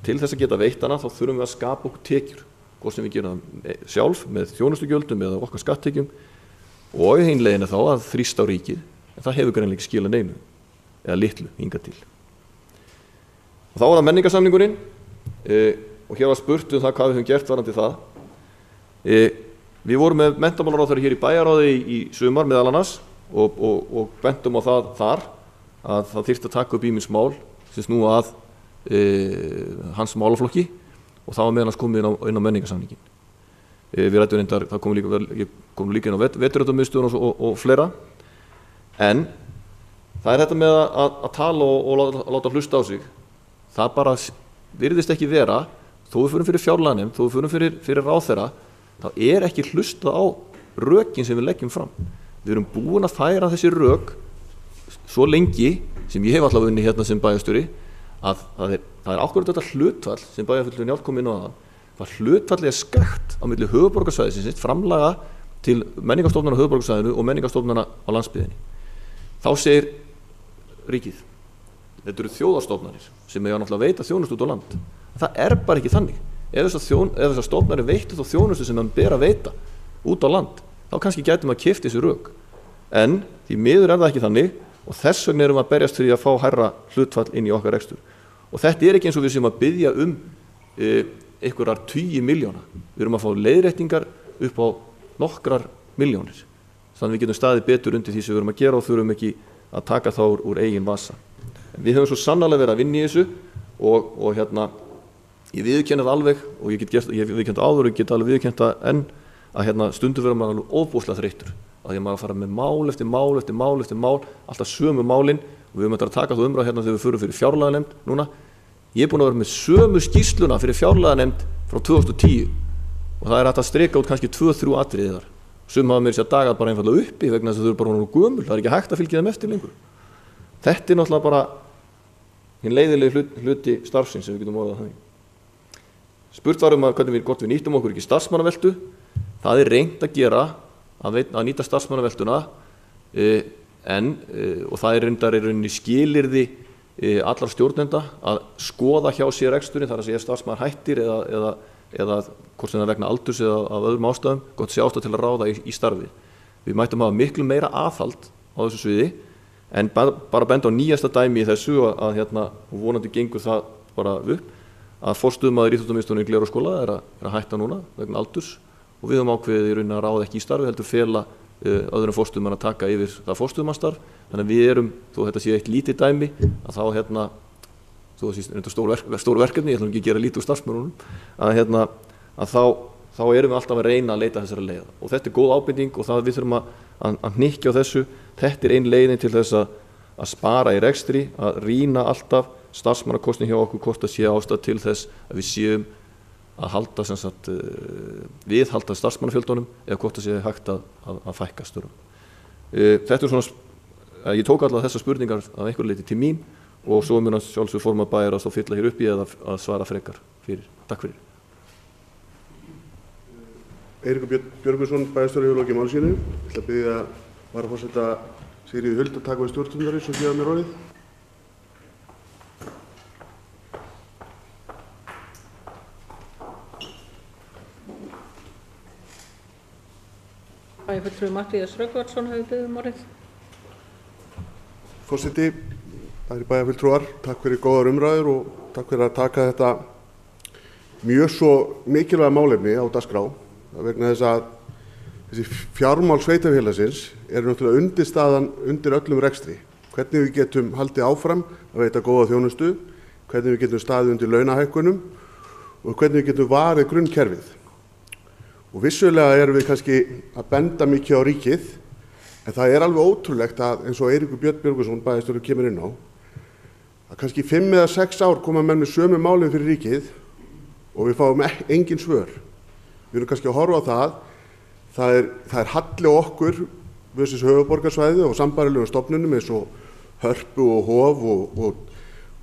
til þess að geta veitt hana þá þurfum við að skapa okkur tekjur, hvort sem við gerum það sjálf með þjónustugjöldum eða okkar skatttekjum, og í hinleginu þá að þrýsta á ríkið, en það hefur greinilega ekki skilað neinu eða litlu hingað til. Og þá það menningarsamningurinn, og hér var spurt það hvað við höfum gert varðandi það. Við vorum með menntamálaráðherra hér í bæjarráði í sumar meðal annars og bentum á það þar að það þyrfti að taka upp ýmis mál sem snúa að hans málaflokki, og það var meðal annars komið inn á menningarsamningin. Við ræddum reyndar, það kom líka inn á veturréttamiðstöðuna og fleira, en það þetta með að tala og láta hlusta á sig. Það bara virðist ekki vera, þó við förum fyrir fjárlaganefnd, þó við förum fyrir ráðherra, þá ekki hlustað á rökin sem við leggjum fram. Við erum búin að færa þessi rök svo lengi, sem ég hef allavega unni hérna sem bæjarstjóri, að það akkúrat þetta hlutfall sem bæjarfulltrúi Njáll kom inn á það hlutfallið skakt á milli höfuðborgarsvæðisins, framlaga til menningarstofnana á höfuðborgarsvæðinu og menningarstofnana á landsbyggðinni. Þá segir ríkið, þetta eru þjóðarstofnanir sem eiga náttúrulega að veita þjónustu út á land. Það bara ekki þannig. Ef þessar stofnanir veittu þá þjónustu sem hann ber að veita út á land, þá kannski gætum að keypt þessi rök. En því miður það ekki þannig, og þess vegna erum við að berjast fyrir að fá hærra hlutfall inn í okkar rekstur. Og þetta ekki eins og við sem að biðja einhverjar 10 milljóna. Við erum að fá leiðréttingar upp á nokkrar milljónir. Þannig við getum staðið betur undir því sem við erum að gera og þurfum ekki að taka þá úr eigin vasa. Við höfum svo sannarlega verið að vinna í þessu og hérna, ég viðurkenni það alveg og ég viðurkenni það áður og ég get alveg viðurkenni það enn að hérna stundum verður maður alveg ofboðslega þreyttur að því að maður fara með mál eftir mál eftir mál eftir mál, alltaf sömu málin, og við höfum að taka þú umræð hérna þegar við förum fyrir fjárlaganefnd núna. Ég búin að vera með sömu skýrsluna fyrir fjárlaganefnd frá 2010 og það hægt að strika út kannski 2-3 atriði þar. Sum hafa mér sér dagað bara einfallega uppi vegna þess að þau eru bara honum gömul, það ekki hægt að fylgja þeim eftir lengur. Þetta náttúrulega bara hinn leiðilegi hluti starfsins sem við getum orðað þannig. Spurt var að hvernig við nýttum okkur ekki starfsmannaveltu. Það reynt að gera að nýta starfsmannaveltuna, og það reyndar í rauninni skilyrði allar stjórnenda að skoða hjá sér reksturinn, þar að segja starfsmaður hættir eða hvort sem það vegna aldurs eða af öðrum ástæðum, gott sé ástæð til að ráða í starfið. Við mættum hafa miklu meira aðhald á þessu sviði, en bara benda á nýjasta dæmi í þessu að hérna, og vonandi gengur það bara upp, að forstöðumaður íþróttamiðstöðvarinnar í Glerárskóla að hætta núna vegna aldurs, og við höfum ákveðið í rauninni að ráða ekki í starfi, heldur fela öðrum forstöðumann að taka yfir það forstöðumannsstarf. Þannig að við erum, þó þetta sé eitt lítið dæmi, að þá hérna, þó það sé stór verkefni, ég ætlum ekki að gera lítið úr starfsmönnunum, að þá erum við alltaf að reyna að leita þessara leiða. Og þetta góð ábending og það við þurfum að hnykkja á þessu. Þetta ein leiðin til þess að spara í rekstri, að rýna alltaf starfsmannakostnaði hjá okkur, hvort það sé ástæða til þess að við séum að halda viðhalda starfsmannafjöldunum eða hvort það sé hægt að fækka störfum. Þetta svona, ég tók allar þessar spurningar að einhverju leyti til mín og svo mun að sjálfsög forma bæjar að fylla hér upp í eða að svara frekar fyrir. Takk fyrir. Eiríkur Björgvinsson, bæjarstjóri, hefur lokið máli sínu. Ég ætla að biðja varaforseta Sigríði Huld að taka við stjórnarfundarins og gefa mér orðið. Bæjarfulltrúi Matthías Rögnvaldsson hefur beðið orðið. Forseti, bæri bæjarfulltrúar, takk fyrir góðar umræður og takk fyrir að taka þetta mjög svo mikilvæga málefni á dagskrá. Vegna þess að þessi fjármál sveitarfélagsins eru náttúrulega undirstaðan undir öllum rekstri. Hvernig við getum haldið áfram að veita góða þjónustu, hvernig við getum staðið undir launahækkunum og hvernig við getum varið grunnkerfið. Og vissulega erum við kannski að benda mikið á ríkið, en það er alveg ótrúlegt að eins og Eiríkur Björn Björgvinsson bæjarstjóri kemur inn á, að kannski 5 eða 6 ár koma menn með sömu málin fyrir ríkið og við fáum engin svör. Við erum kannski að horfa á það er halli á okkur versus höfuðborgarsvæði og sambærilegum stofnunum eins og Hörpu og Hof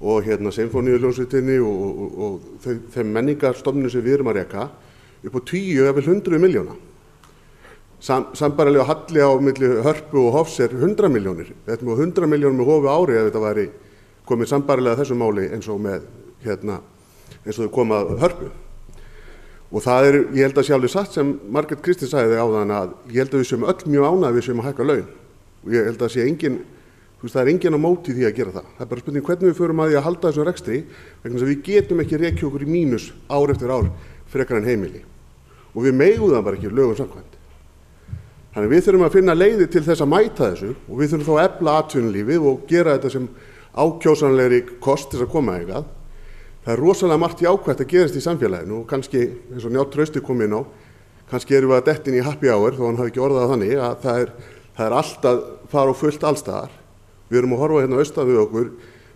og Sinfóníuhljómsveitinni og þeim menningarstofnunum sem við erum að reka upp á 10 eða 100 milljóna. Sambærilega halli á milli Hörpu og Hofs er 100 milljónir. Við ætlum á 100 milljónir með Hofi ári ef þetta væri komið sambærilega þessu máli eins og þau komað Hörpu. Og það er, ég held að sé alveg satt sem Margrét Kristín sagði áðan að ég held að við séum öll mjög ánægð við séum að hækka laun. Og ég held að sé engin, það er engin á móti því að gera það. Það er bara spurning hvernig við förum að því að halda þessum rekstri vegna þess að við getum ekki rekið okkur í mínus ár eftir ár frekar en heimili. Og við megum það bara ekki lögum samkvæmt. Þannig við þurfum að finna leiði til þess að mæta þessu og við þurfum þá að efla atvinnulífið og gera þetta sem ákjósanlegri kost þess að koma eitthvað. Það er rosalega margt jákvætt að gerast í samfélaginu og kannski, eins og Njáll Trausti kom inn á, kannski erum við að detta inn í happy hour þó hann hafi ekki orðað þannig að það er allt að fara á fullt allstaðar. Við erum að horfa hérna austan við okkur,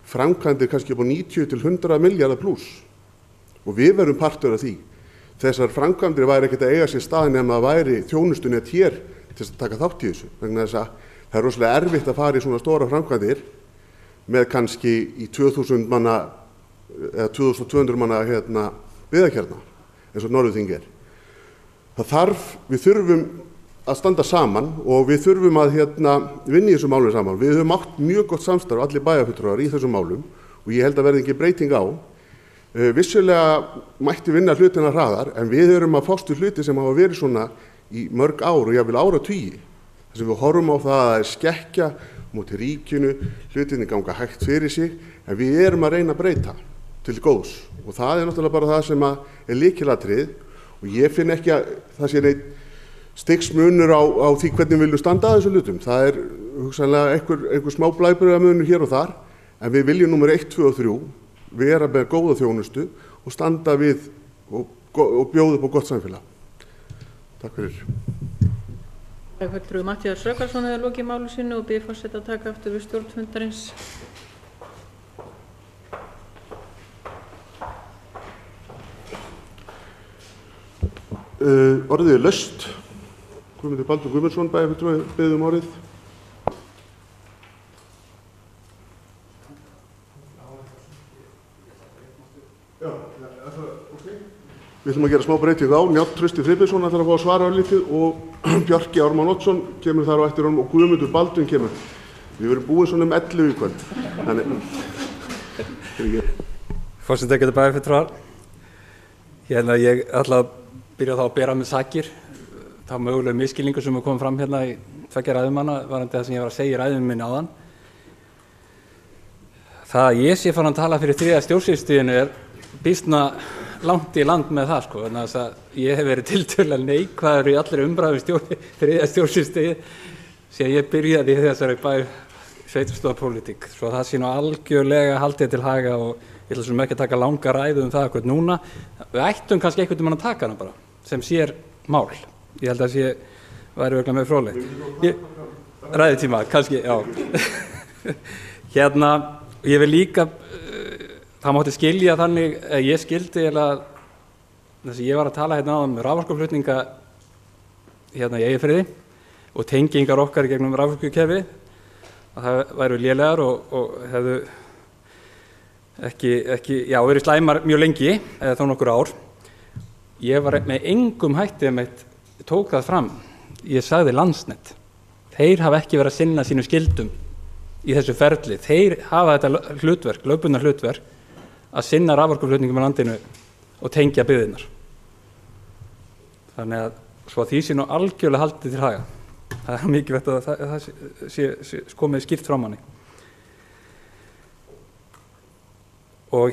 framkvæmdir kannski upp á 90 til 100 milljarðar pluss og við verum partur af því. Þessar framkvæmdir væri ekkert að eiga sér stað nema að væri þjónustunni hér til að taka þátt í þessu. Vegna þess að það er rosalega erfitt að fara í svona stóra framkvæmdir með kannski í 2000 manna eða 2200 manna byggðakjarna eins og Norðurþing er. Við þurfum að standa saman og við þurfum að vinna í þessum málum saman. Við höfum átt mjög gott samstarf allir bæjarfulltrúar í þessum málum og ég held að verði ekki breyting á. Vissulega mætti vinna hlutina hraðar en við erum að fást við hluti sem hafa verið svona í mörg ár og jafnvel áratugi. Þess að við horfum á það að það er skekkja móti ríkinu, hlutinni ganga hægt fyrir sig en við erum að reyna að breyta til góðs og það er náttúrulega bara það sem er lykilatriði og ég finn ekki að það sé neitt stigsmunur á því hvernig við viljum standa að þessu hlutum. Það er hugsanlega einhver smá blæbrigðamunur hér og þar en við viljum númer 1, 2 og 3 vera með góða þjónustu og standa við og bjóða upp á gott samfélag. Takk fyrir. Bæjarfulltrúi Matthías Rögnvaldsson hefur lokið máli sínu og biður forseta að taka aftur við stjórn fundarins. Orðið er laust. Guðmundur Baldur Guðmundsson, bæjarfulltrúi, biður orðið. Við ætlum að gera smá breyting á. Njáll Trausti Friðbjörnsson ætlar að fá að svara örlítið og Bjarki Ármann Oddsson kemur þar á eftir honum og Guðmundur Baldvin kemur. Við verum búin svona 11 í kvöld. Forseti getur bæjarfulltrúar. Ég ætla að byrja þá að bera með sakir. Þá mögulega misskilningu sem kom fram hérna í tveggja ræðumanna varðandi það sem ég var að segja í ræðum minni áðan. Það að ég sé farin að tala fyrir þriðja stjórnsýslustiginu er býsna langt í land með það sko, þannig að ég hef verið tiltölulega neikvæður í allri umræðum þriðja stjórnsýslustigi síðan ég byrjaði í þessari sveitarstjórnarpólitík, svo það sé nú algjörlega haldið til haga og ég ætla svo ekki að taka langa ræðu það eitthvað núna. Við ættum kannski einhvern veginn að taka hana bara, sem sér mál. Ég held að væri vegna með fróðlegt. Ræðutíma, kannski, já. Ég vil líka það mátti skilja þannig að ég skildi þess að ég var að tala hérna áðan með raforkuflutninga hérna í Eyjafirði og tengingar okkar gegnum raforkukerfi að það væru lélegar og hefðu ekki verið slæmar mjög lengi eða þá nokkur ár. Ég var með engum hætti tók það fram. Ég sagði Landsnet. Þeir hafa ekki verið að sinna sínum skildum í þessu ferli. Þeir hafa þetta hlutverk, lögbundna hlutverk að sinna raforkuflutningum á landinu og tengja byggðirnar. Þannig að svo því sé nú algjörlega haldið til haga. það er mikilvægt að það sé komið skýrt fram manni. Og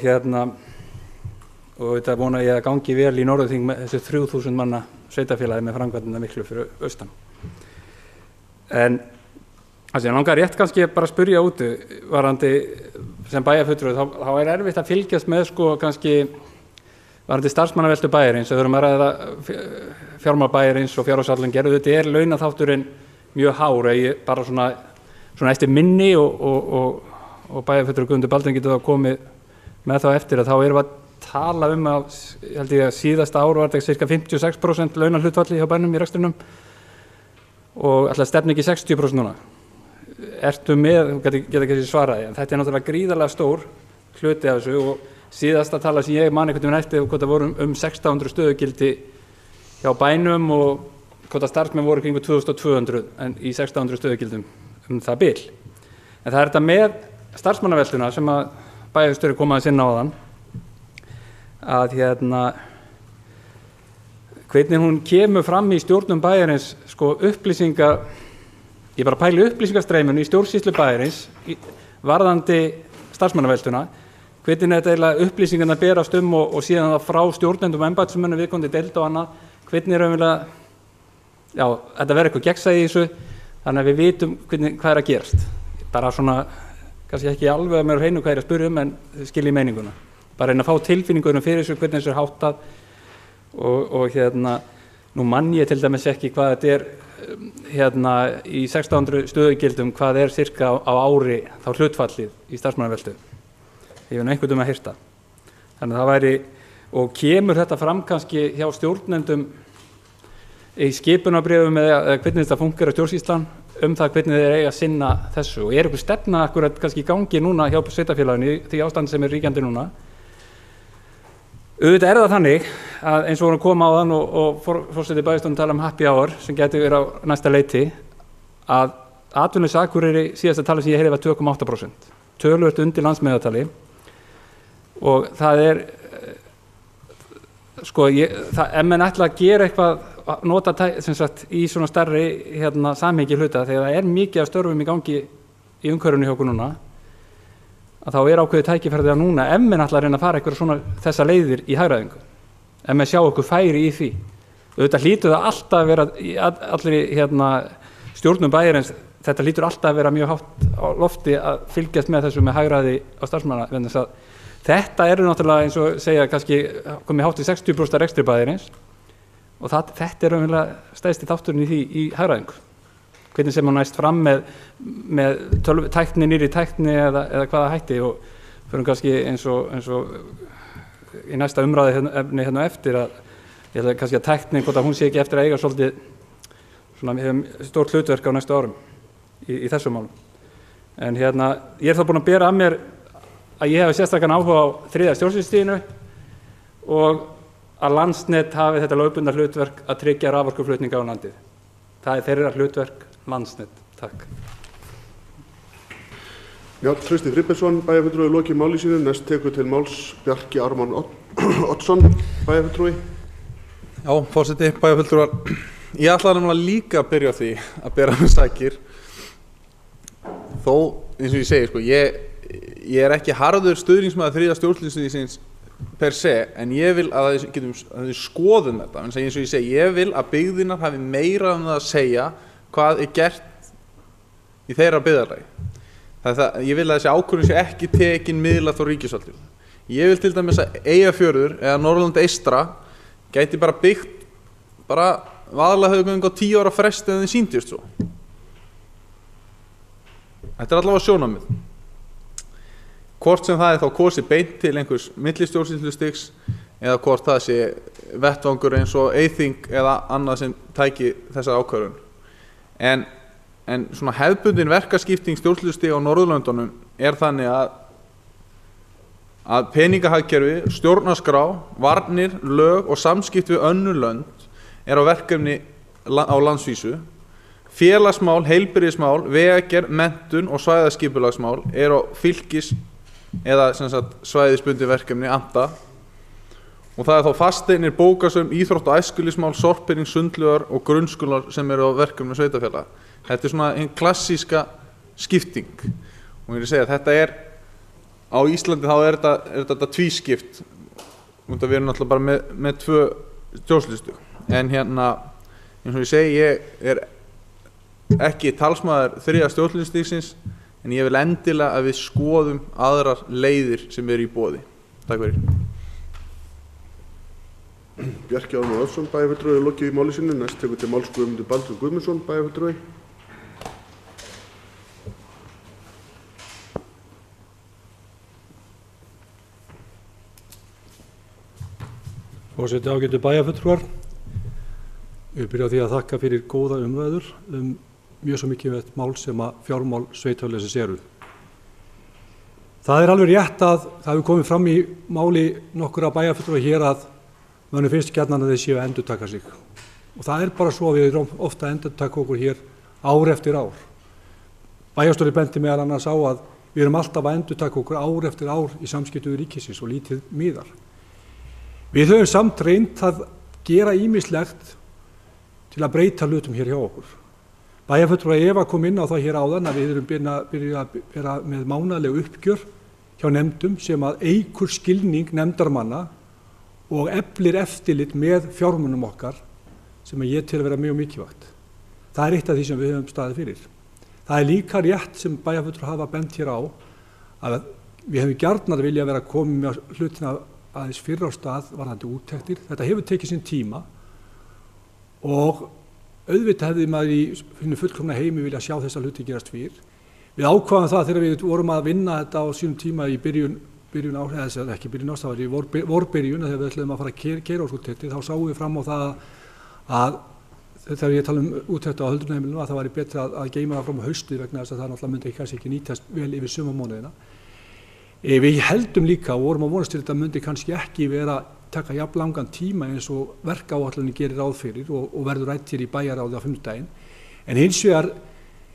og þetta vona ég að gangi vel í Norðurþing með þessu 3000 manna sveitarfélagi með framkvæmdina miklu fyrir austan. En ég langar rétt kannski bara að spyrja úti varandi sem bæjarfulltrúi, þá er erfitt að fylgjast með kannski varandi starfsmannaveltu bæjarins, þau erum að ræða fjármálabæjarins og fjárhagshallinn gerðu, þetta launaþátturinn mjög hár, bara svona eftir minni og bæjarfulltrúi Guðmundur Baldvin getur þá komið með þá eftir að þá erum við að tala að ég held ég að síðasta ár var þetta cirka 56% launahlutfalli hjá bænum í rekstrinum og alltaf stefni ekki 60% núna. Ertu með, þú getur ekki svaraði, en þetta er náttúrulega gríðarlega stór hluti af þessu og síðasta tala sem ég man einhvern veginn eftir hvort það voru 1600 stöðugildi hjá bænum og hvort að starfsmenn voru kring 2200 en í 1600 stöðugildum það bil. En það er þetta með starfsmannaveltuna sem að bæjarstjóri kom aðeins inn á þann að hvernig hún kemur fram í stjórnum bæjarins upplýsingar, ég bara pæli upplýsingarstreyminu í stjórnsýslu bæjarins varðandi starfsmannaveltuna, hvernig þetta eiginlega upplýsingarna berast og síðan það frá stjórnendum og embættismönnum viðkomandi deild og annað, hvernig raunverulega, þetta verður eitthvað gegnsæi í þessu, þannig að við vitum hvað er að gerast. Bara svona, kannski ekki alveg að mér á hreinu hvað er að spyrja en skilji meininguna. Bara reyna að fá tilfinningunum fyrir þessu, hvernig þessu er háttað og nú mann ég til dæmis ekki hvað þetta er í 1600 stöðugildum, hvað er cirka á ári þá hlutfallið í starfsmannaveltu. Ég hef einhvern að heyrt það. Þannig að það væri, og kemur þetta fram kannski hjá stjórnendum í skipunarbréfum eða hvernig þetta funkar á stjórnsýslan það hvernig þeir eiga að sinna þessu og er einhver stefna akkurat kannski í gangi núna hjá sveitarfélaginu því ástandi sem er ríkjandi núna. Auðvitað er það þannig að eins og vorum að koma á þann og forseti bæjarstjórinn tala happy hour sem geti verið á næsta leiti að atvinnuleysi á Akureyri síðasta tala sem ég heyrði var 2,8%, töluvert undir landsmeðaltali og það er ef menn ætla að gera eitthvað nota sem sagt í svona stærri samhengi hluta þegar það er mikið af störfum í gangi í umhverfinu hjá okkur núna að þá er ákveðið tækifærið að núna ef menn ætla að reyna að fara eitthvað svona þessa leiðir í hagræðingu, ef menn sjá okkur færi í því. Auðvitað hlýtur það alltaf að vera í allri stjórnum bæjarins, þetta hlýtur alltaf að vera mjög hátt á lofti að fylgjast með þessu með hagræði á starfsmanna, vegna þess að þetta eru náttúrulega eins og segja kannski komið hátt í 60% rekstri bæjarins og þetta er raunverulega stærsti þátturinn í því í hagræðingu. Hvernig sem hún næst fram með tækni nýri tækni eða hvaða hætti og fyrir kannski eins og í næsta umræði efni eftir að ég held að kannski að tækni hvort að hún sé ekki eftir að eiga svolítið svona stórt hlutverk á næstu árum í þessum málum. En ég er þá búinn að bera að mér að ég hef sérstakann áhuga á 3. stjórnsýslustiginu og að Landsnet hafi þetta lögbundna hlutverk að tryggja raforkuflutninga á landið. Það er þeirra hlutverk Landsnet. Takk. Já, Trausti Friðbertsson, bæjarfulltrúi, lokið máli sínu. Næst tekur til máls Bjarki Ármann Oddsson, bæjarfulltrúi. Já, forseti, bæjarfulltrúar. Ég ætlaði nefnilega líka að byrja á því að bera með sakir. Þó, eins og ég segi, ég er ekki harður stuðningsmaður 3. stjórnsýslustigsins per se, en ég vil að við skoðum þetta. Eins og ég segi, ég vil að byggðirnar hafi meira það að segja hvað er gert í þeirra byggðarlagi. Ég vil að þessi ákvörðun sé ekki tekin miðlægt á ríkisvaldinu. Ég vil til dæmis að Eyjafjörður eða Norðurland eystra gæti bara byggt Vaðlaheiðargöng á 10 ára fresti en þið sýndist svo. Þetta er allavega sjónarmið. Hvort sem það er þá kosið beint til einhvers millistjórnsýslustigs eða hvort það sé vettvangur eins og Eyþing eða annað sem tæki þessa ákvörðun. En svona hefðbundin verkaskipting stjórnsýslustig á Norðurlöndunum er þannig að peningahagkerfi, stjórnarskrá, varnir, lög og samskipt við önnur lönd er á verkefni á landsvísu. Félagsmál, heilbrigðismál, vegagerð, menntun og svæðaskipulagsmál er á fylkis eða sem sagt svæðisbundin verkefni AMTA og það þá fasteignir, bókasöfn, íþrótt- og æskulýðsmál, sorpeyðing, sundlaugar og grunnskólar sem eru á verkefnum sveitarfélaga. Þetta svona ein klassíska skipting og ég vil segja að þetta á Íslandi þá er þetta tvískipt og við erum náttúrulega bara með 2 stjórnsýslustig en eins og ég segi, ég ekki talsmaður 3. stjórnsýslustigsins en ég vil endilega að við skoðum aðrar leiðir sem eru í boði. Takk fyrir. Bjarki Ármann Oddsson, bæjarfulltrúi, lokið í máli sínu. Næst tekur til máls Guðmundur Baldur Guðmundsson, bæjarfulltrúi. Forseti, ágætu bæjarfulltrúar. Ég byrja á því að þakka fyrir góða umræður mjög svo mikið mál sem að fjármál sveitarfélagsins eru. Það er alveg rétt að það hefur komið fram í máli nokkura bæjarfulltrúa hér að mönnum finnst gjarnan að þeir séu að endurtaka sig. Og það er bara svo að við erum ofta að endurtaka okkur hér ár eftir ár. Bæjarstjóri benti meðal annars á að við erum alltaf að endurtaka okkur ár eftir ár í samskiptum við ríkisins og lítið miðar. Við höfum samt reynt að gera ýmislegt til að breyta hlutum hér hjá okkur. Bæjarfulltrúi Eva kom inn á það hér áðan að við erum byrjað að vera með mánaðleg uppgjör hjá nefndum sem að eykur skilning nefndarmanna og eflir eftirlit með fjármunum okkar sem að ég tel að vera mjög mikilvægt. Það er eitt af því sem við höfum staðið fyrir. Það er líka rétt sem bæjarfulltrúar hafa bent hér á að við hefum gjarnan vilja vera komið með hlutina aðeins fyrr á stað varðandi úttektir. Þetta hefur tekið sinn tíma og auðvitað hefði maður í hinu fullkomna heimi vilja sjá þessa hluti gerast fyrr. Við ákvaðum það þegar við vorum að vinna þetta á sínum tíma í byrjun árs, eða ekki byrjun árs, það var í vorbyrjun þegar við ætlum að fara að keyra úttektir, þá sáum við fram á það að þegar ég tala úttekta á öldrunarheimilinu að það væri betra að geyma það fram á haustið vegna þess að það náttúrulega myndi kannski ekki nýtast vel yfir sumarmánuðina. Við heldum líka og vorum að vonast til þetta myndi kannski ekki taka jafn langan tíma eins og verkáætlunin gerir ráð fyrir og verður rædd hér í bæjarráði á fimmtudaginn. En hins vegar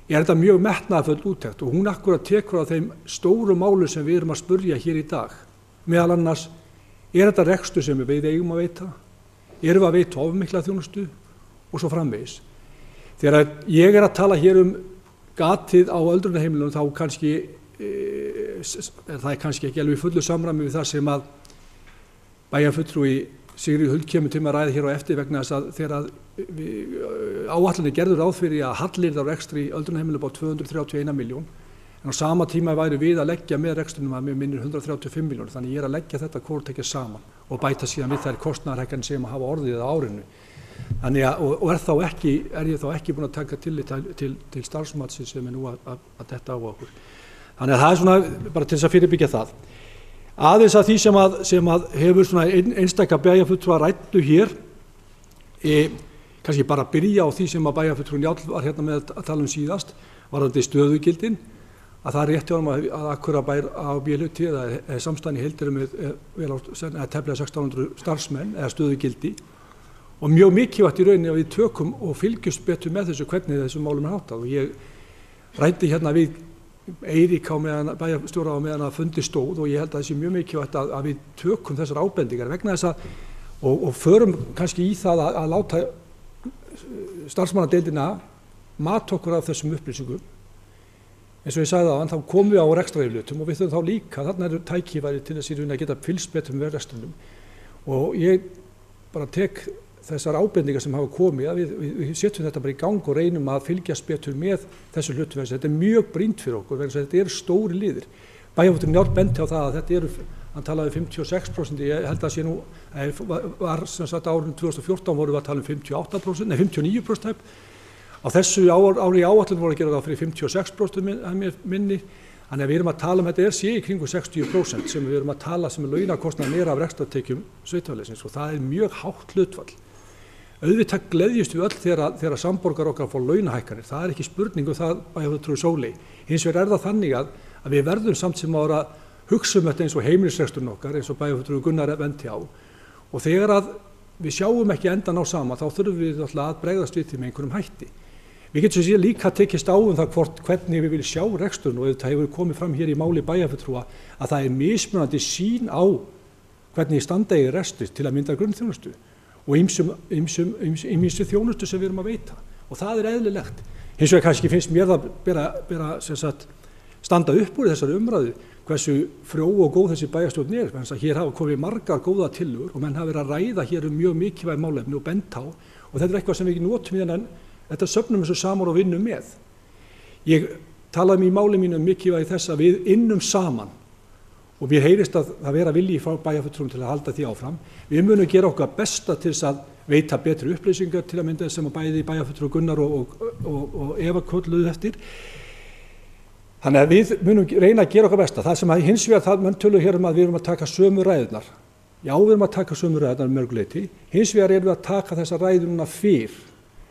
er þetta mjög metnaðarfull úttekt og hún akkúrat tekur á þeim stóru málu sem við erum að spurja hér í dag. Meðal annars, er þetta rekstur sem við eigum að veita? Erum við að veita of mikla þjónustu? Og svo framvegis. Þegar ég er að tala hér gatið á öldrunarheimilunum þá kannski, það er kannski ekki alveg í fullu samræmi við það sem að bæjarfulltrúi Sigríður Huld kemur til að ræða hér á eftir vegna þess að þegar áætlanir gerður ráð fyrir að hallirð á rekstri í öldrunarheimilum á 231 milljón en á sama tíma væri við að leggja með rekstrinum að mér minnir 135 milljónir þannig ég er að leggja þetta hvort ekki saman og bæta síðan við þær kostnaðarhækkanir sem að hafa orðið á árinu. Þannig og er ég þá ekki búin að taka til starfsmatsins sem er nú að detta á okkur. Þannig að það er svona bara til þess að fyrirbyggja það. Aðeins að því sem að hefur svona einstaka bæjarfulltrúar ræddu hér, kannski bara byrja á því sem að bæjarfulltrúi Njáll var hérna með að tala síðast, varðandi stöðugildin, að það er rétt hjá honum að Akureyrarbær á B-hluti eða samstæðan í heild eru með tæplega 1600 starfsmenn eða stöðugildi og mjög mikilvægt í rauninni að við tökum og fylgjumst betur með þessu hvernig þessum málum er háttað og ég ræddi hérna við Eirík á meðan bæjarstjóra á meðan að fundi stóð og ég held að það sé mjög mikilvægt að við tökum þessar ábendingar vegna þess að og förum kannski í það að láta starfsmannadeildina mat okkur af þessum upplýsingum. Eins og ég sagði áðan, þá komum við á rekstraryfirlitum og við þurfum þá líka, þarna eru tækifæri til þess að geta fylgst betur með rekstrinum og ég bara tek þessar ábendingar sem hafa komið að við setjum þetta bara í gang og reynum að fylgjast betur með þessu hlutum. Þetta er mjög brýnt fyrir okkur vegna þess að þetta eru stóri liðir. Bæjarfulltrúi Njáll benti á það að þetta eru, hann talaði 56%, ég held að sé nú, var sem sagt árið 2014 vorum við að tala 58%, nei 59%. Á þessu ári áætlun voru að gera það fyrir 56% að mér minni. Þannig að við erum að tala þetta sé í kringu 60% sem við erum að tala sem er launakostnaður meira af rekstrartekjum sveitarfélagsins og það er mjög hátt hlutfall. Auðvitað gleðjumst við öll þegar samborgar okkar fá launahækkanir. Það er ekki spurning það bæjarfulltrúi Sóley. Hins vegar er það þannig að við verðum samt sem að hugsa þetta eins og heimilisreksturinn okkar, eins og bæjarfulltrúi Gunnar benti á. Og þegar við sjáum ekki endan á sama, þá þurfum við að bregðast við því með einhverjum hætti. Við getum sér líka tekist á það hvernig við viljum sjá reksturinn og þetta hefur komið fram hér í máli bæjarfulltrúa að það er mismunandi sýn á hvernig standa í restur til að mynda grunnþjónustu og ýmsu þjónustu sem við erum að veita og það er eðlilegt. Hins vegar kannski finnst mér það bera standa upp úr þessari umræðu hversu frjó og góð þessi bæjarstjórn er, þannig að hér hafa komið margar góða tillögur og menn hafa verið að ræða hér mjög mikilvæg málefni og bent á og þetta er eitthvað sem við ekki notum í þetta söfnum þessu saman og vinnum með. Ég talaði í máli mínu mikilvægi þess að við innum saman og mér heyrist að það vera vilji frá bæjarfulltrúum til að halda því áfram. Við munum gera okkar besta til þess að veita betri upplýsingar til að mynda sem að bæði bæjarfulltrú Gunnar og Eva kölluðu eftir. Þannig að við munum reyna að gera okkar besta. Það sem hins vegar það menn töluðu hér að við erum að taka sömu ræðurnar. Já, við erum að taka sömu ræðurnar mörguleyti. Hins vegar erum við að taka þessa ræður núna fyrr.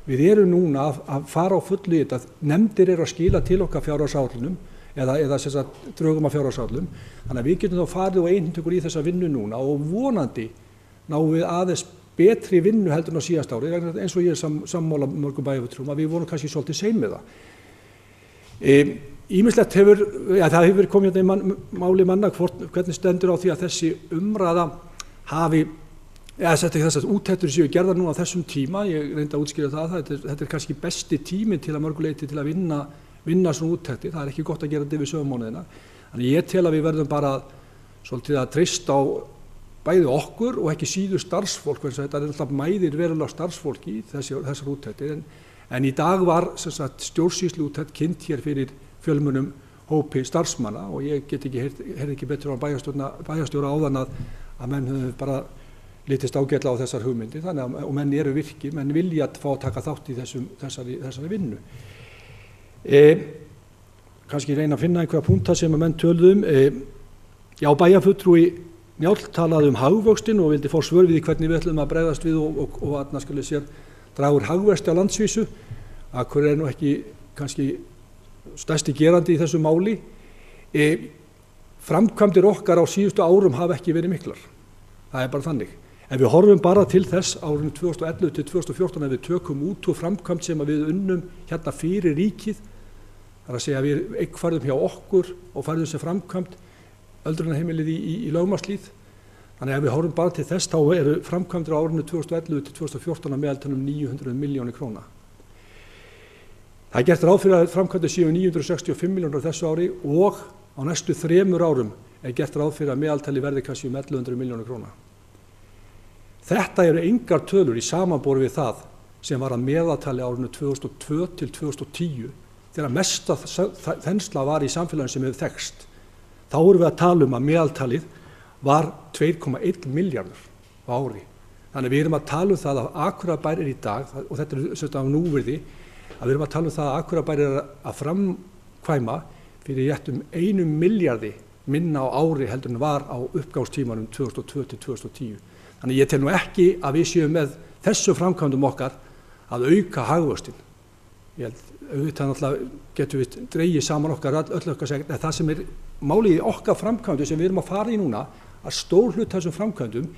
Við erum núna að fara á fullu í þetta. Nefndir eru að skila til okkar fjárhagsáætlunum eða sem sagt drögum að fjárhagsáætlunum. Þannig að við getum þá farið og einhengt í þessa vinnu núna og vonandi náum við aðeins betri vinnu heldur en á síðasta ári. Eins og ég er sammála mörgum bæjarfulltrúum að við vorum kannski svolítið sein með það. Ýmislegt það hefur komið hérna í máli manna hvernig stendur á því að þessi umræða hafi, þessar úttektir séu gerðar núna á þessum tíma, ég reyndi að útskýra það, þetta er kannski besti tíminn til að mörguleyti til að vinna svona úttektir, það er ekki gott að gera þetta yfir sögumánuðina, þannig ég tel að við verðum bara svolítið að treysta á bæði okkur og ekki síður starfsfólk, þetta er alltaf mæðir verulega starfsfólk í þessar úttektir, en í dag var stjórnsýslu úttekt kynnt hér fyrir fjölmennum hópi starfsmanna og ég get ekki heyrði ekki betur á bæjarstjóra áðan að menn höfðu bara litist ágætlega á þessar hugmyndir og menn eru virkir, menn vilja að fá að taka þátt í þessari vinnu. Kannski reyna að finna einhverja punkta sem að menn töluðum. Já, bæjarfulltrúi Njáll talaði hagvöxtinn og vildi fá svör við því hvernig við ætlum að bregðast við og að skuli sér draga úr hagvexti á landsvísu. Akkur er nú ekki kannski stærsti gerandi í þessu máli. Framkvæmdir okkar á síðustu árum hafa ekki verið miklar. Það er bara þannig. Ef við horfum bara til þess árinu 2011 til 2014 ef við tökum út úr framkvæmd sem við unnum hérna fyrir ríkið, það er að segja við eigfarðum hjá okkur og færðum sem framkvæmd öldrunarheimilið í lögmannslíð. Þannig ef við horfum bara til þess þá eru framkvæmdir á árinu 2011 til 2014 að meðaltali 900 milljónir króna. Það er gert ráð fyrir að framkvæmdir séu 965 milljónir á þessu ári og á næstu 3 árum er gert ráð fyrir að meðaltali verði kannski 1100 milljónir króna. Þetta eru engar tölur í samanborði við það sem var að meðaltali árinu 2002 til 2010 þegar mesta þensla var í samfélaginu sem hefur þekkst. Þá erum við að tala að meðaltalið var 2,1 milljarður á ári. Þannig við erum að tala það að Akureyrarbær í dag, og þetta er svona á núvirði, að við erum að tala það að Akureyrarbær að framkvæma fyrir réttum 1 milljarði minna á ári heldur en var á uppgangstímanum 2002 til 2010. Þannig ég tel nú ekki að við séum með þessu framkvæmdum okkar að auka hagvöxtinn. Ég held auðvitað náttúrulega getum við dregið saman okkar öll okkar segn, en það sem er málið í okkar framkvæmdum sem við erum að fara í núna, að stór hluti þessum framkvæmdum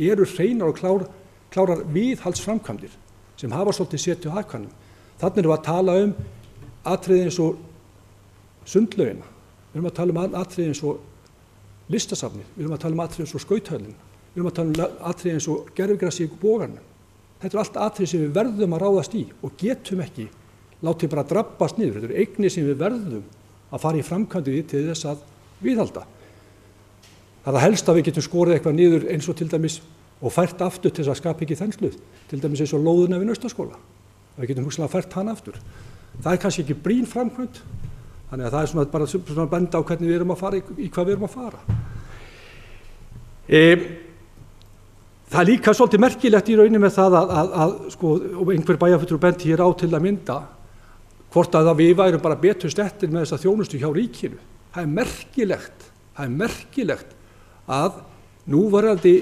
eru hreinar og klárar viðhaldsframkvæmdir sem hafa svolítið setið á hagkvæmum. Þannig erum við að tala atriði eins og sundlaugina, við erum að tala atriði eins og listasafnið, við erum að tala atriði eins og skauthöllin, við erum að tala atriði eins og gervigrassi í bógarnum. Þetta allt atriði sem við verðum að ráðast í og getum ekki látið bara drabbast niður. Þetta eignir sem við verðum að fara í framkvæmdi til þess að viðhalda. Það helst að við getum skorið eitthvað niður eins og til dæmis og fært aftur til þess að skapa ekki þenslu, til dæmis eins og lóðuna við Naustaskóla. Við getum hugsanlega fært hana aftur. Það er kannski ekki brýn framkvæmd, þannig að það er bara svona benda á hvernig við erum að fara í hvað við erum að fara. Það er líka svolítið merkilegt í rauninni með það og einhver bæjarfulltrúi benti hér á til að mynda hvort að við værum bara betur stettir með þessa þjónustu hjá ríkinu. Það er merkilegt að núverandi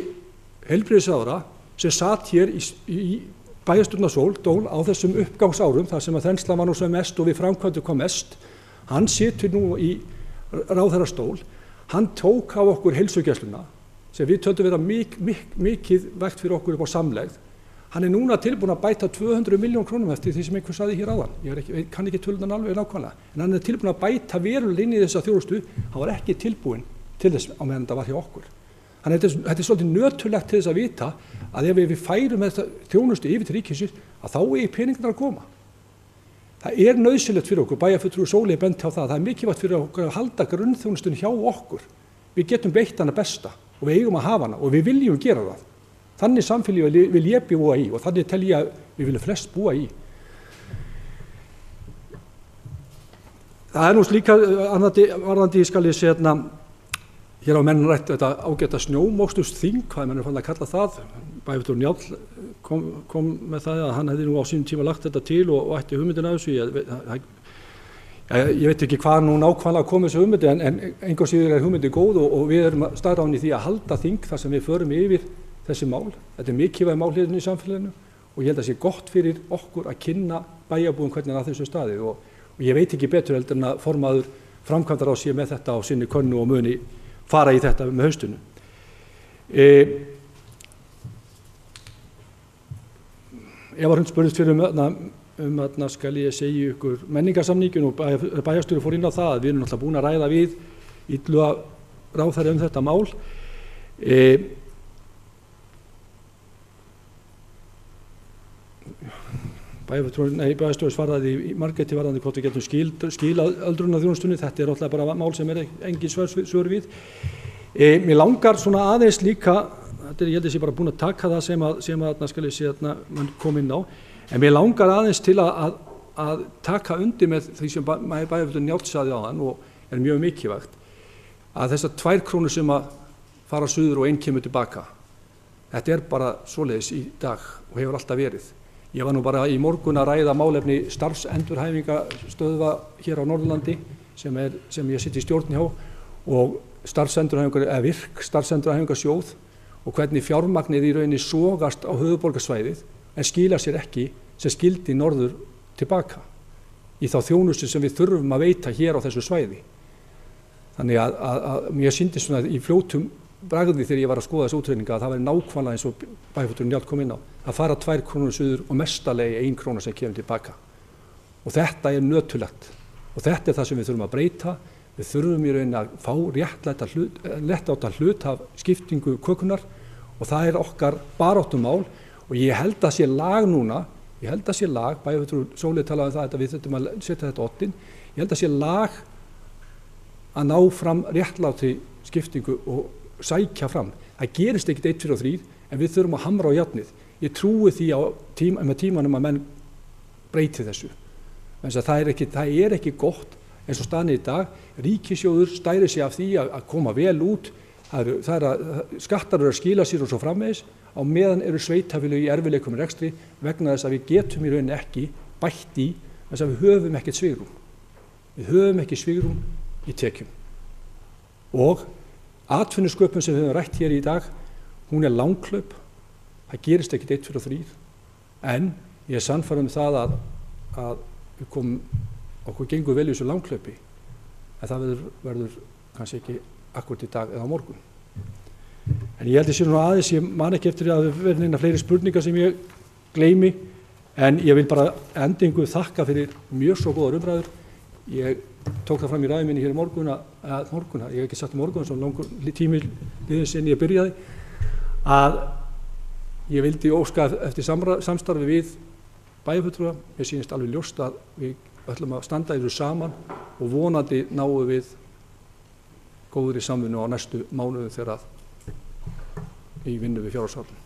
heilbrigðisráðherra sem satt hér í bæjarstjórnarsól á þessum uppgangsárum þar sem að þenslan var nú sem mest og við framkvæmdum hvað mest, hann situr nú í ráðherrastól, hann tók á okkur heilsugæsluna sem við töldum vera mikið vægt fyrir okkur upp á samlegð. Hann er núna tilbúin að bæta 200 milljón krónum eftir því sem einhver sagði hér áðan. Ég kann ekki tölunan alveg nákvæmlega, en hann er tilbúin að bæta verulega inn í þessa þjónustu. Hann var ekki tilbúin til þess á meðan það var hjá okkur. Þannig að þetta svolítið nöturlegt til þess að vita að ef við færum þetta þjónustu yfir til ríkisins að þá eigi peningarnir að koma. Það nauðsynlegt fyrir okkur, bæjarfulltrúi Sóley benti á það er mikilvægt fyrir okkur að halda grunnþjónustunni hjá okkur. Við getum beitt hana besta og við eigum að hafa hana og við viljum gera það. Þannig samfélagi vil ég búa í og þannig tel ég að við viljum flest búa í. Það nú líka varðandi skal ég segja hér á menn rætt þetta ágæta snjómokstusþing, hvað menn fann að kalla það. Bæjarfulltrúi Njáll kom með það að hann hefði nú á sínum tíma lagt þetta til og ætti hugmyndina af þessu. Ég veit ekki hvað nú nákvæmlega kom þessu hugmyndi en einhver síður hugmyndi góð og við erum staðráðin í því að halda þing þar sem við förum yfir þessi mál. Þetta mikilvæg mál hérna í samfélaginu og ég held að sé gott fyrir okkur að kynna bæjarbúum hvernig að þessu staði og ég veit ekki betur heldur en að formaður framkvæmdaráðs sé með þetta á sinni könnu og muni fara í þetta með haustinu. Eva Hrund spurðist fyrir skal ég segja ykkur menningarsamningin og bæjarstjóri fór inn á það að við erum náttúrulega búin að ræða við Illuga ráðherra þetta mál. Bæjarstjóri svaraði í Margréti varðandi hvort við getum skilað öldrunarþjónustunni. Þetta náttúrulega bara mál sem engin svör við. Mér langar svona aðeins líka, ég held að ég sé bara búin að taka það sem skal ég segja mann kom inn á, en mér langar aðeins til að taka undir með því sem bæjarfulltrúi Njáll sagði áðan og mjög mikilvægt að þessar 2 krónur sem að fara suður og 1 kemur tilbaka, þetta bara svoleiðis í dag og hefur alltaf verið. Ég var nú bara í morgun að ræða málefni starfsendurhæfingastöðva hér á Norðurlandi sem ég sitt í stjórn hjá og virk starfsendurhæfingasjóð og hvernig fjármagnið í rauninni sogast á höfuðborgarsvæðið en skila sér ekki sem skildi norður tilbaka í þá þjónustu sem við þurfum að veita hér á þessu svæði. Þannig að mér sýndist svona í fljótum bragði þegar ég var að skoða þessu útreikninga að það væri nákvæmlega eins og bæjarfulltrúi Njáll kom inn á að fara 2 krónur suður og mestalegi 1 króna sem kemur tilbaka. Og þetta nöturlegt og þetta það sem við þurfum að breyta. Við þurfum í rauninni að fá réttláta hlut af skiptingu kökunnar og það okkar baráttumál og ég held að sé lag núna, bæjarfulltrúi Sóley talaði það að við þurfum að setja þetta oddinn, ég held að sé lag að ná fram réttláti skiptingu og sækja fram. Það gerist ekkert 1, 2 og 3 en við þurfum að hamra á járnið. Ég trúi því með tímanum að menn breyti þessu. Það ekki gott eins og staðan í dag. Ríkissjóður stærir sig af því að koma vel út. Skattar eru að skila sér og svo framvegis á meðan eru sveitarfélög í erfiðleikum rekstri vegna þess að við getum í rauninni ekki bætt í þess að við höfum ekkert svigrúm. Við höfum ekki svigrúm í tekjum. Og atvinnusköpun sem við höfum rætt hér í dag, hún langhlaup. Það gerist ekkert 1, 2 og 3 en ég sannfærður það að okkur gengur vel í þessu langhlaupi en það verður kannski ekki akkúrat í dag eða á morgun. En ég held að sé nú aðeins, ég man ekki eftir að verða neina fleiri spurningar sem ég gleymi en ég vil bara endingu þakka fyrir mjög svo góðar umræður. Ég tók það fram í ræðu minni hér í morgun ég hef ekki sagt morgun, svo langur tími liðin sinni ég byrjaði, að ég vildi óska eftir samstarfi við bæjarfulltrúa. Mér sýnist alveg ljóst að við ætlum að standa í þessu saman og vonandi náum við góðri samvinnu á næstu mánuðum þegar í vinnu við fjárhagsáætlun.